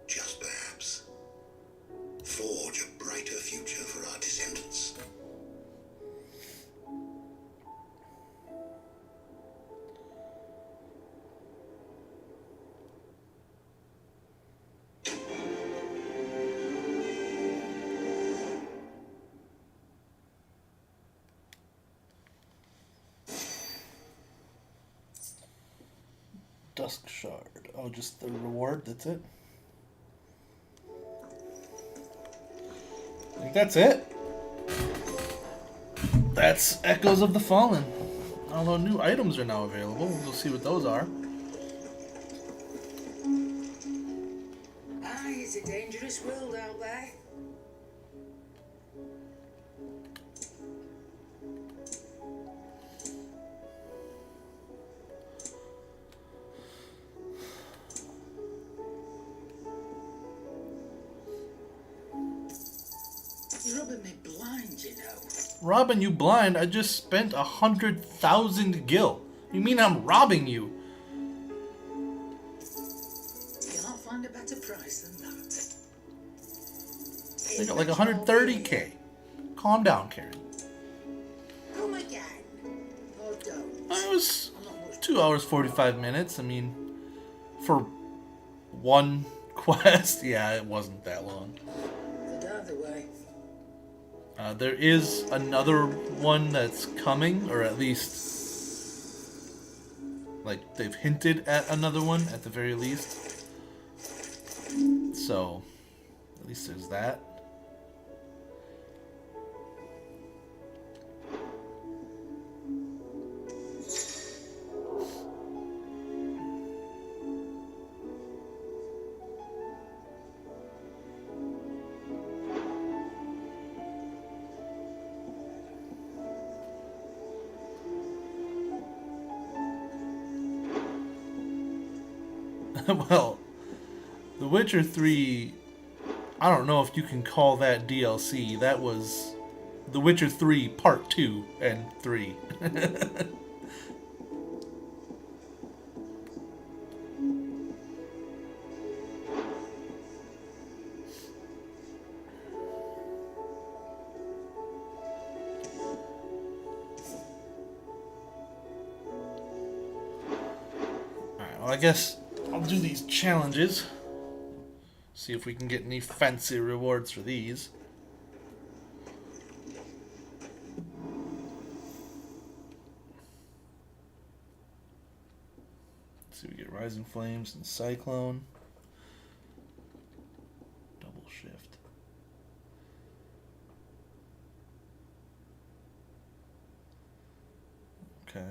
just perhaps, forge a brighter future for our descendants. Dusk Shard. Oh, just the reward, that's it? I think that's it. That's Echoes of the Fallen. Although new items are now available. We'll see what those are. Aye, it's a dangerous world out there. You're rubbing me blind, you know. Robin, you blind? I just spent 100,000 gil. You mean I'm robbing you? Can't find a better price than that. They got like 130k. Calm down, Karen. Come again. Or don't. It was I'm not much 2 hours 45 minutes. I mean, for one quest, yeah, it wasn't that long. the other way. There is another one that's coming, or at least, like, they've hinted at another one at the very least. So, at least there's that. Well, The Witcher 3, I don't know if you can call that DLC. That was The Witcher 3 Part 2 and 3. Alright, well, I guess I'll do these challenges. See if we can get any fancy rewards for these. Let's see, we get Rising Flames and Cyclone. Double shift. Okay.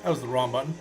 That was the wrong button.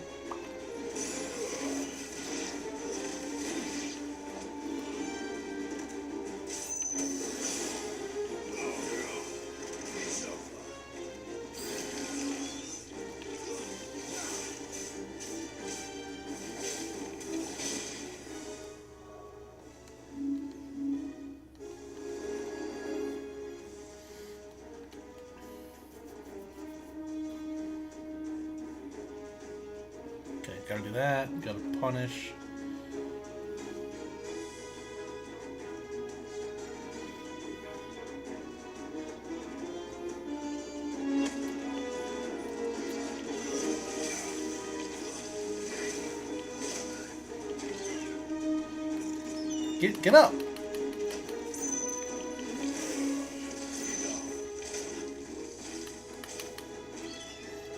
Okay, gotta do that. Gotta punish. Get up.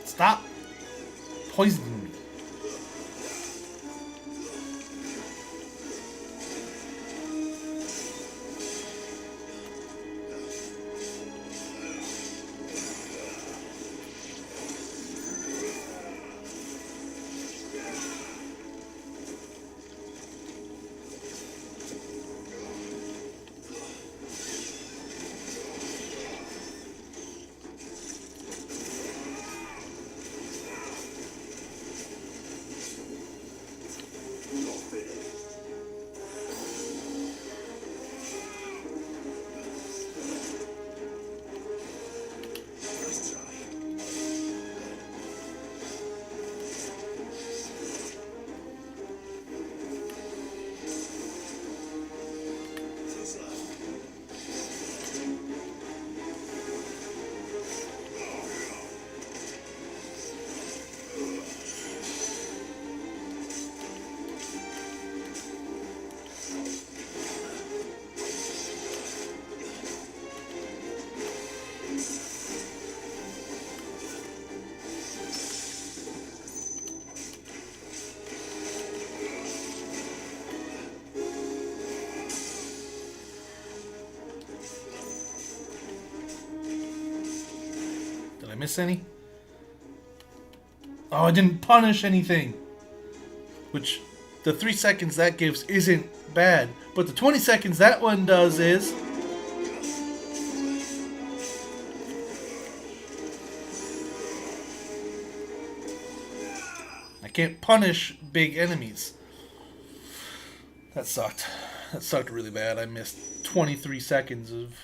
Stop poisoning me. Did I miss any? Oh, I didn't punish anything. Which, the 3 seconds that gives isn't bad. But the 20 seconds that one does is... I can't punish big enemies. That sucked. That sucked really bad. I missed 23 seconds of...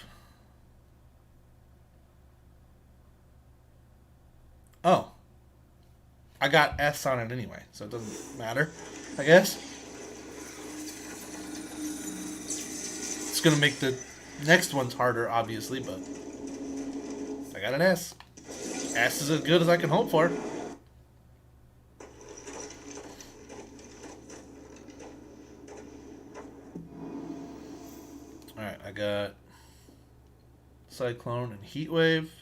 Oh. I got S on it anyway, so it doesn't matter, I guess. It's going to make the next ones harder, obviously, but I got an S. S is as good as I can hope for. Alright, I got Cyclone and Heat Wave.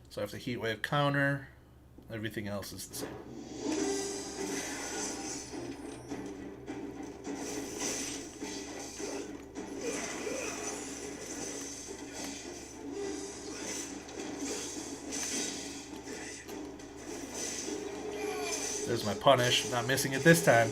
So I have the Heat Wave counter. Everything else is the same. There's my punish. Not missing it this time.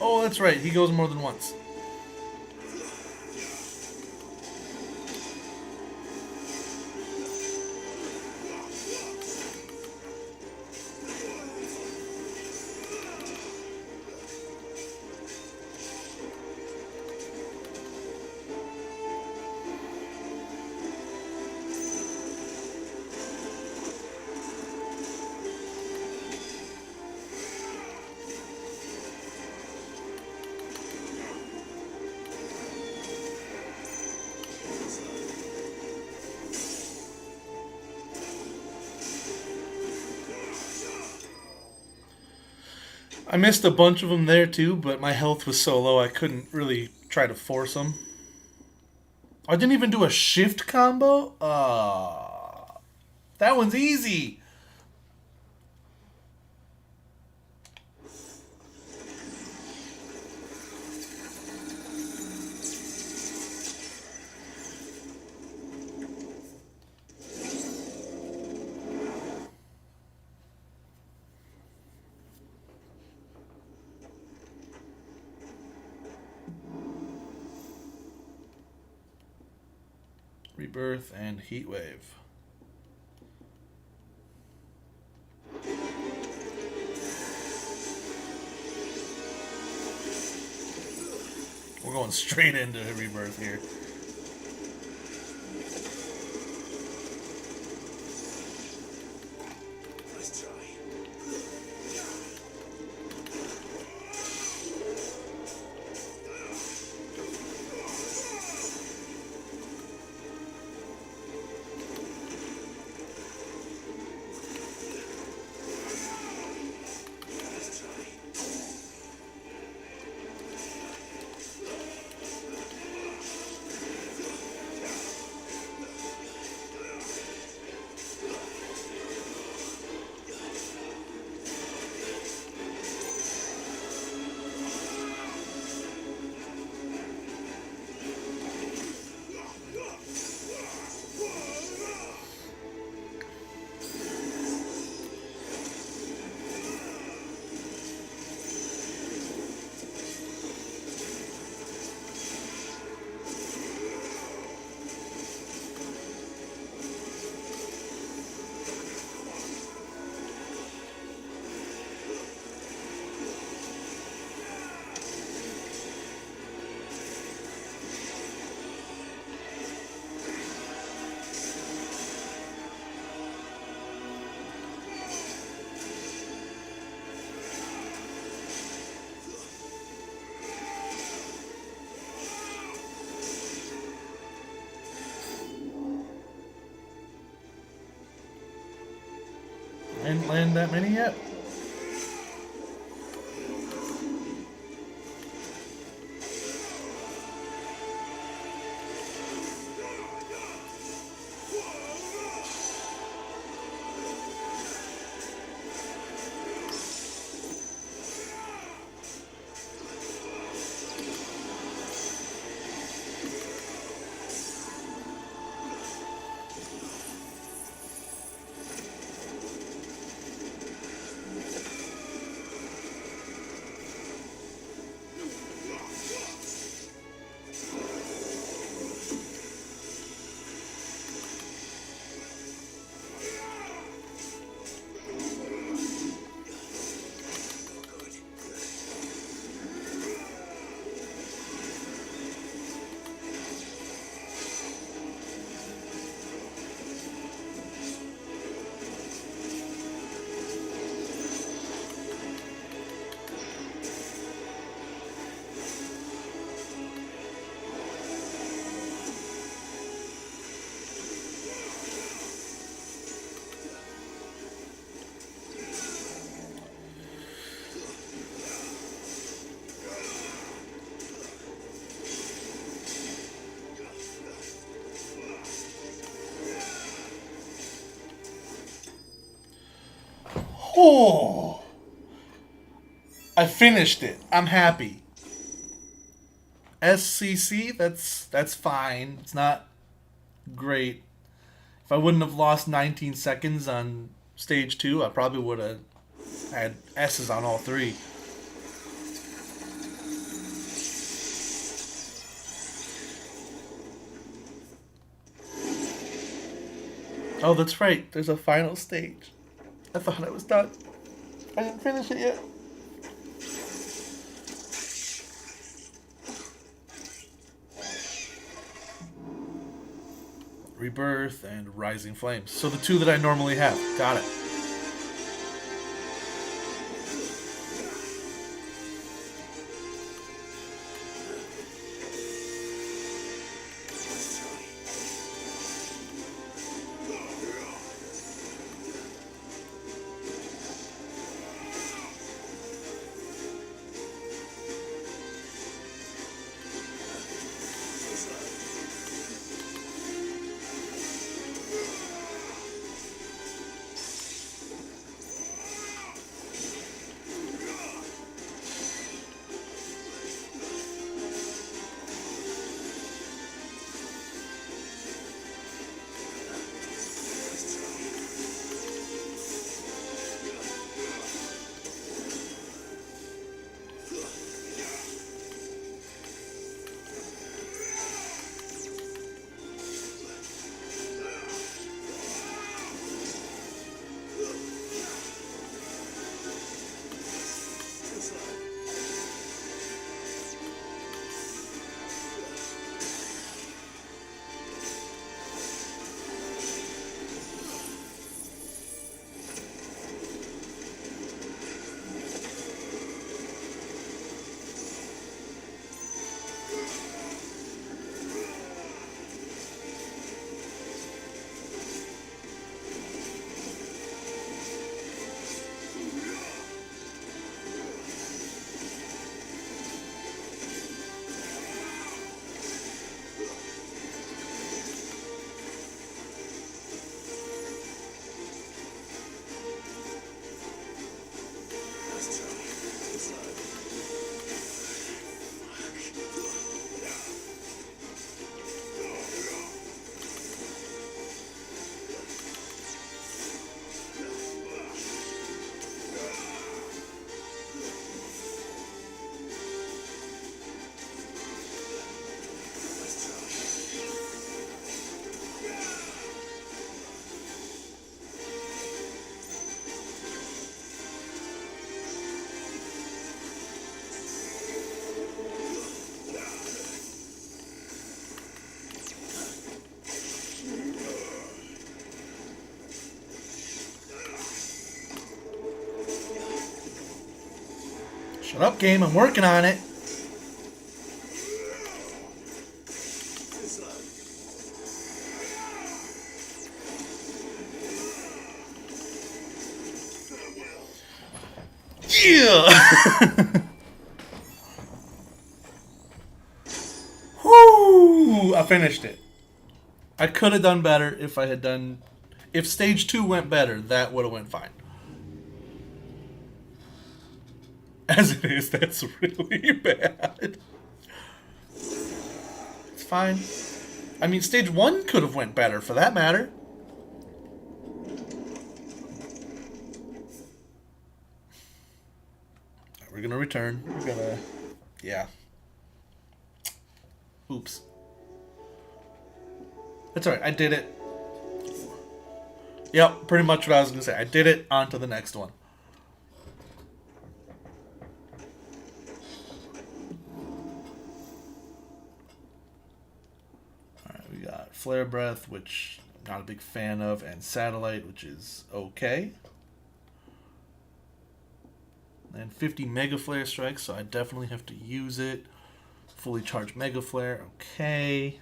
Oh, that's right. He goes more than once. I missed a bunch of them there too, but my health was so low I couldn't really try to force them. I didn't even do a shift combo? That one's easy. Rebirth and Heatwave. We're going straight into Rebirth here. Nice try. I didn't land that many yet. Oh, I finished it. I'm happy. SCC, that's fine. It's not great. If I wouldn't have lost 19 seconds on stage 2, I probably would have had S's on all 3. Oh, that's right. There's a final stage. I thought I was done. I didn't finish it yet. Rebirth and Rising Flames. So the two that I normally have. Got it. Shut up, game. I'm working on it. Yeah! Whoo! I finished it. I could have done better if I had done... If stage 2 went better, that would have went fine. As it is, that's really bad. It's fine. I mean, stage 1 could have went better, for that matter. We're gonna return. We're gonna... Yeah. Oops. That's alright, I did it. Yep, pretty much what I was gonna say. I did it, on to the next one. Alright, we got Flare Breath, which I'm not a big fan of, and Satellite, which is okay. And 50 Mega Flare strikes, so I definitely have to use it. Fully charged Mega Flare, okay.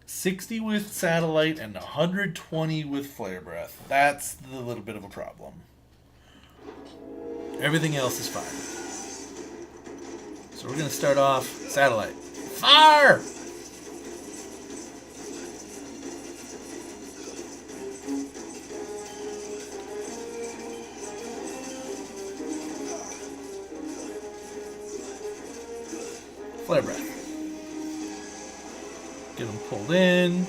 60 with Satellite and 120 with Flare Breath. That's the little bit of a problem. Everything else is fine. So we're going to start off Satellite. Fire! Flare Breath. Get them pulled in.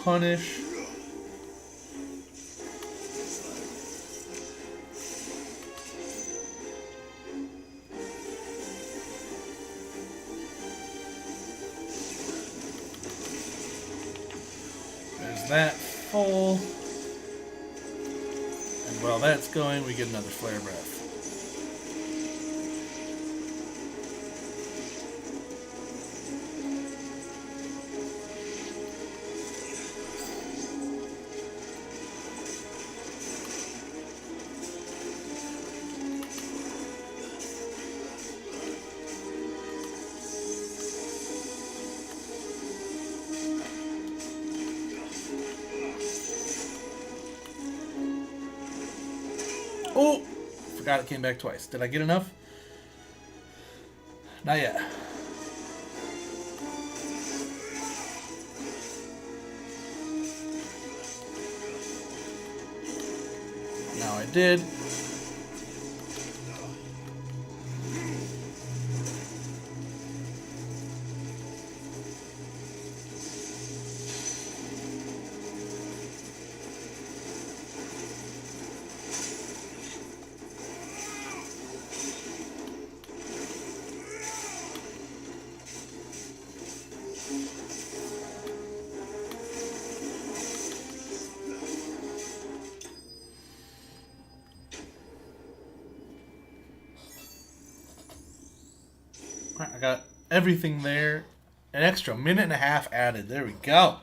punish. There's that full. And while that's going, we get another Flare Breath. Oh! Forgot it came back twice. Did I get enough? Not yet. Now I did. I got everything there. An extra minute and a half added. There we go.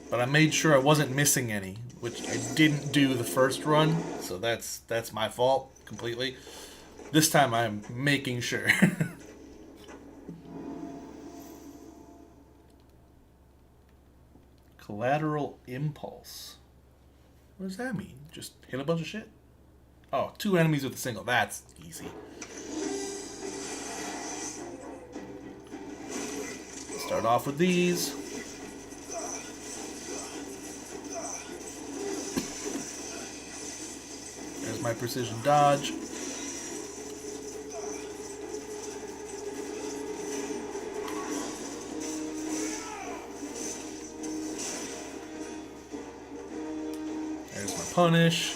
But I made sure I wasn't missing any, which I didn't do the first run, so that's my fault completely. This time I'm making sure. Collateral Impulse. What does that mean? Just hit a bunch of shit? Oh, 2 enemies with a single. That's easy. Start off with these. There's my precision dodge. There's my punish.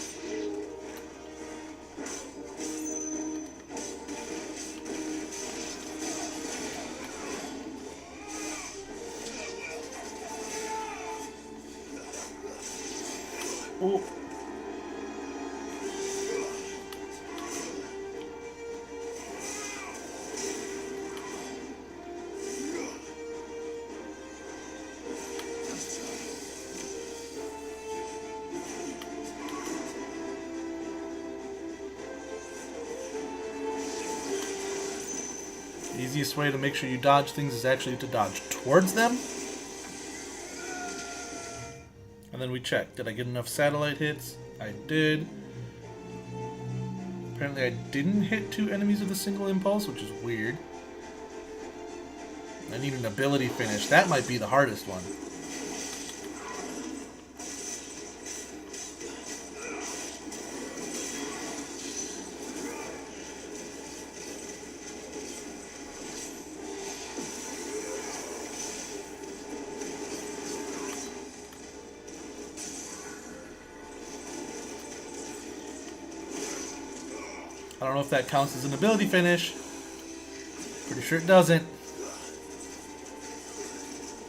Oh. The easiest way to make sure you dodge things is actually to dodge towards them. And then we check. Did I get enough satellite hits? I did. Apparently I didn't hit 2 enemies with a single impulse, which is weird. I need an ability finish. That might be the hardest one. I don't know if that counts as an ability finish. Pretty sure it doesn't.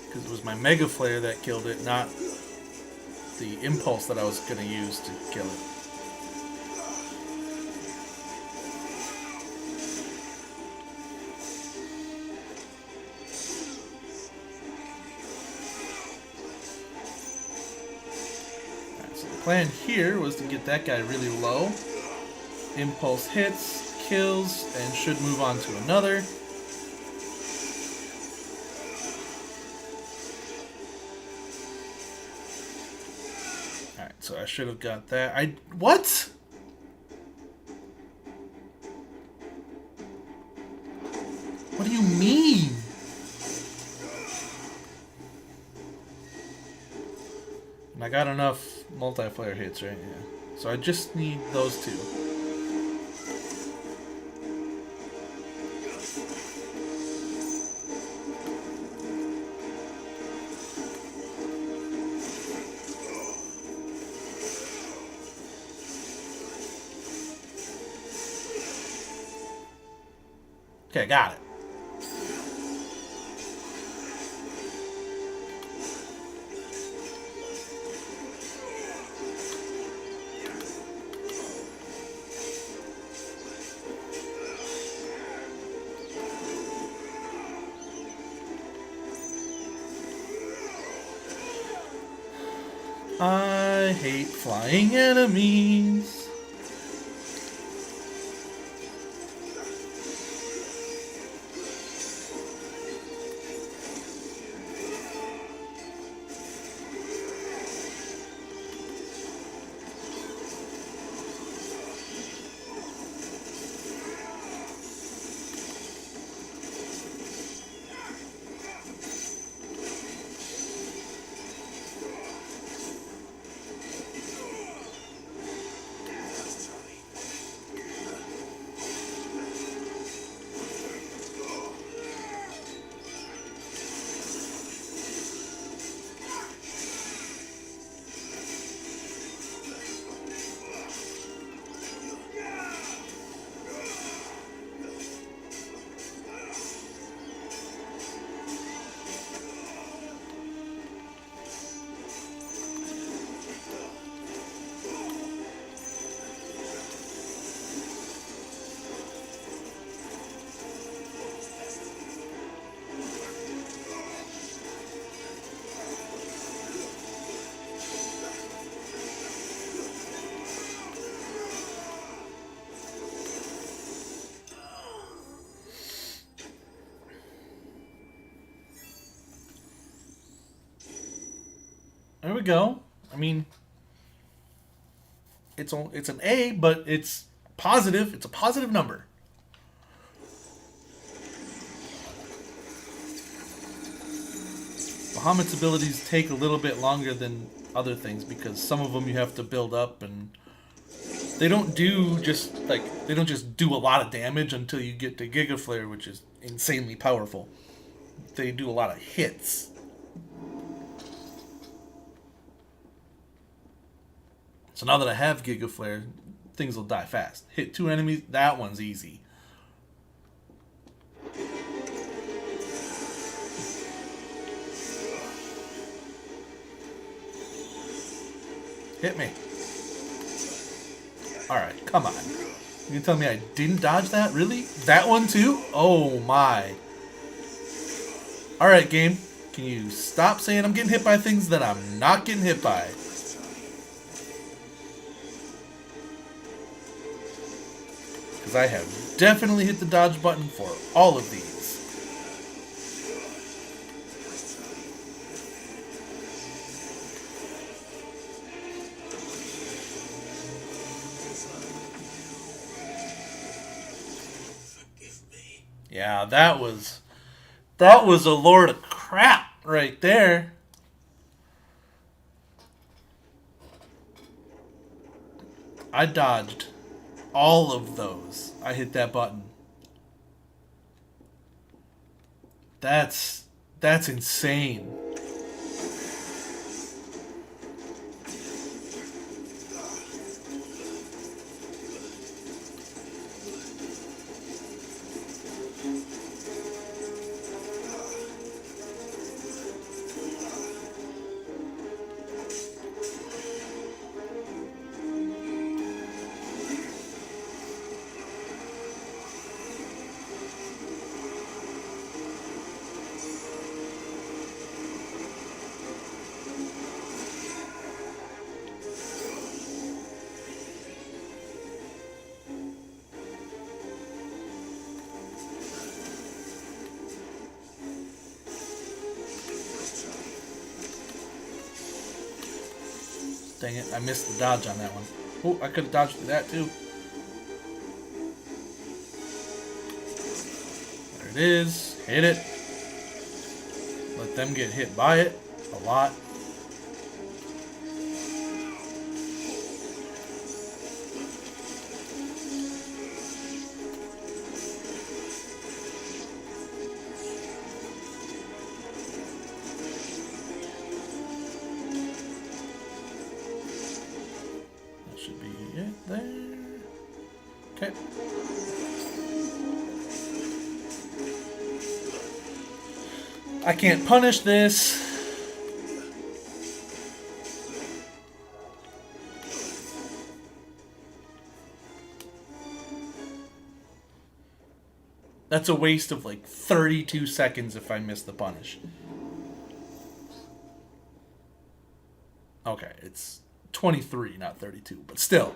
Because it was my Mega Flare that killed it, not the impulse that I was going to use to kill it. Alright, so the plan here was to get that guy really low. Impulse hits, kills, and should move on to another. Alright, so I should have got that. What? What do you mean? And I got enough multiplayer hits, right? Yeah. So I just need those 2. Okay, got it. I hate flying enemies. There we go. I mean, it's an A, but it's positive. It's a positive number. Bahamut's abilities take a little bit longer than other things because some of them you have to build up, and they don't just do a lot of damage until you get to Giga Flare, which is insanely powerful. They do a lot of hits. So now that I have Giga Flare, things will die fast. Hit 2 enemies, that one's easy. Hit me. Alright, come on. You can tell me I didn't dodge that? Really? That one too? Oh my. Alright, game. Can you stop saying I'm getting hit by things that I'm not getting hit by? Because I have definitely hit the dodge button for all of these. Yeah, that was a lord of crap right there. I dodged all of those. I hit that button. That's insane. Dang it, I missed the dodge on that one. Oh, I could have dodged that too. There it is. Hit it. Let them get hit by it a lot. Should be it there. Okay. I can't punish this. That's a waste of like 32 seconds if I miss the punish. Okay, it's 23, not 32, but still.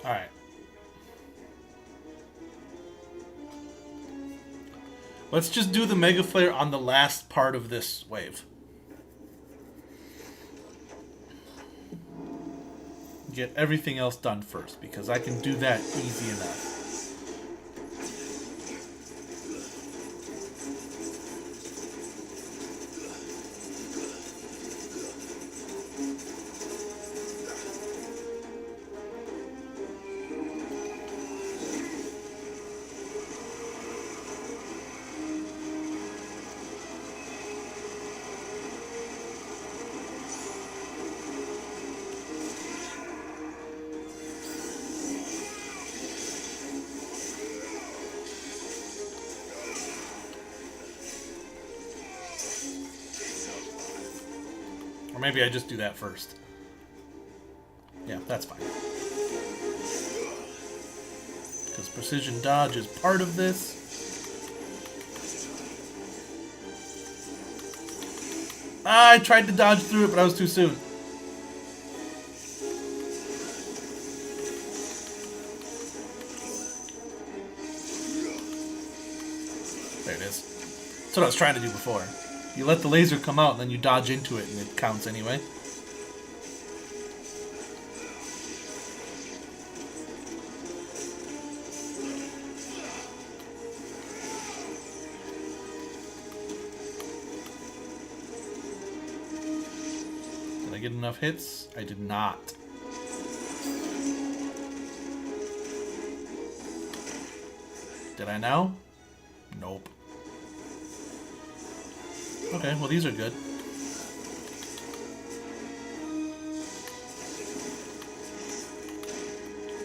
Alright. Let's just do the Mega Flare on the last part of this wave. Get everything else done first, because I can do that easy enough. Or maybe I just do that first. Yeah, that's fine. Because precision dodge is part of this. I tried to dodge through it, but I was too soon. There it is. That's what I was trying to do before. You let the laser come out, and then you dodge into it, and it counts anyway. Did I get enough hits? I did not. Did I now? Nope. Okay, well these are good.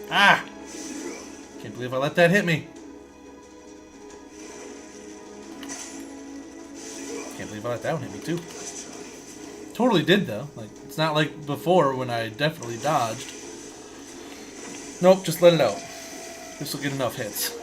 Ah! Can't believe I let that hit me. Can't believe I let that one hit me too. Totally did though. Like, it's not like before when I definitely dodged. Nope, just let it out. This will get enough hits.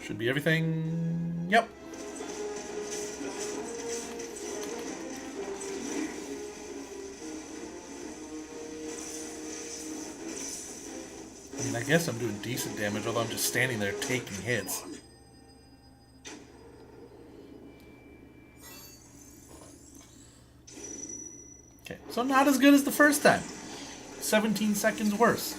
Should be everything. Yep. I mean, I guess I'm doing decent damage, although I'm just standing there taking hits. Okay, so not as good as the first time. 17 seconds worse.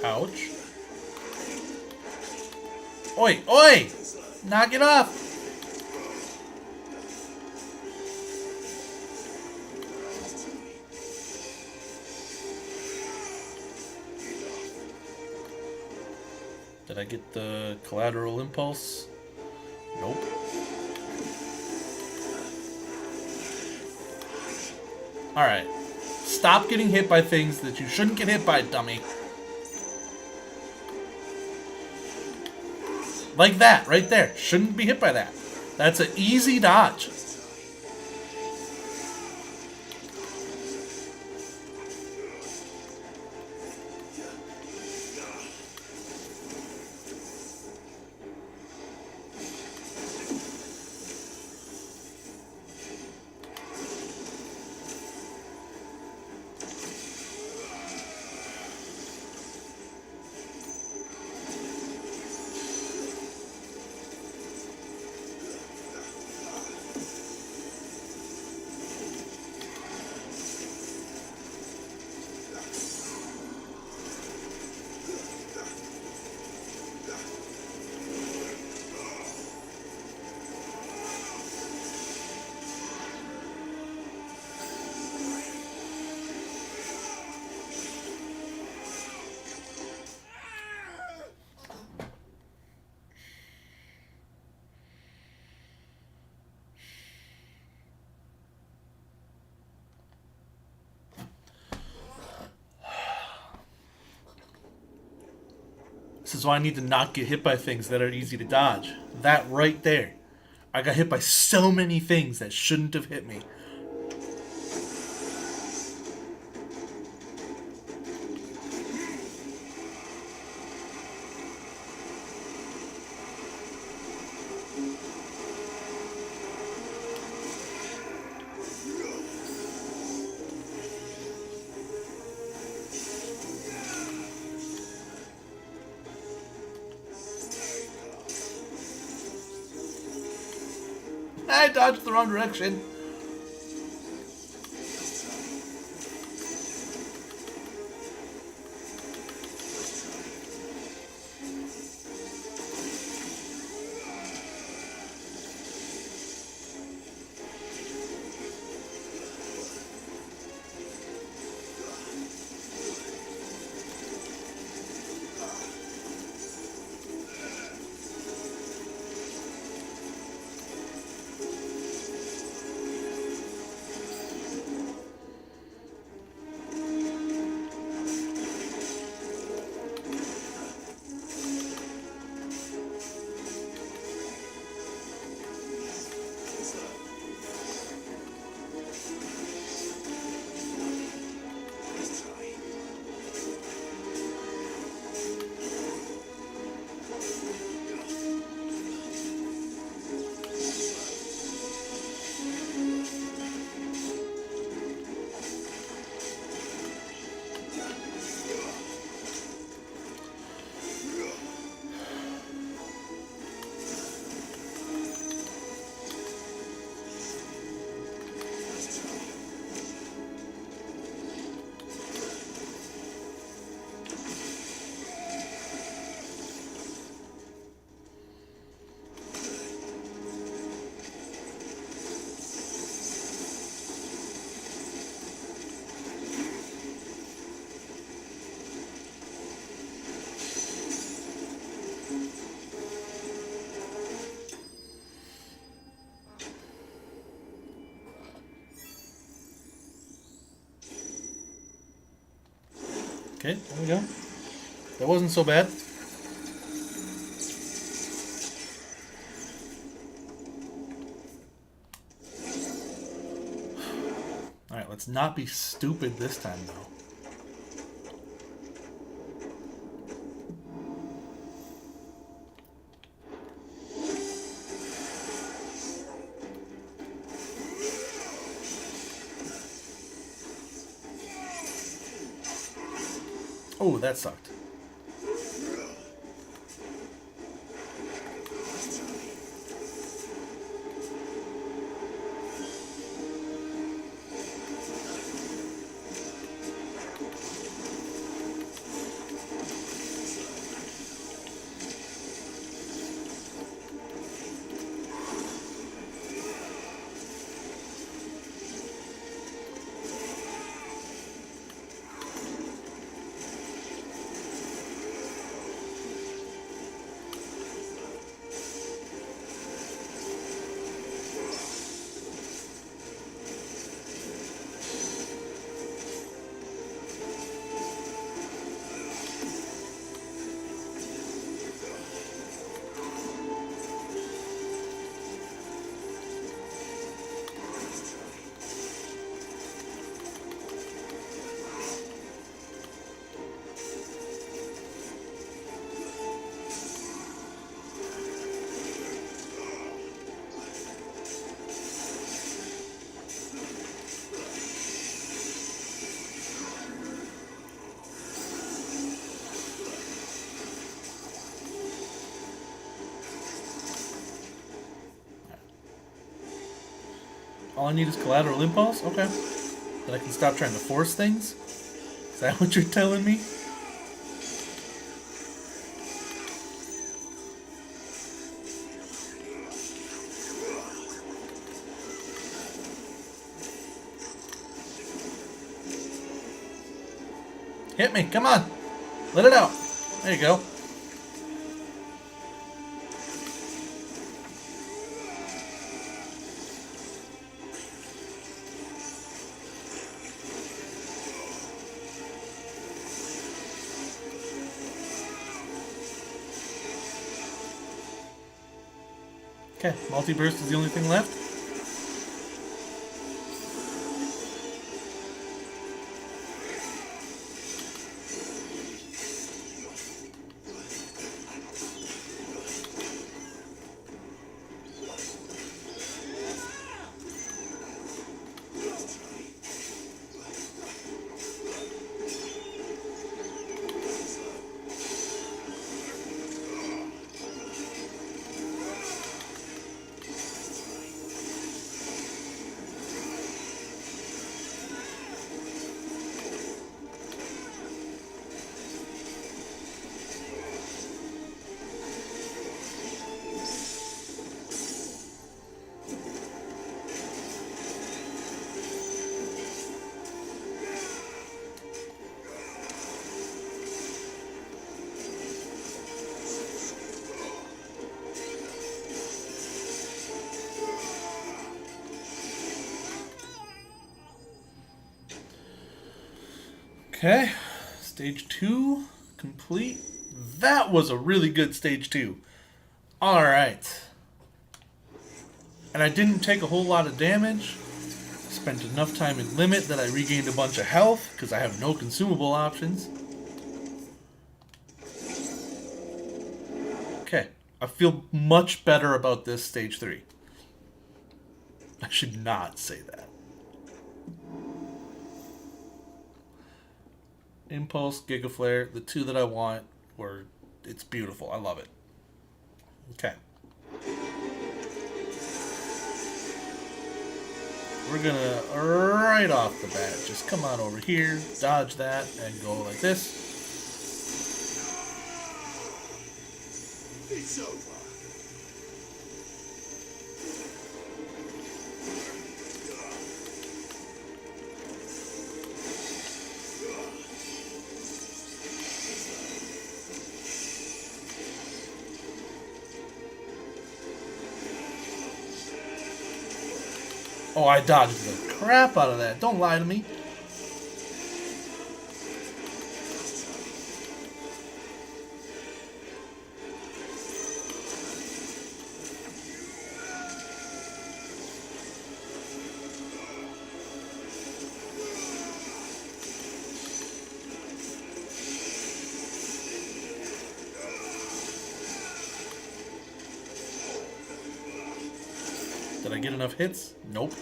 Ouch. Oi, oi! Knock it off! Did I get the collateral impulse? Nope. Alright. Stop getting hit by things that you shouldn't get hit by, dummy. Like that, right there. Shouldn't be hit by that. That's an easy dodge. This is why I need to not get hit by things that are easy to dodge. That right there. I got hit by so many things that shouldn't have hit me. I dodged the wrong direction. Okay, there we go. That wasn't so bad. Alright, let's not be stupid this time, though. Oh, that sucked. All I need is collateral impulse? Okay. Then I can stop trying to force things? Is that what you're telling me? Hit me, come on. Let it out. There you go. Okay, multi-burst is the only thing left. Okay, stage 2 complete. That was a really good stage 2. Alright. And I didn't take a whole lot of damage. I spent enough time in limit that I regained a bunch of health, because I have no consumable options. Okay, I feel much better about this stage 3. I should not say that. Impulse, Giga Flare, the two that I want, it's beautiful. I love it. Okay. We're gonna, right off the bat, just come on over here, dodge that, and go like this. It's over. Oh, I dodged the crap out of that. Don't lie to me. Did I get enough hits? Nope.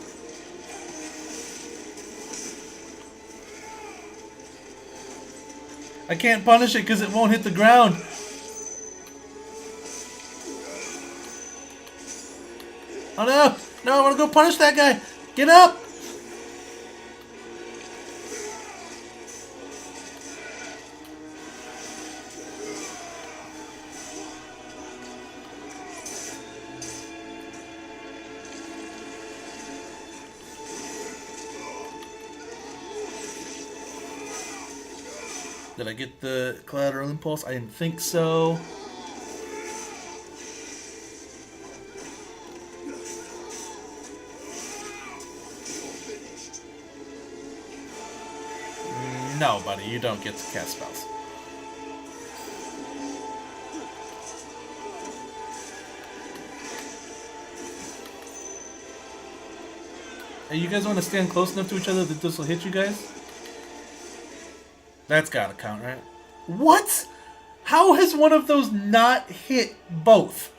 I can't punish it because it won't hit the ground. Oh no! No, I want to go punish that guy! Get up! Did I get the collateral impulse? I didn't think so. No, buddy, you don't get to cast spells. Hey, you guys want to stand close enough to each other that this will hit you guys? That's gotta count, right? What? How has one of those not hit both?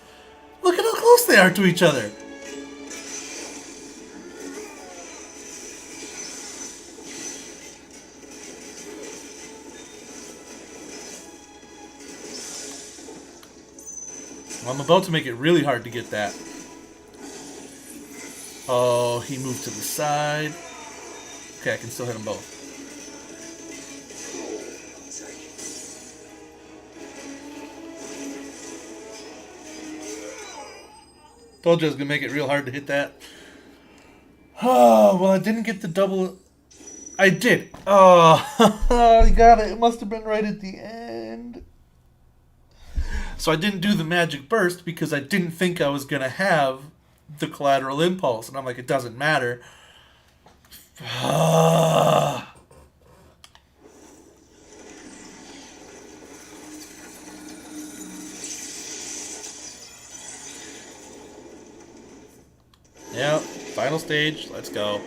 Look at how close they are to each other. Well, I'm about to make it really hard to get that. Oh, he moved to the side. Okay, I can still hit them both. Told you I was going to make it real hard to hit that. Oh, well, I didn't get the double. I did. Oh, I got it. It must have been right at the end. So I didn't do the magic burst because I didn't think I was going to have the collateral impulse. And I'm like, it doesn't matter. Yep, final stage. Let's go.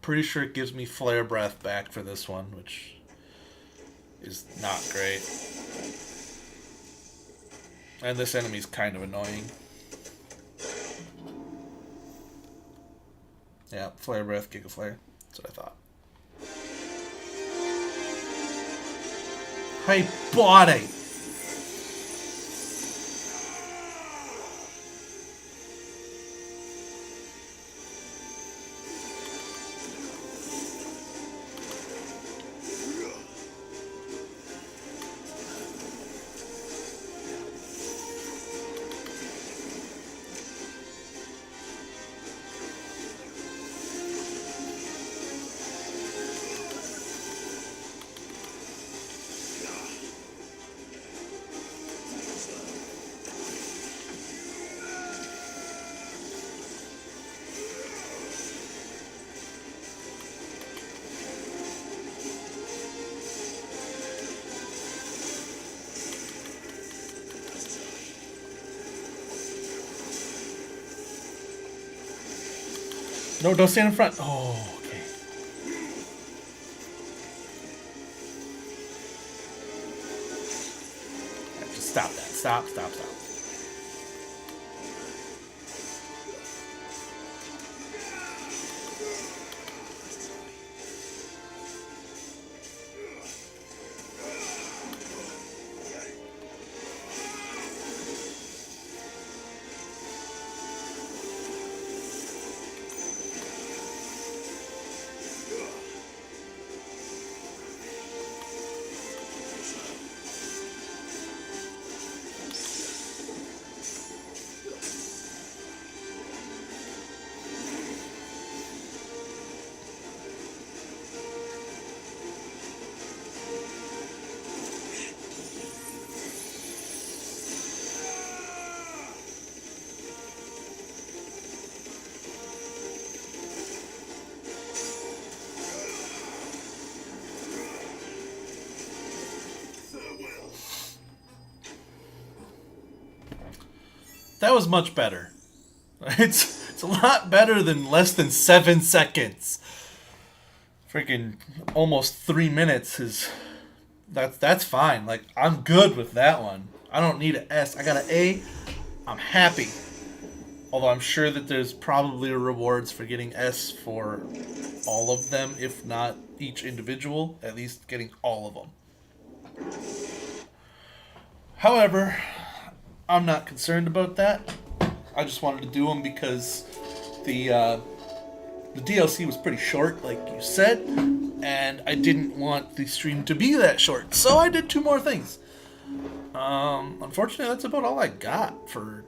Pretty sure it gives me Flare Breath back for this one, which is not great. And this enemy's kind of annoying. Yeah, Flare Breath, Giga Flare. That's what I thought. Hey, body! No, don't stand in front. Oh, okay. Right, just stop that. Stop. That was much better. It's a lot better than less than 7 seconds. Freaking almost 3 minutes is that's fine. Like, I'm good with that one. I don't need an S. I got an A. I'm happy. Although I'm sure that there's probably rewards for getting S for all of them, if not each individual, at least getting all of them. However, I'm not concerned about that. I just wanted to do them because the DLC was pretty short, like you said, and I didn't want the stream to be that short, so I did 2 more things. Unfortunately, that's about all I got for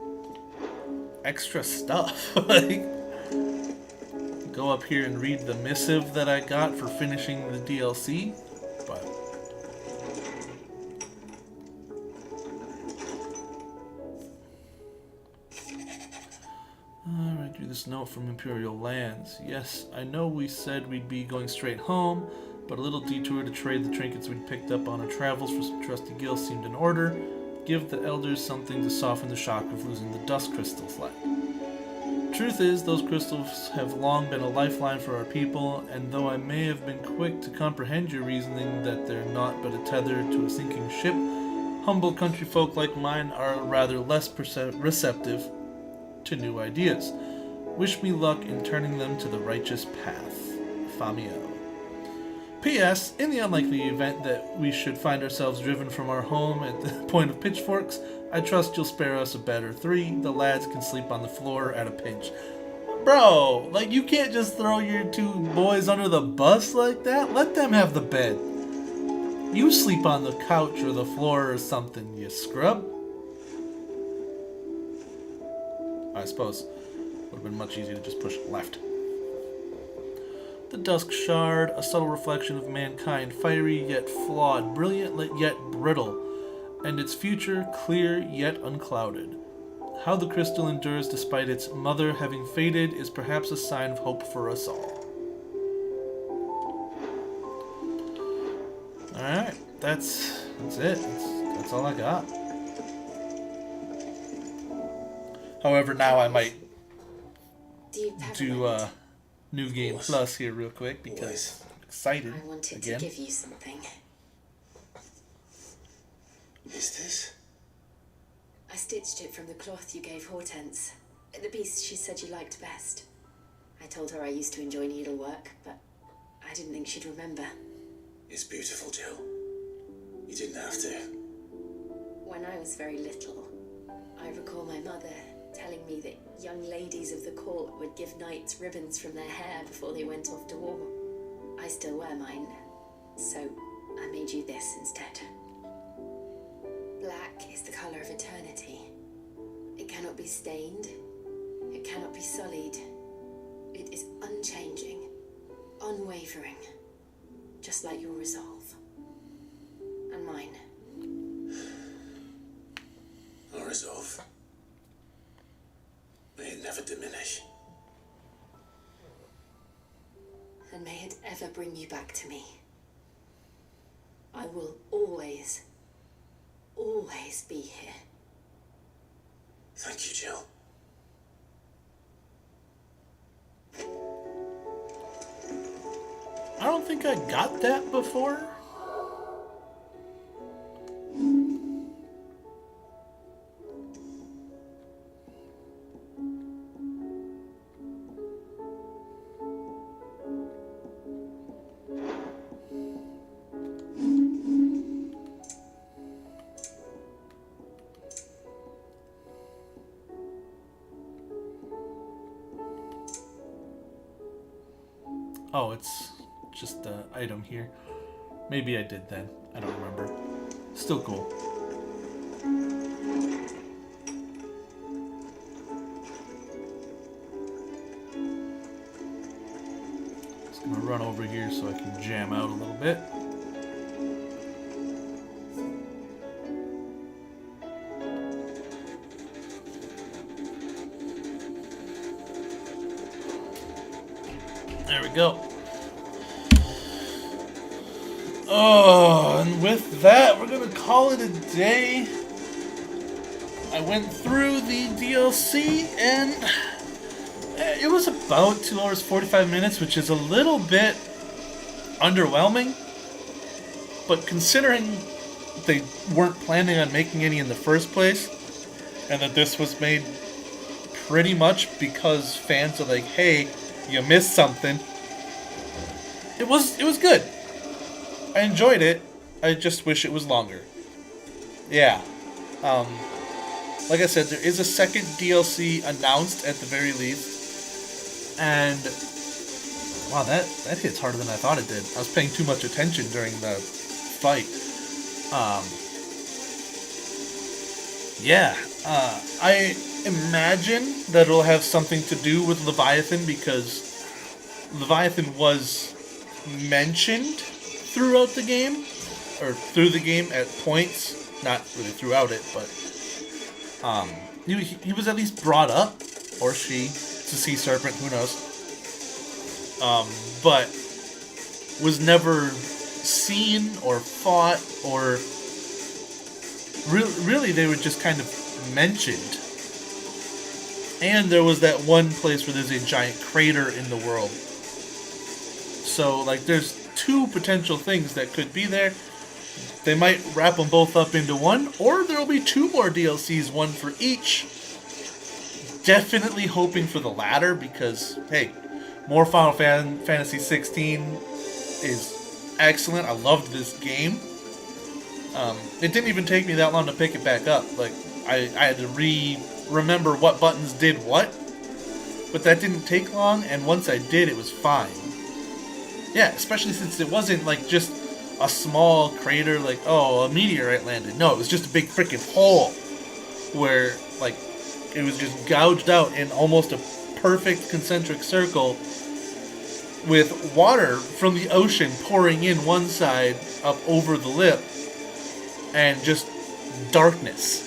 extra stuff. Like, go up here and read the missive that I got for finishing the DLC, but I read you this note from Imperial Lands. Yes, I know we said we'd be going straight home, but a little detour to trade the trinkets we'd picked up on our travels for some trusty gills seemed in order. Give the elders something to soften the shock of losing the dust crystals like. Truth is, those crystals have long been a lifeline for our people, and though I may have been quick to comprehend your reasoning that they're naught but a tether to a sinking ship, humble country folk like mine are rather less receptive to new ideas. Wish me luck in turning them to the righteous path. Famio. P.S. In the unlikely event that we should find ourselves driven from our home at the point of pitchforks, I trust you'll spare us a bed or 3. The lads can sleep on the floor at a pinch. Bro, like, you can't just throw your two boys under the bus like that. Let them have the bed. You sleep on the couch or the floor or something, you scrub. I suppose would have been much easier to just push left. The Dusk Shard, a subtle reflection of mankind, fiery yet flawed, brilliant yet brittle, and its future clear yet unclouded. How the crystal endures despite its mother having faded is perhaps a sign of hope for us all. Alright, that's it. That's all I got. However, now I might do New Game Plus here real quick because I'm excited I wanted again. to give you something. Is this? I stitched it from the cloth you gave Hortense. The piece she said you liked best. I told her I used to enjoy needlework, but I didn't think she'd remember. It's beautiful, Jill. You didn't have to. When I was very little, I recall my mother telling me that young ladies of the court would give knights ribbons from their hair before they went off to war. I still wear mine, so I made you this instead. Black is the color of eternity. It cannot be stained. It cannot be sullied. It is unchanging, unwavering, just like your resolve. And mine. Our resolve. May it never diminish. And may it ever bring you back to me. I will always be here. Thank you, Jill. I don't think I got that before. Oh, it's just the item here. Maybe I did then. I don't remember. Still cool. Just gonna run over here so I can jam out a little bit. There we go. Oh, and with that, we're gonna call it a day. I went through the DLC and it was about 2 hours 45 minutes, which is a little bit underwhelming. But considering they weren't planning on making any in the first place, and that this was made pretty much because fans are like, hey, you missed something. It was good. I enjoyed it. I just wish it was longer. Yeah. Like I said, there is a second DLC announced at the very least. And wow, that hits harder than I thought it did. I was paying too much attention during the fight. I imagine that it'll have something to do with Leviathan because Leviathan was mentioned throughout the game, or through the game at points, not really throughout it, but he was at least brought up, or she, it's a sea serpent, who knows, but was never seen or fought, or really they were just kind of mentioned. And there was that one place where there's a giant crater in the world. So, like, there's two potential things that could be there. They might wrap them both up into one, or there will be 2 more DLCs, one for each. Definitely hoping for the latter, because, hey, more Final Fantasy XVI is excellent. I loved this game. It didn't even take me that long to pick it back up. Like, I had to remember what buttons did what. but that didn't take long, and once I did, it was fine. Yeah, especially since it wasn't like just a small crater, like, oh, a meteorite landed. No, it was just a big freaking hole where, like, it was just gouged out in almost a perfect concentric circle with water from the ocean pouring in one side up over the lip and just darkness.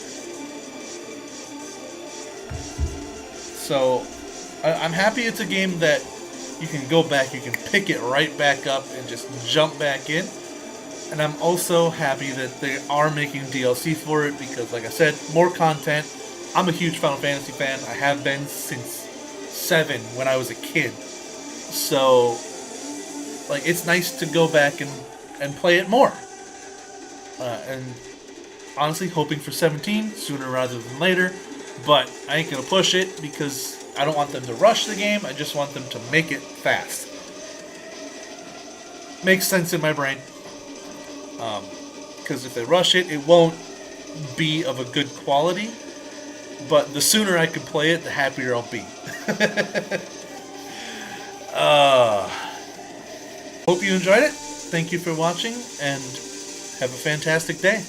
So I'm happy it's a game that you can go back, you can pick it right back up and just jump back in. And I'm also happy that they are making DLC for it because, like I said, more content. I'm a huge Final Fantasy fan. I have been since 7 when I was a kid. So, like, it's nice to go back and play it more. And honestly, hoping for 17 sooner rather than later. But I ain't gonna push it because I don't want them to rush the game. I just want them to make it fast. Makes sense in my brain. Because if they rush it, it won't be of a good quality. But the sooner I can play it, the happier I'll be. Hope you enjoyed it. Thank you for watching, and have a fantastic day.